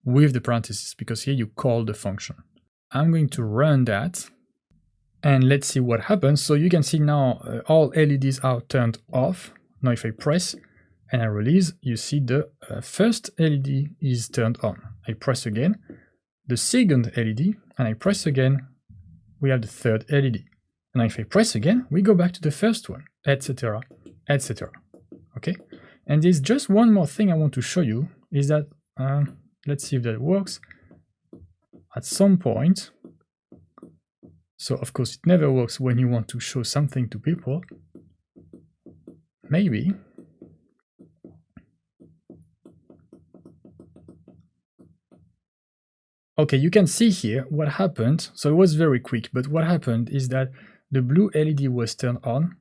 with the parentheses, because here you call the function. I'm going to run that. And let's see what happens. So you can see now all LEDs are turned off. Now if I press and I release, you see the first LED is turned on. I press again, the second LED, and I press again, we have the third LED. And if I press again, we go back to the first one, etc., etc. Okay? And there's just one more thing I want to show you, is that, let's see if that works. At some point, so of course it never works when you want to show something to people. Maybe. Okay, you can see here what happened. So it was very quick, but what happened is that the blue LED was turned on,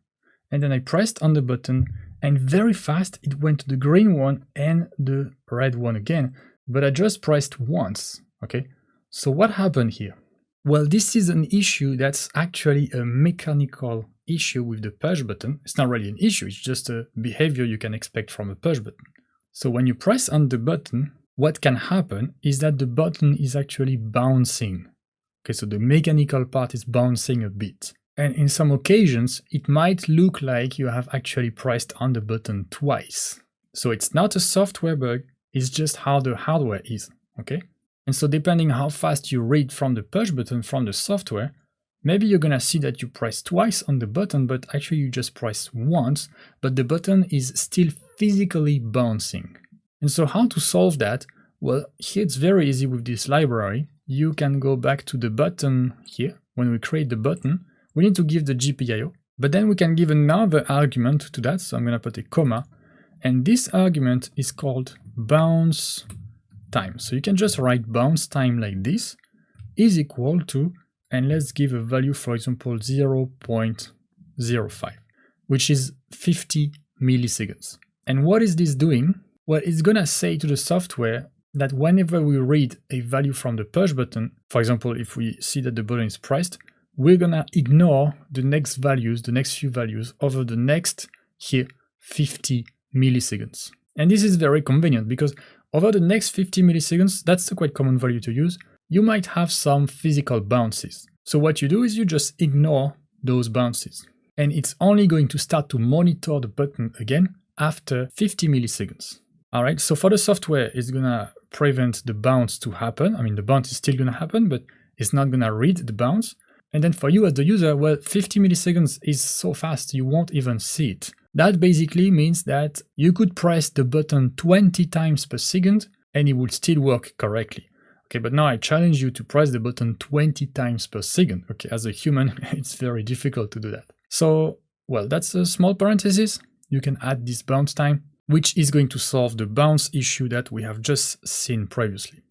and then I pressed on the button, and very fast it went to the green one and the red one again, but I just pressed once, okay? So what happened here? Well, this is an issue that's actually a mechanical issue with the push button. It's not really an issue, it's just a behavior you can expect from a push button. So when you press on the button, what can happen is that the button is actually bouncing. Okay, so the mechanical part is bouncing a bit. And in some occasions, it might look like you have actually pressed on the button twice. So it's not a software bug, it's just how the hardware is, okay? And so depending how fast you read from the push button from the software, maybe you're gonna see that you press twice on the button, but actually you just press once, but the button is still physically bouncing. And so how to solve that? Well, here it's very easy with this library. You can go back to the button here. When we create the button, we need to give the GPIO, but then we can give another argument to that. So I'm gonna put a comma, and this argument is called bounce time. So you can just write bounce time like this is equal to, and let's give a value, for example, 0.05, which is 50 milliseconds. And what is this doing? Well, it's gonna say to the software that whenever we read a value from the push button, for example, if we see that the button is pressed, we're gonna ignore the next values, the next few values over the next here 50 milliseconds. And this is very convenient because over the next 50 milliseconds, that's a quite common value to use, you might have some physical bounces. So what you do is you just ignore those bounces. And it's only going to start to monitor the button again after 50 milliseconds. All right, so for the software, it's gonna prevent the bounce to happen. I mean, the bounce is still gonna happen, but it's not gonna read the bounce. And then for you as the user, well, 50 milliseconds is so fast, you won't even see it. That basically means that you could press the button 20 times per second and it would still work correctly. Okay, but now I challenge you to press the button 20 times per second. Okay, as a human, it's very difficult to do that. So, well, that's a small parenthesis. You can add this bounce time, which is going to solve the bounce issue that we have just seen previously.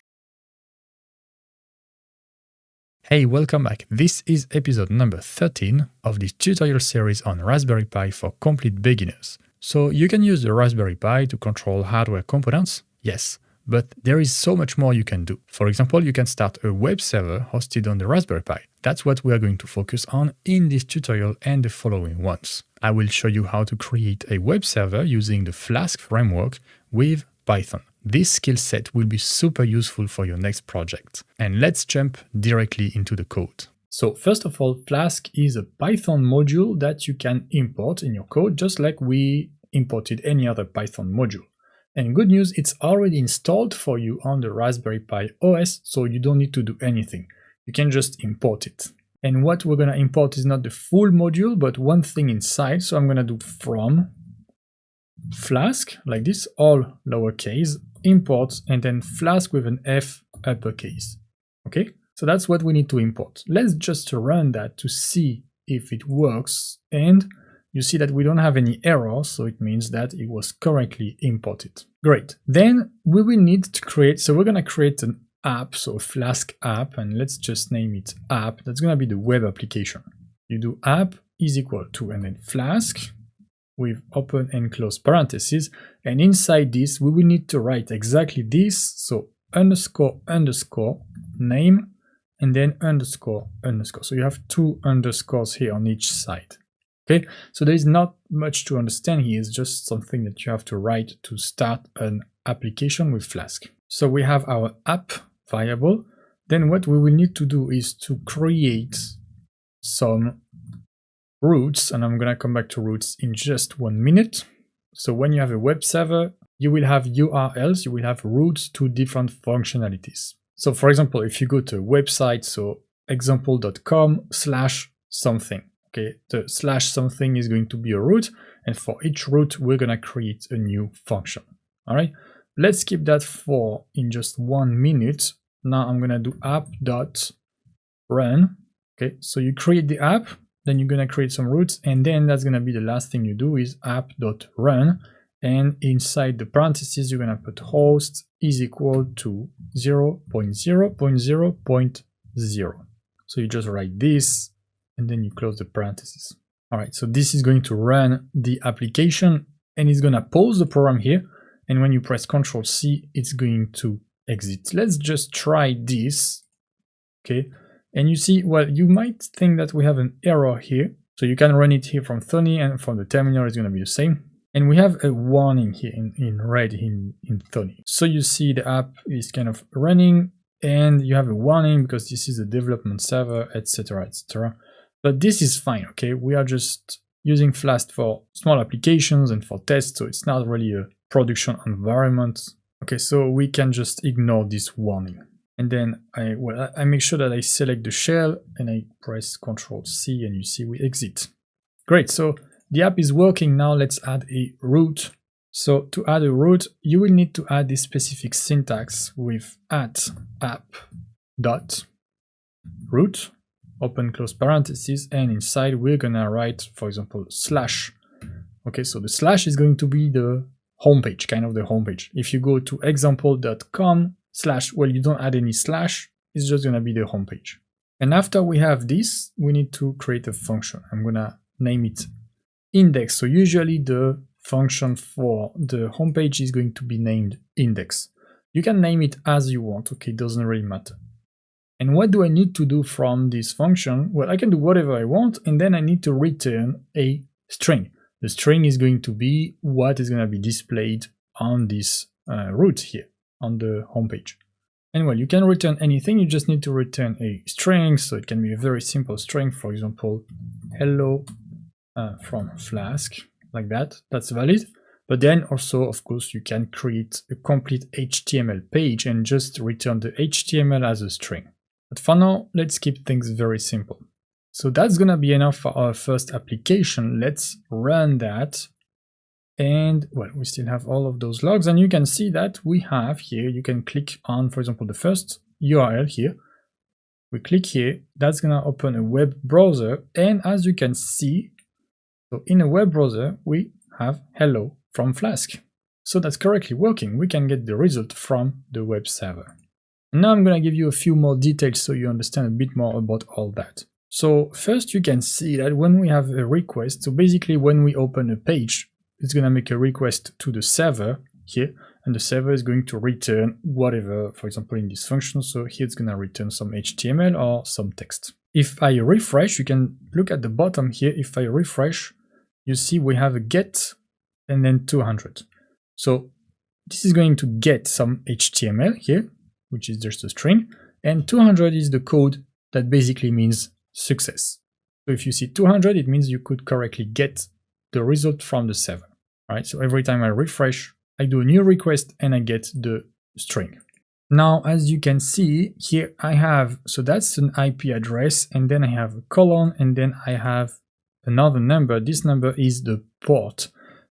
Hey, welcome back. This is episode number 13 of this tutorial series on Raspberry Pi for complete beginners. So you can use the Raspberry Pi to control hardware components, yes, But there is so much more you can do. For example, you can start a web server hosted on the Raspberry Pi. That's what we are going to focus on in this tutorial and the following ones. I will show you how to create a web server using the Flask framework with Python. This skill set will be super useful for your next project. And let's jump directly into the code. So first of all, Flask is a Python module that you can import in your code, just like we imported any other Python module. And good news, it's already installed for you on the Raspberry Pi OS, so you don't need to do anything. You can just import it. And what we're going to import is not the full module, but one thing inside. So I'm going to do from Flask, like this, all lowercase, import, and then Flask with an F uppercase. Okay, so that's what we need to import. Let's just run that to see if it works. And you see that we don't have any error, so it means that it was correctly imported. Great. Then we will need to create, so we're going to create an app, so a Flask app, and let's just name it app. That's going to be the web application. You do app is equal to, and then Flask with open and close parentheses. And inside this, we will need to write exactly this. So underscore, underscore, name, and then underscore, underscore. So you have two underscores here on each side. Okay, so there is not much to understand here. It's just something that you have to write to start an application with Flask. So we have our app variable. Then what we will need to do is to create some routes, and I'm going to come back to routes in just 1 minute. So when you have a web server, you will have URLs, you will have routes to different functionalities. So for example, if you go to a website, so example.com/something. Okay, the /something is going to be a route, and for each route, we're going to create a new function. All right, let's keep that for in just 1 minute. Now I'm going to do app.run. Okay, so you create the app, then you're going to create some routes, and then that's going to be the last thing you do is app.run. And inside the parentheses, you're going to put host is equal to 0.0.0.0. So you just write this, and then you close the parentheses. All right, so this is going to run the application, and it's going to pause the program here. And when you press Ctrl+C, it's going to exit. Let's just try this. Okay, and you see, well, you might think that we have an error here. So you can run it here from Thony, and from the terminal, it's going to be the same. And we have a warning here in red in Thony. So you see the app is kind of running, and you have a warning because this is a development server, etc., etc. But this is fine, okay? We are just using Flask for small applications and for tests, so it's not really a production environment. Okay, so we can just ignore this warning. And then I make sure that I select the shell and I press Ctrl+C, and you see we exit. Great, so the app is working now. Let's add a route. So to add a route, you will need to add this specific syntax with @app.route, open close parentheses, and inside we're gonna write, for example, /. Okay, so the / is going to be the homepage, kind of the homepage. If you go to example.com/, well, you don't add any /, it's just gonna be the homepage. And after we have this, we need to create a function. I'm gonna name it index. So usually the function for the homepage is going to be named index. You can name it as you want, okay, it doesn't really matter. And what do I need to do from this function? Well, I can do whatever I want, and then I need to return a string. The string is going to be what is going to be displayed on this route here on the homepage. And well, you can return anything, you just need to return a string. So it can be a very simple string, for example, hello from Flask, like that. That's valid. But then also, of course, you can create a complete HTML page and just return the HTML as a string. But for now, let's keep things very simple. So that's gonna be enough for our first application. Let's run that. And well, we still have all of those logs, and you can see that we have here, you can click on, for example, the first URL here. We click here, that's gonna open a web browser. And as you can see, so in a web browser, we have hello from Flask. So that's correctly working. We can get the result from the web server. Now I'm going to give you a few more details so you understand a bit more about all that. So first you can see that when we have a request, so basically when we open a page, it's going to make a request to the server here, and the server is going to return whatever, for example, in this function. So here it's going to return some HTML or some text. If I refresh, you can look at the bottom here. If I refresh, you see we have a get and then 200. So this is going to get some HTML here, which is just a string, and 200 is the code that basically means success. So if you see 200, it means you could correctly get the result from the server. All right, so every time I refresh, I do a new request and I get the string. Now, as you can see here, I have, so that's an IP address, and then I have a colon, and then I have another number. This number is the port.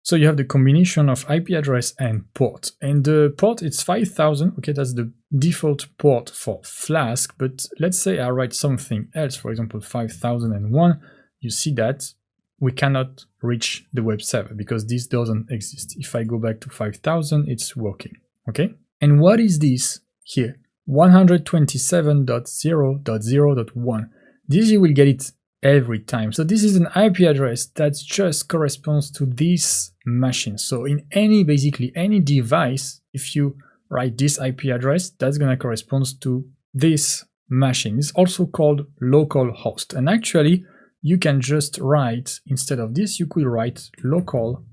So you have the combination of IP address and port. And the port, it's 5000. Okay, that's the default port for Flask. But let's say I write something else, for example, 5001. You see that we cannot reach the web server because this doesn't exist. If I go back to 5000, it's working. Okay. And what is this here? 127.0.0.1. This you will get it every time. So this is an IP address that just corresponds to this machine. So in basically any device, if you write this IP address, that's going to correspond to this machine. It's also called local host. And actually, you can just write, instead of this, you could write local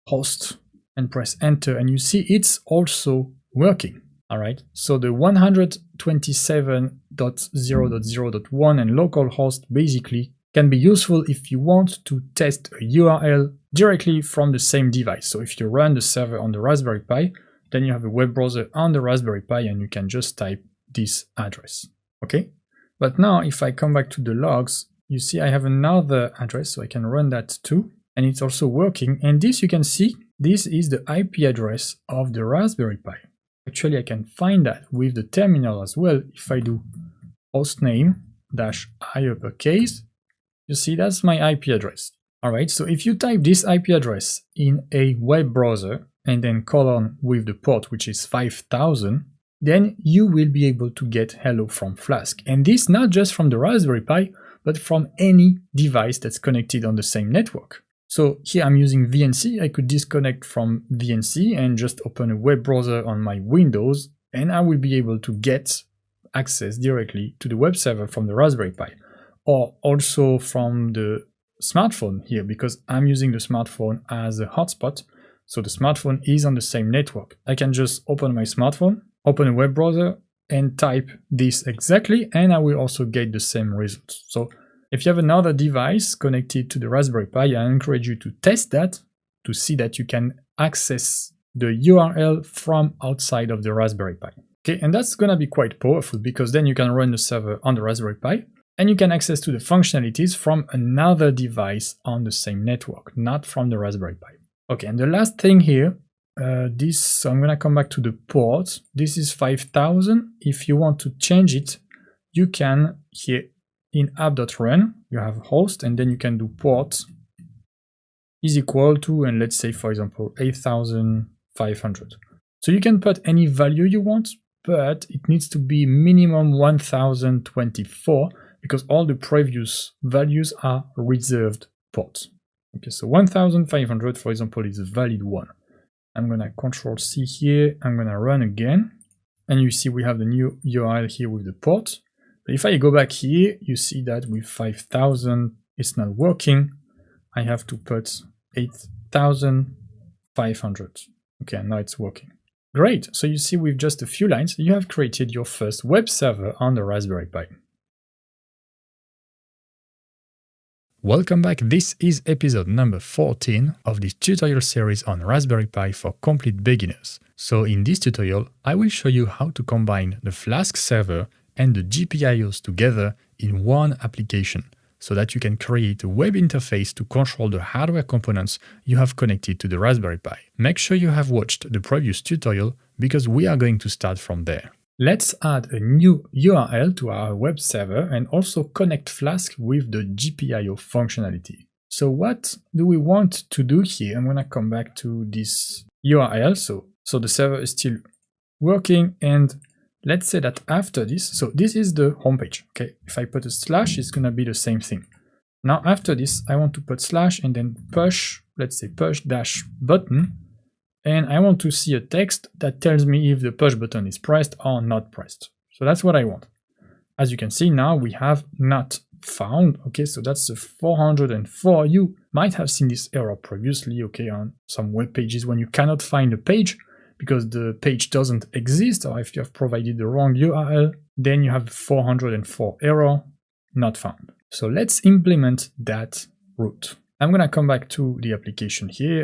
host and press enter, and you see it's also working. All right, so the 127.0.0.1 and localhost basically can be useful if you want to test a URL directly from the same device. So if you run the server on the Raspberry Pi, then you have a web browser on the Raspberry Pi and you can just type this address. Okay, but now if I come back to the logs, you see I have another address, so I can run that too, and it's also working. And this, you can see, this is the IP address of the Raspberry Pi. Actually, I can find that with the terminal as well. If I do hostname -i uppercase, you see that's my IP address. All right, so if you type this IP address in a web browser and then colon with the port, which is 5000, then you will be able to get hello from Flask. And this not just from the Raspberry Pi, but from any device that's connected on the same network. So here I'm using VNC. I could disconnect from VNC and just open a web browser on my Windows, and I will be able to get access directly to the web server from the Raspberry Pi, or also from the smartphone here, because I'm using the smartphone as a hotspot. So the smartphone is on the same network. I can just open my smartphone, open a web browser, and type this exactly, and I will also get the same results. So if you have another device connected to the Raspberry Pi, I encourage you to test that to see that you can access the URL from outside of the Raspberry Pi. Okay, and that's gonna be quite powerful because then you can run the server on the Raspberry Pi and you can access to the functionalities from another device on the same network, not from the Raspberry Pi. Okay, and the last thing here, so I'm gonna come back to the port. This is 5000. If you want to change it, you can here in app.run, you have host, and then you can do port is equal to, and let's say, for example, 8500. So you can put any value you want, but it needs to be minimum 1024 because all the previous values are reserved ports. Okay, so 1500, for example, is a valid one. I'm gonna Control C here, I'm gonna run again, and you see we have the new URL here with the port. But if I go back here, you see that with 5000, it's not working. I have to put 8500. Okay, now it's working. Great, so you see with just a few lines, you have created your first web server on the Raspberry Pi. Welcome back, this is episode number 14 of this tutorial series on Raspberry Pi for complete beginners. So in this tutorial, I will show you how to combine the Flask server and the GPIOs together in one application so that you can create a web interface to control the hardware components you have connected to the Raspberry Pi. Make sure you have watched the previous tutorial because we are going to start from there. Let's add a new URL to our web server and also connect Flask with the GPIO functionality. So what do we want to do here? I'm going to come back to this URL. So the server is still working, and let's say that after this, so this is the homepage. Okay, if I put a slash, it's going to be the same thing. Now after this, I want to put slash and then push, let's say push dash button, and I want to see a text that tells me if the push button is pressed or not pressed. So that's what I want. As you can see now, we have not found. Okay, so that's the 404. You might have seen this error previously, okay, on some web pages when you cannot find a page because the page doesn't exist, or if you have provided the wrong URL, then you have 404 error, not found. So let's implement that route. I'm gonna come back to the application here.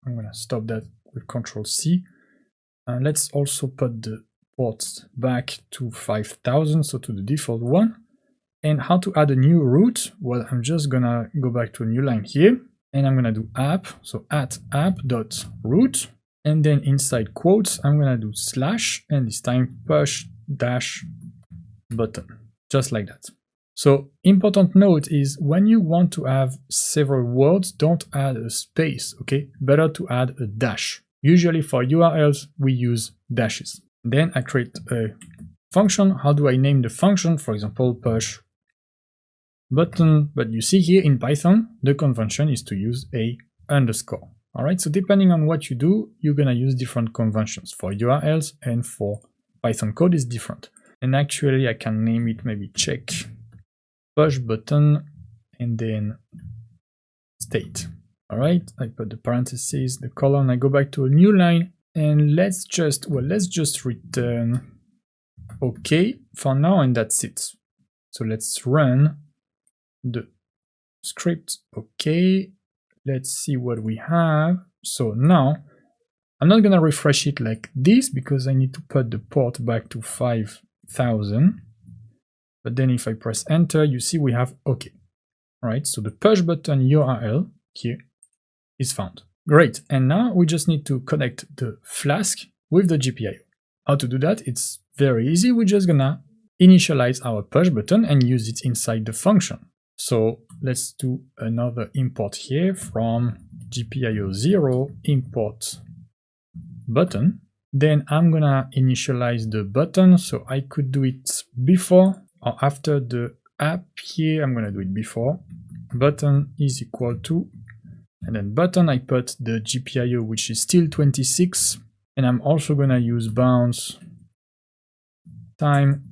I'm gonna stop that with Control-C. Let's also put the ports back to 5000, so to the default one. And how to add a new route? Well, I'm just gonna go back to a new line here, and I'm gonna do app, so at app.route, and then inside quotes, I'm gonna do slash, and this time push dash button, just like that. So important note is when you want to have several words, don't add a space, okay? Better to add a dash. Usually for URLs, we use dashes. Then I create a function. How do I name the function? For example, push button. But you see here in Python, the convention is to use a underscore. All right, so depending on what you do, you're gonna use different conventions. For URLs and for Python code is different. And actually I can name it maybe check push button and then state. All right, I put the parentheses, the colon, I go back to a new line, and let's just return OK for now, and that's it. So let's run the script. OK, let's see what we have. So now I'm not gonna refresh it like this because I need to put the port back to 5000. But then if I press enter, you see we have OK. All right, so the push button URL here is found. Great, and now we just need to connect the Flask with the GPIO. How to do that? It's very easy. We're just gonna initialize our push button and use it inside the function. So let's do another import here from GPIO0 import button. Then I'm gonna initialize the button, so I could do it before or after the app here. I'm gonna do it before. Button is equal to, and then button, I put the GPIO, which is still 26, and I'm also gonna use bounce time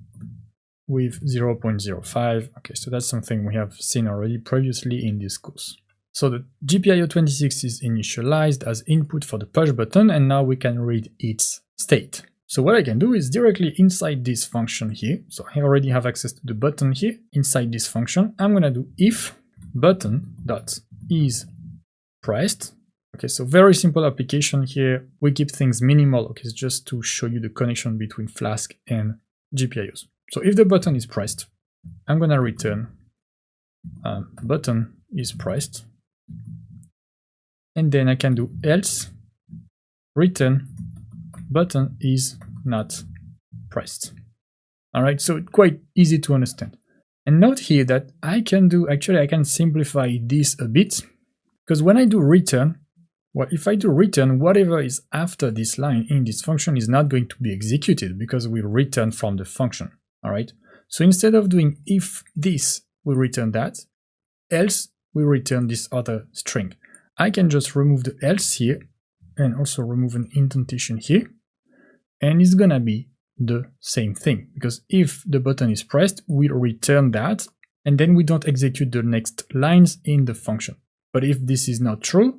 with 0.05. Okay, so that's something we have seen already previously in this course. So the GPIO 26 is initialized as input for the push button, and now we can read its state. So what I can do is directly inside this function here, so I already have access to the button here, inside this function, I'm gonna do if button.is pressed. Okay, so very simple application here. We keep things minimal, okay, it's just to show you the connection between Flask and GPIOs. So if the button is pressed, I'm gonna return button is pressed, and then I can do else return button is not pressed. All right, so it's quite easy to understand. And note here that I can simplify this a bit, because when I do return, well, if I do return, whatever is after this line in this function is not going to be executed because we return from the function. All right, so instead of doing if this, we return that, else we return this other string. I can just remove the else here and also remove an indentation here, and it's gonna be the same thing, because if the button is pressed, we return that, and then we don't execute the next lines in the function. But if this is not true,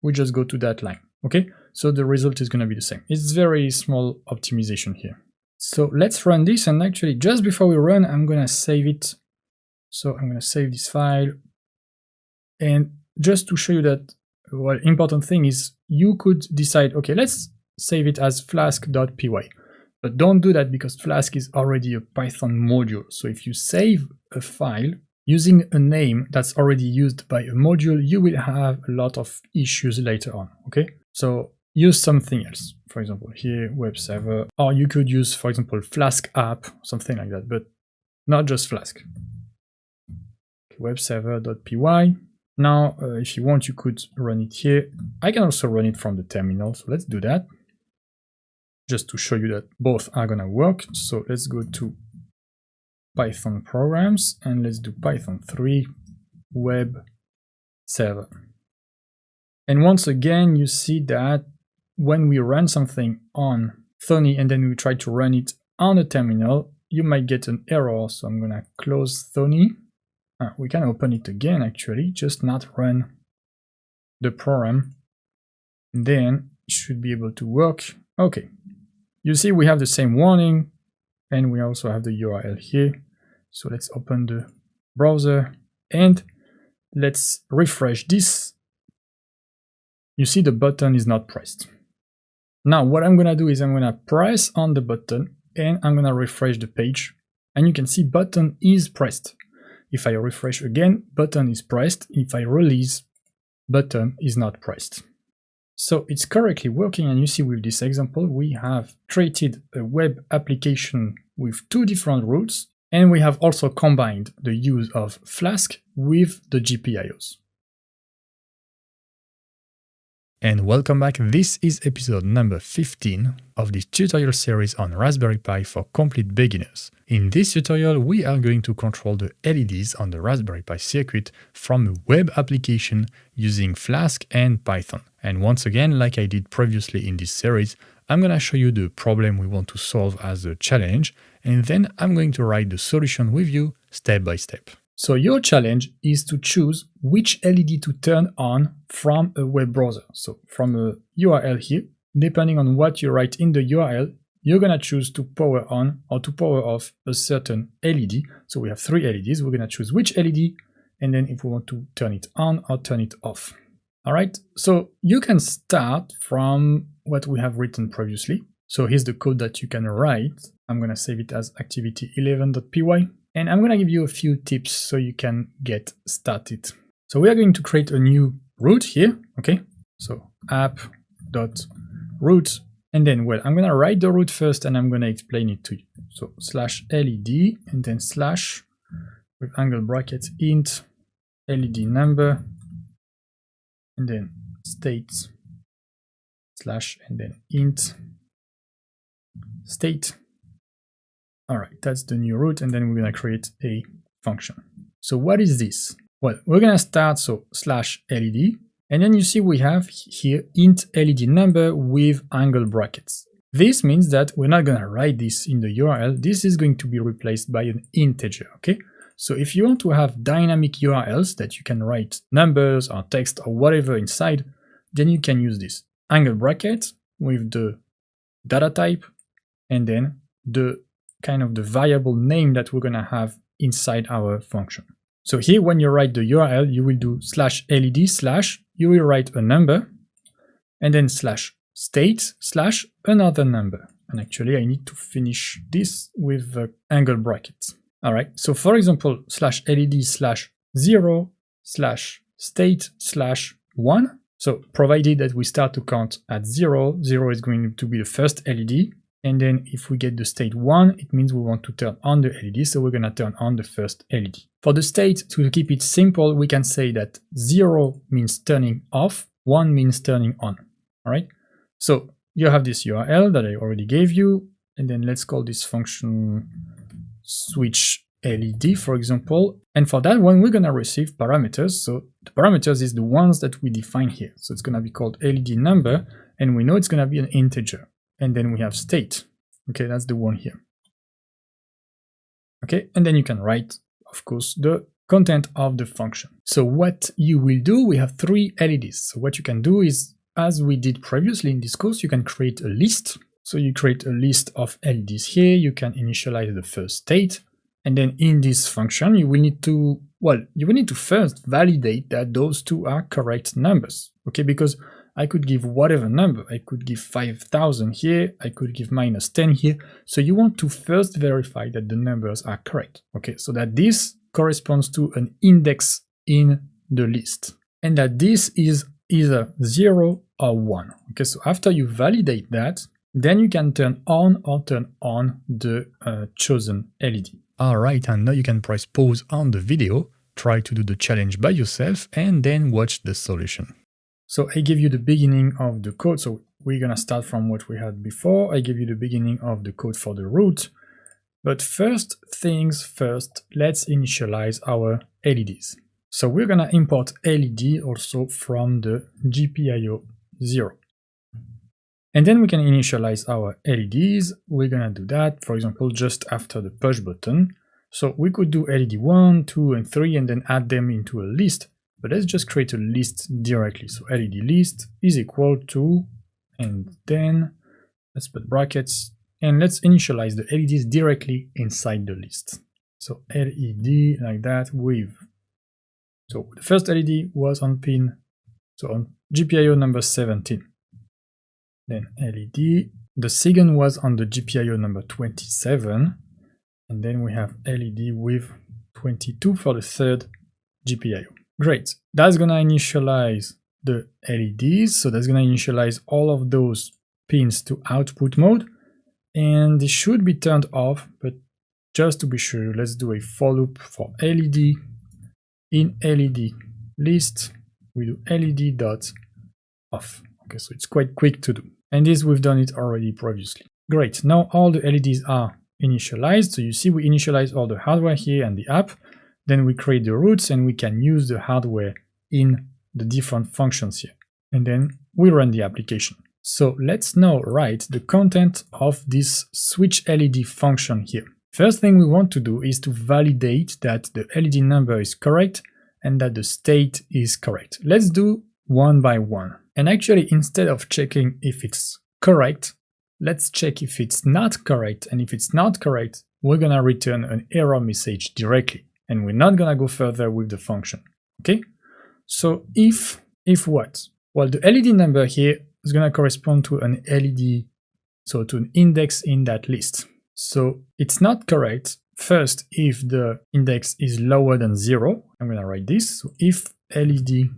we just go to that line, okay? So the result is gonna be the same. It's very small optimization here. So let's run this, and actually just before we run, I'm gonna save it. So I'm gonna save this file, and just to show you that, well, important thing is you could decide, okay, let's save it as flask.py, but don't do that because Flask is already a Python module. So if you save a file using a name that's already used by a module, you will have a lot of issues later on, okay? So use something else, for example, here, web server, or you could use, for example, Flask app, something like that, but not just Flask. Okay, web server.py. Now, if you want, you could run it here. I can also run it from the terminal, so let's do that, just to show you that both are gonna work. So let's go to Python programs, and let's do Python 3 web server. And once again, you see that when we run something on Thony and then we try to run it on a terminal, you might get an error. So I'm gonna close Thony. We can open it again actually, just not run the program. Then it should be able to work. Okay, you see we have the same warning and we also have the URL here. So let's open the browser and let's refresh this. You see the button is not pressed. Now what I'm gonna do is I'm gonna press on the button and I'm gonna refresh the page, and you can see button is pressed. If I refresh again, button is pressed. If I release, button is not pressed. So it's correctly working, and you see with this example we have created a web application with two different routes, and we have also combined the use of Flask with the GPIOs. And welcome back, this is episode number 15 of this tutorial series on Raspberry Pi for complete beginners. In this tutorial, we are going to control the LEDs on the Raspberry Pi circuit from a web application using Flask and Python. And once again, like I did previously in this series, I'm going to show you the problem we want to solve as a challenge, and then I'm going to write the solution with you step by step. So your challenge is to choose which LED to turn on from a web browser. So from a URL here, depending on what you write in the URL, you're going to choose to power on or to power off a certain LED. So we have three LEDs. We're going to choose which LED, and then if we want to turn it on or turn it off. All right, so you can start from what we have written previously. So here's the code that you can write. I'm going to save it as activity11.py. And I'm going to give you a few tips so you can get started. So we are going to create a new root here, okay? So app.root, and then, well, I'm going to write the root first and I'm going to explain it to you. So /LED and then slash with angle brackets int LED number, and then state slash and then int state. All right, that's the new root, and then we're going to create a function. So what is this? Well, we're going to start, so /LED, and then you see we have here int LED number with angle brackets. This means that we're not going to write this in the URL. This is going to be replaced by an integer, okay? So if you want to have dynamic URLs that you can write numbers or text or whatever inside, then you can use this angle bracket with the data type and then the kind of the variable name that we're going to have inside our function. So here when you write the URL, you will do /LED/ you will write a number and then /state/ another number. And actually I need to finish this with the angle brackets. All right, so for example, /LED/0/state/1. So provided that we start to count at 0, 0 is going to be the first LED. And then if we get the state 1, it means we want to turn on the LED, so we're going to turn on the first LED. For the state, to keep it simple, we can say that 0 means turning off, 1 means turning on. All right, so you have this URL that I already gave you, and then let's call this function switch LED, for example. And for that one, we're going to receive parameters. So the parameters is the ones that we define here. So it's going to be called LED number, and we know it's going to be an integer. And then we have state. Okay, that's the one here. Okay, and then you can write, of course, the content of the function. So what you will do, we have three LEDs. So what you can do is, as we did previously in this course, you can create a list. So you create a list of LEDs here, you can initialize the first state, and then in this function, you will need to, first validate that those two are correct numbers. Okay, because I could give whatever number. I could give 5,000 here, I could give -10 here. So you want to first verify that the numbers are correct. Okay, so that this corresponds to an index in the list, and that this is either 0 or 1. Okay, so after you validate that, then you can turn on or turn on the chosen LED. All right, and now you can press pause on the video, try to do the challenge by yourself, and then watch the solution. So I give you the beginning of the code. So we're going to start from what we had before. I give you the beginning of the code for the root. But first things first, let's initialize our LEDs. So we're going to import LED also from the GPIO 0. And then we can initialize our LEDs. We're gonna do that, for example, just after the push button. So we could do LED 1, 2, and 3 and then add them into a list, but let's just create a list directly. So LED list is equal to, and then let's put brackets, and let's initialize the LEDs directly inside the list. So LED like that with, so the first LED was on pin, so on GPIO number 17. Then LED, the second was on the GPIO number 27, and then we have LED with 22 for the third GPIO. Great, that's gonna initialize the LEDs, so that's gonna initialize all of those pins to output mode, and they should be turned off, but just to be sure, let's do a for loop for LED. In LED list, we do LED dot off. Okay, so it's quite quick to do. And this, we've done it already previously. Great, now all the LEDs are initialized. So you see we initialize all the hardware here and the app. Then we create the routes and we can use the hardware in the different functions here. And then we run the application. So let's now write the content of this switch LED function here. First thing we want to do is to validate that the LED number is correct and that the state is correct. Let's do one by one. And actually, instead of checking if it's correct, let's check if it's not correct. And if it's not correct, we're gonna return an error message directly. And we're not gonna go further with the function, okay? So if what? Well, the LED number here is gonna correspond to an LED, so to an index in that list. So it's not correct. First, if the index is lower than 0, I'm gonna write this. So if LED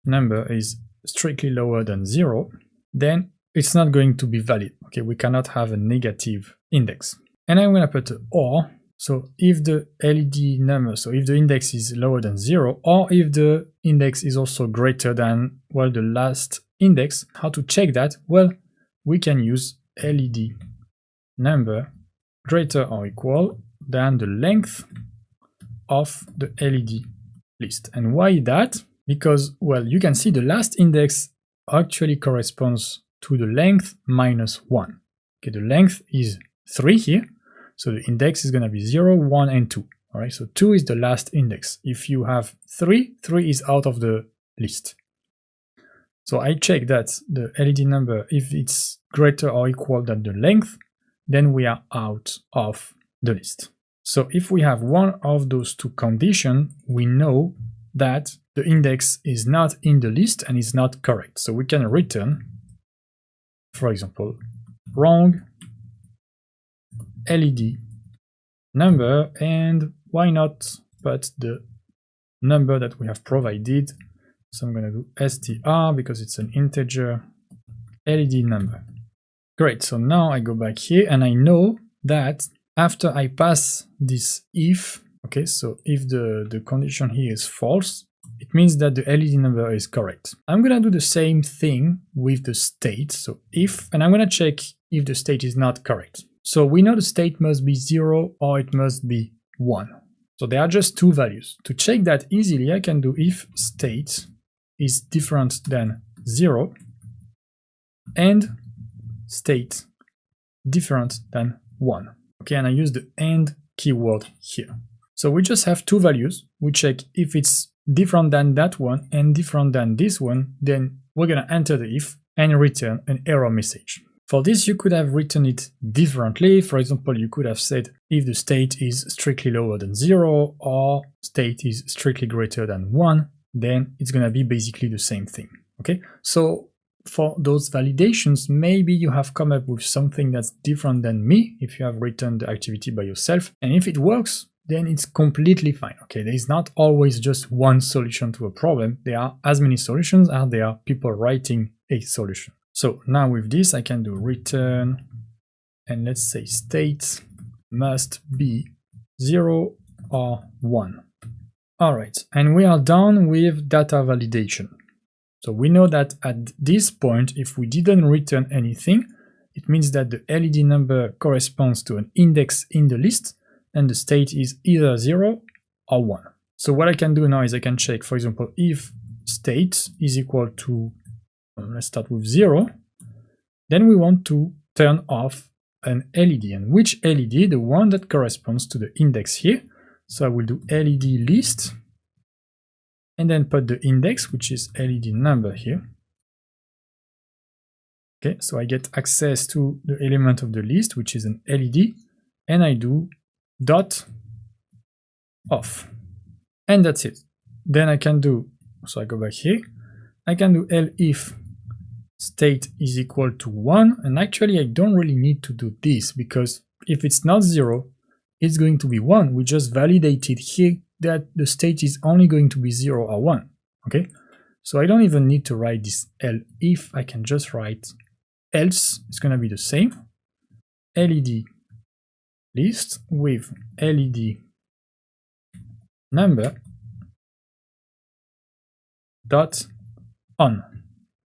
number is strictly lower than 0, then it's not going to be valid. Okay, we cannot have a negative index. And I'm gonna put a or. So if the LED number, so if the index is lower than 0, or if the index is also greater than, well, the last index, how to check that? Well, we can use LED number greater or equal than the length of the LED list. And why that? Because, well, you can see the last index actually corresponds to the length minus 1. Okay, the length is 3 here, so the index is going to be 0, 1, and 2. All right, so 2 is the last index. If you have 3, 3 is out of the list. So I check that the LED number, if it's greater or equal than the length, then we are out of the list. So if we have one of those two conditions, we know that the index is not in the list and is not correct. So we can return, for example, wrong LED number, and why not put the number that we have provided. So I'm going to do str because it's an integer LED number. Great, so now I go back here and I know that after I pass this if, okay, so if the condition here is false, it means that the LED number is correct. I'm gonna do the same thing with the state. So if, and I'm gonna check if the state is not correct. So we know the state must be 0 or it must be 1. So there are just two values. To check that easily, I can do if state is different than 0 and state different than 1. Okay, and I use the AND keyword here. So we just have two values. We check if it's different than that one and different than this one, then we're gonna enter the if and return an error message. For this, you could have written it differently. For example, you could have said if the state is strictly lower than 0 or state is strictly greater than 1, then it's gonna be basically the same thing, okay? So for those validations, maybe you have come up with something that's different than me if you have written the activity by yourself, and if it works, then it's completely fine, okay? There is not always just one solution to a problem. There are as many solutions as there are people writing a solution. So now with this, I can do return, and let's say state must be 0 or 1. All right, and we are done with data validation. So we know that at this point, if we didn't return anything, it means that the LED number corresponds to an index in the list, and the state is either 0 or 1. So what I can do now is I can check, for example, if state is equal to, let's start with 0, Then we want to turn off an LED. And which LED? The one that corresponds to the index here. So I will do LED list, and then put the index, which is LED number here. Okay, so I get access to the element of the list, which is an LED, and I do dot off. And that's it. Then I can do, so I go back here, I can do elif state is equal to 1, and actually I don't really need to do this, because if it's not 0, it's going to be 1. We just validated here that the state is only going to be 0 or 1, okay? So I don't even need to write this elif, I can just write else, it's going to be the same, LED list with LED number dot on.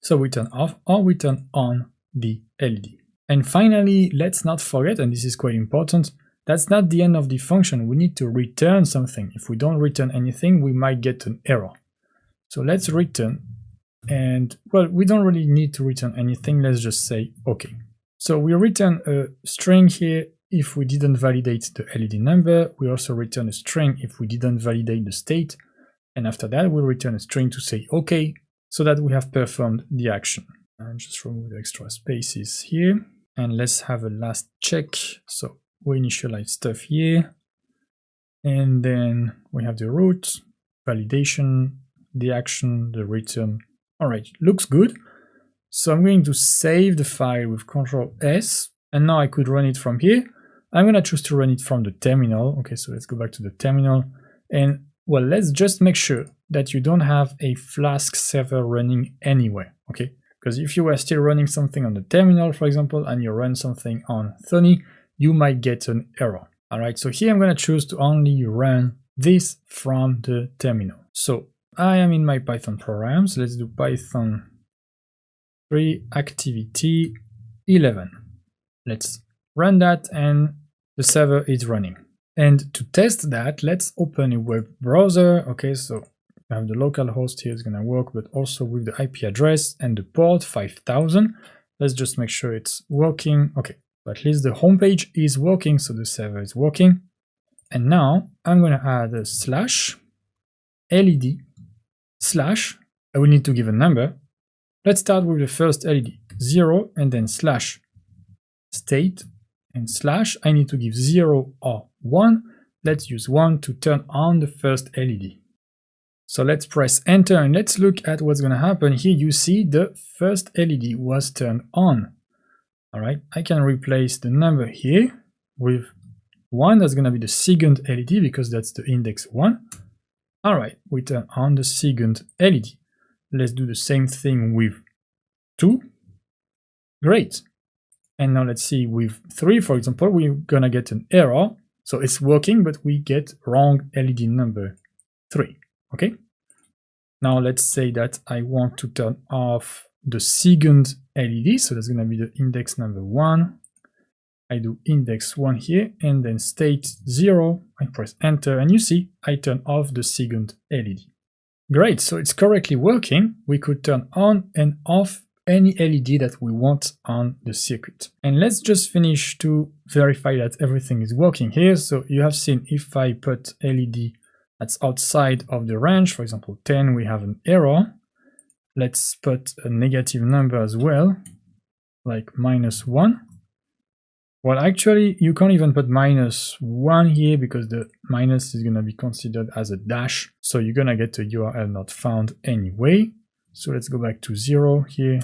So we turn off or we turn on the LED. And finally, let's not forget, and this is quite important, that's not the end of the function. We need to return something. If we don't return anything, we might get an error. So let's return, and well, we don't really need to return anything. Let's just say OK. So we return a string here if we didn't validate the LED number. We also return a string if we didn't validate the state. And after that, we'll return a string to say OK, so that we have performed the action. And just remove the extra spaces here. And let's have a last check. So we initialize stuff here. And then we have the root, validation, the action, the return. All right, looks good. So I'm going to save the file with Ctrl S. And now I could run it from here. I'm going to choose to run it from the terminal. Okay, so let's go back to the terminal. And well, let's just make sure that you don't have a Flask server running anywhere, okay? Because if you were still running something on the terminal, for example, and you run something on Thony, you might get an error. All right, so here I'm going to choose to only run this from the terminal. So I am in my Python programs. Let's do Python 3 activity 11. Let's run that, and the server is running. And to test that, let's open a web browser. Okay, so I have the local host here, is going to work, but also with the IP address and the port 5000. Let's just make sure it's working. Okay, so at least the homepage is working, so the server is working. And now I'm going to add a slash LED slash. I will need to give a number. Let's start with the first LED, 0, and then slash state. And slash, I need to give 0 or 1. Let's use 1 to turn on the first LED. So let's press enter and let's look at what's going to happen. Here you see the first LED was turned on. All right, I can replace the number here with 1. That's going to be the second LED because that's the index 1. All right, we turn on the second LED. Let's do the same thing with 2. Great. And now let's see with 3, for example, we're gonna get an error. So it's working, but we get wrong LED number 3, okay? Now let's say that I want to turn off the second LED, so that's gonna be the index number 1. I do index 1 here, and then state 0, I press enter, and you see, I turn off the second LED. Great, so it's correctly working. We could turn on and off any LED that we want on the circuit. And let's just finish to verify that everything is working here. So you have seen if I put LED that's outside of the range, for example 10, we have an error. Let's put a negative number as well, like -1. Well, actually you can't even put -1 here because the minus is going to be considered as a dash. So you're going to get a URL not found anyway. So let's go back to 0 here.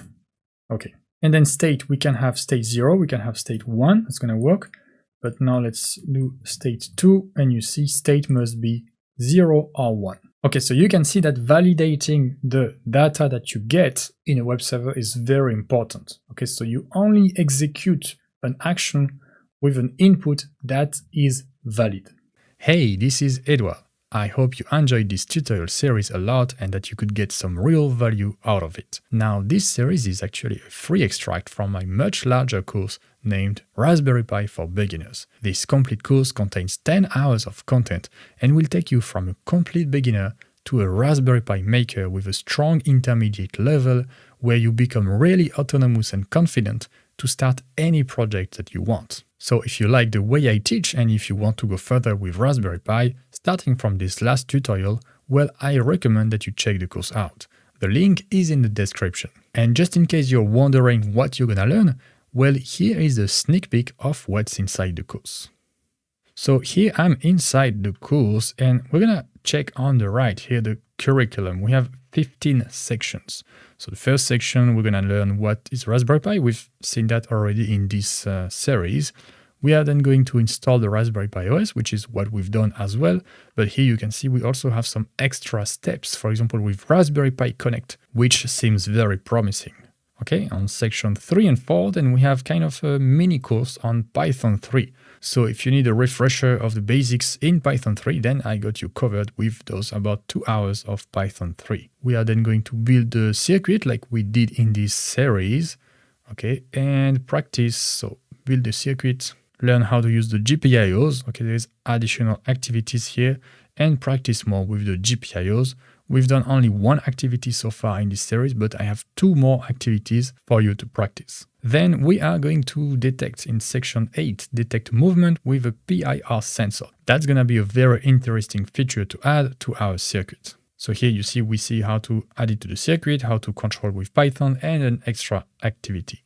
Okay, and then state, we can have state 0, we can have state 1, that's going to work. But now let's do state 2, and you see state must be 0 or 1. Okay, so you can see that validating the data that you get in a web server is very important. Okay, so you only execute an action with an input that is valid. Hey, this is Edouard. I hope you enjoyed this tutorial series a lot and that you could get some real value out of it. Now, this series is actually a free extract from my much larger course named Raspberry Pi for Beginners. This complete course contains 10 hours of content and will take you from a complete beginner to a Raspberry Pi maker with a strong intermediate level where you become really autonomous and confident to start any project that you want. So if you like the way I teach and if you want to go further with Raspberry Pi, starting from this last tutorial, well, I recommend that you check the course out. The link is in the description. And just in case you're wondering what you're gonna learn, well, here is a sneak peek of what's inside the course. So here I'm inside the course and we're gonna check on the right here the curriculum. We have 15 sections. So the first section, we're gonna learn what is Raspberry Pi. We've seen that already in this series. We are then going to install the Raspberry Pi OS, which is what we've done as well. But here you can see we also have some extra steps, for example, with Raspberry Pi Connect, which seems very promising. Okay, on section 3 and 4, then we have kind of a mini course on Python 3. So if you need a refresher of the basics in Python 3, then I got you covered with those about 2 hours of Python 3. We are then going to build the circuit like we did in this series, okay, and practice. So build the circuit, learn how to use the GPIOs. Okay, there's additional activities here, and practice more with the GPIOs. We've done only one activity so far in this series, but I have 2 more activities for you to practice. Then we are going to detect in section 8, detect movement with a PIR sensor. That's going to be a very interesting feature to add to our circuit. So here you see, we see how to add it to the circuit, how to control with Python, and an extra activity.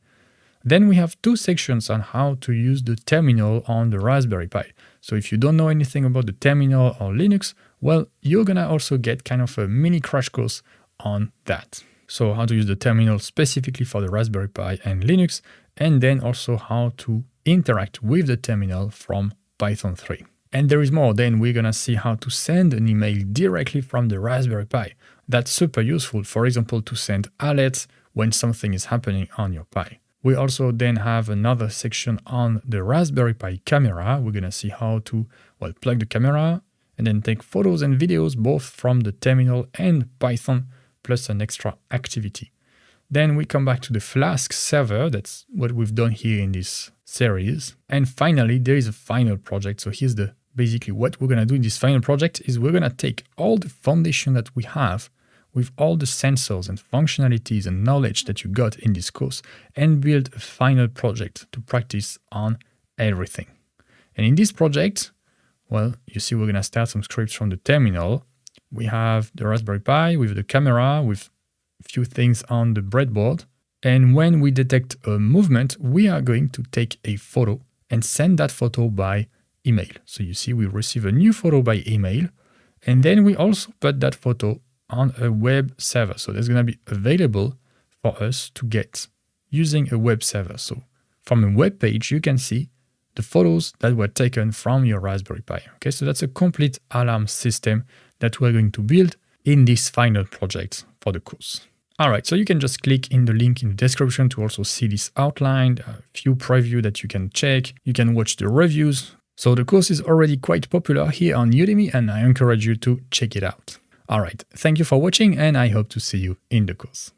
Then we have 2 sections on how to use the terminal on the Raspberry Pi. So if you don't know anything about the terminal or Linux, well, you're gonna also get kind of a mini crash course on that. So how to use the terminal specifically for the Raspberry Pi and Linux, and then also how to interact with the terminal from Python 3. And there is more. Then we're gonna see how to send an email directly from the Raspberry Pi. That's super useful, for example, to send alerts when something is happening on your Pi. We also then have another section on the Raspberry Pi camera. We're going to see how to plug the camera and then take photos and videos both from the terminal and Python, plus an extra activity. Then we come back to the Flask server. That's what we've done here in this series. And finally, there is a final project. So here's basically what we're going to do in this final project is we're going to take all the foundation that we have with all the sensors and functionalities and knowledge that you got in this course and build a final project to practice on everything. And in this project, well, you see we're going to start some scripts from the terminal. We have the Raspberry Pi with the camera, with a few things on the breadboard. And when we detect a movement, we are going to take a photo and send that photo by email. So you see we receive a new photo by email. And then we also put that photo on a web server. So that's going to be available for us to get using a web server. So from a web page, you can see the photos that were taken from your Raspberry Pi. Okay, so that's a complete alarm system that we're going to build in this final project for the course. All right, so you can just click in the link in the description to also see this outlined, a few preview that you can check. You can watch the reviews. So the course is already quite popular here on Udemy, and I encourage you to check it out. All right, thank you for watching, and I hope to see you in the course.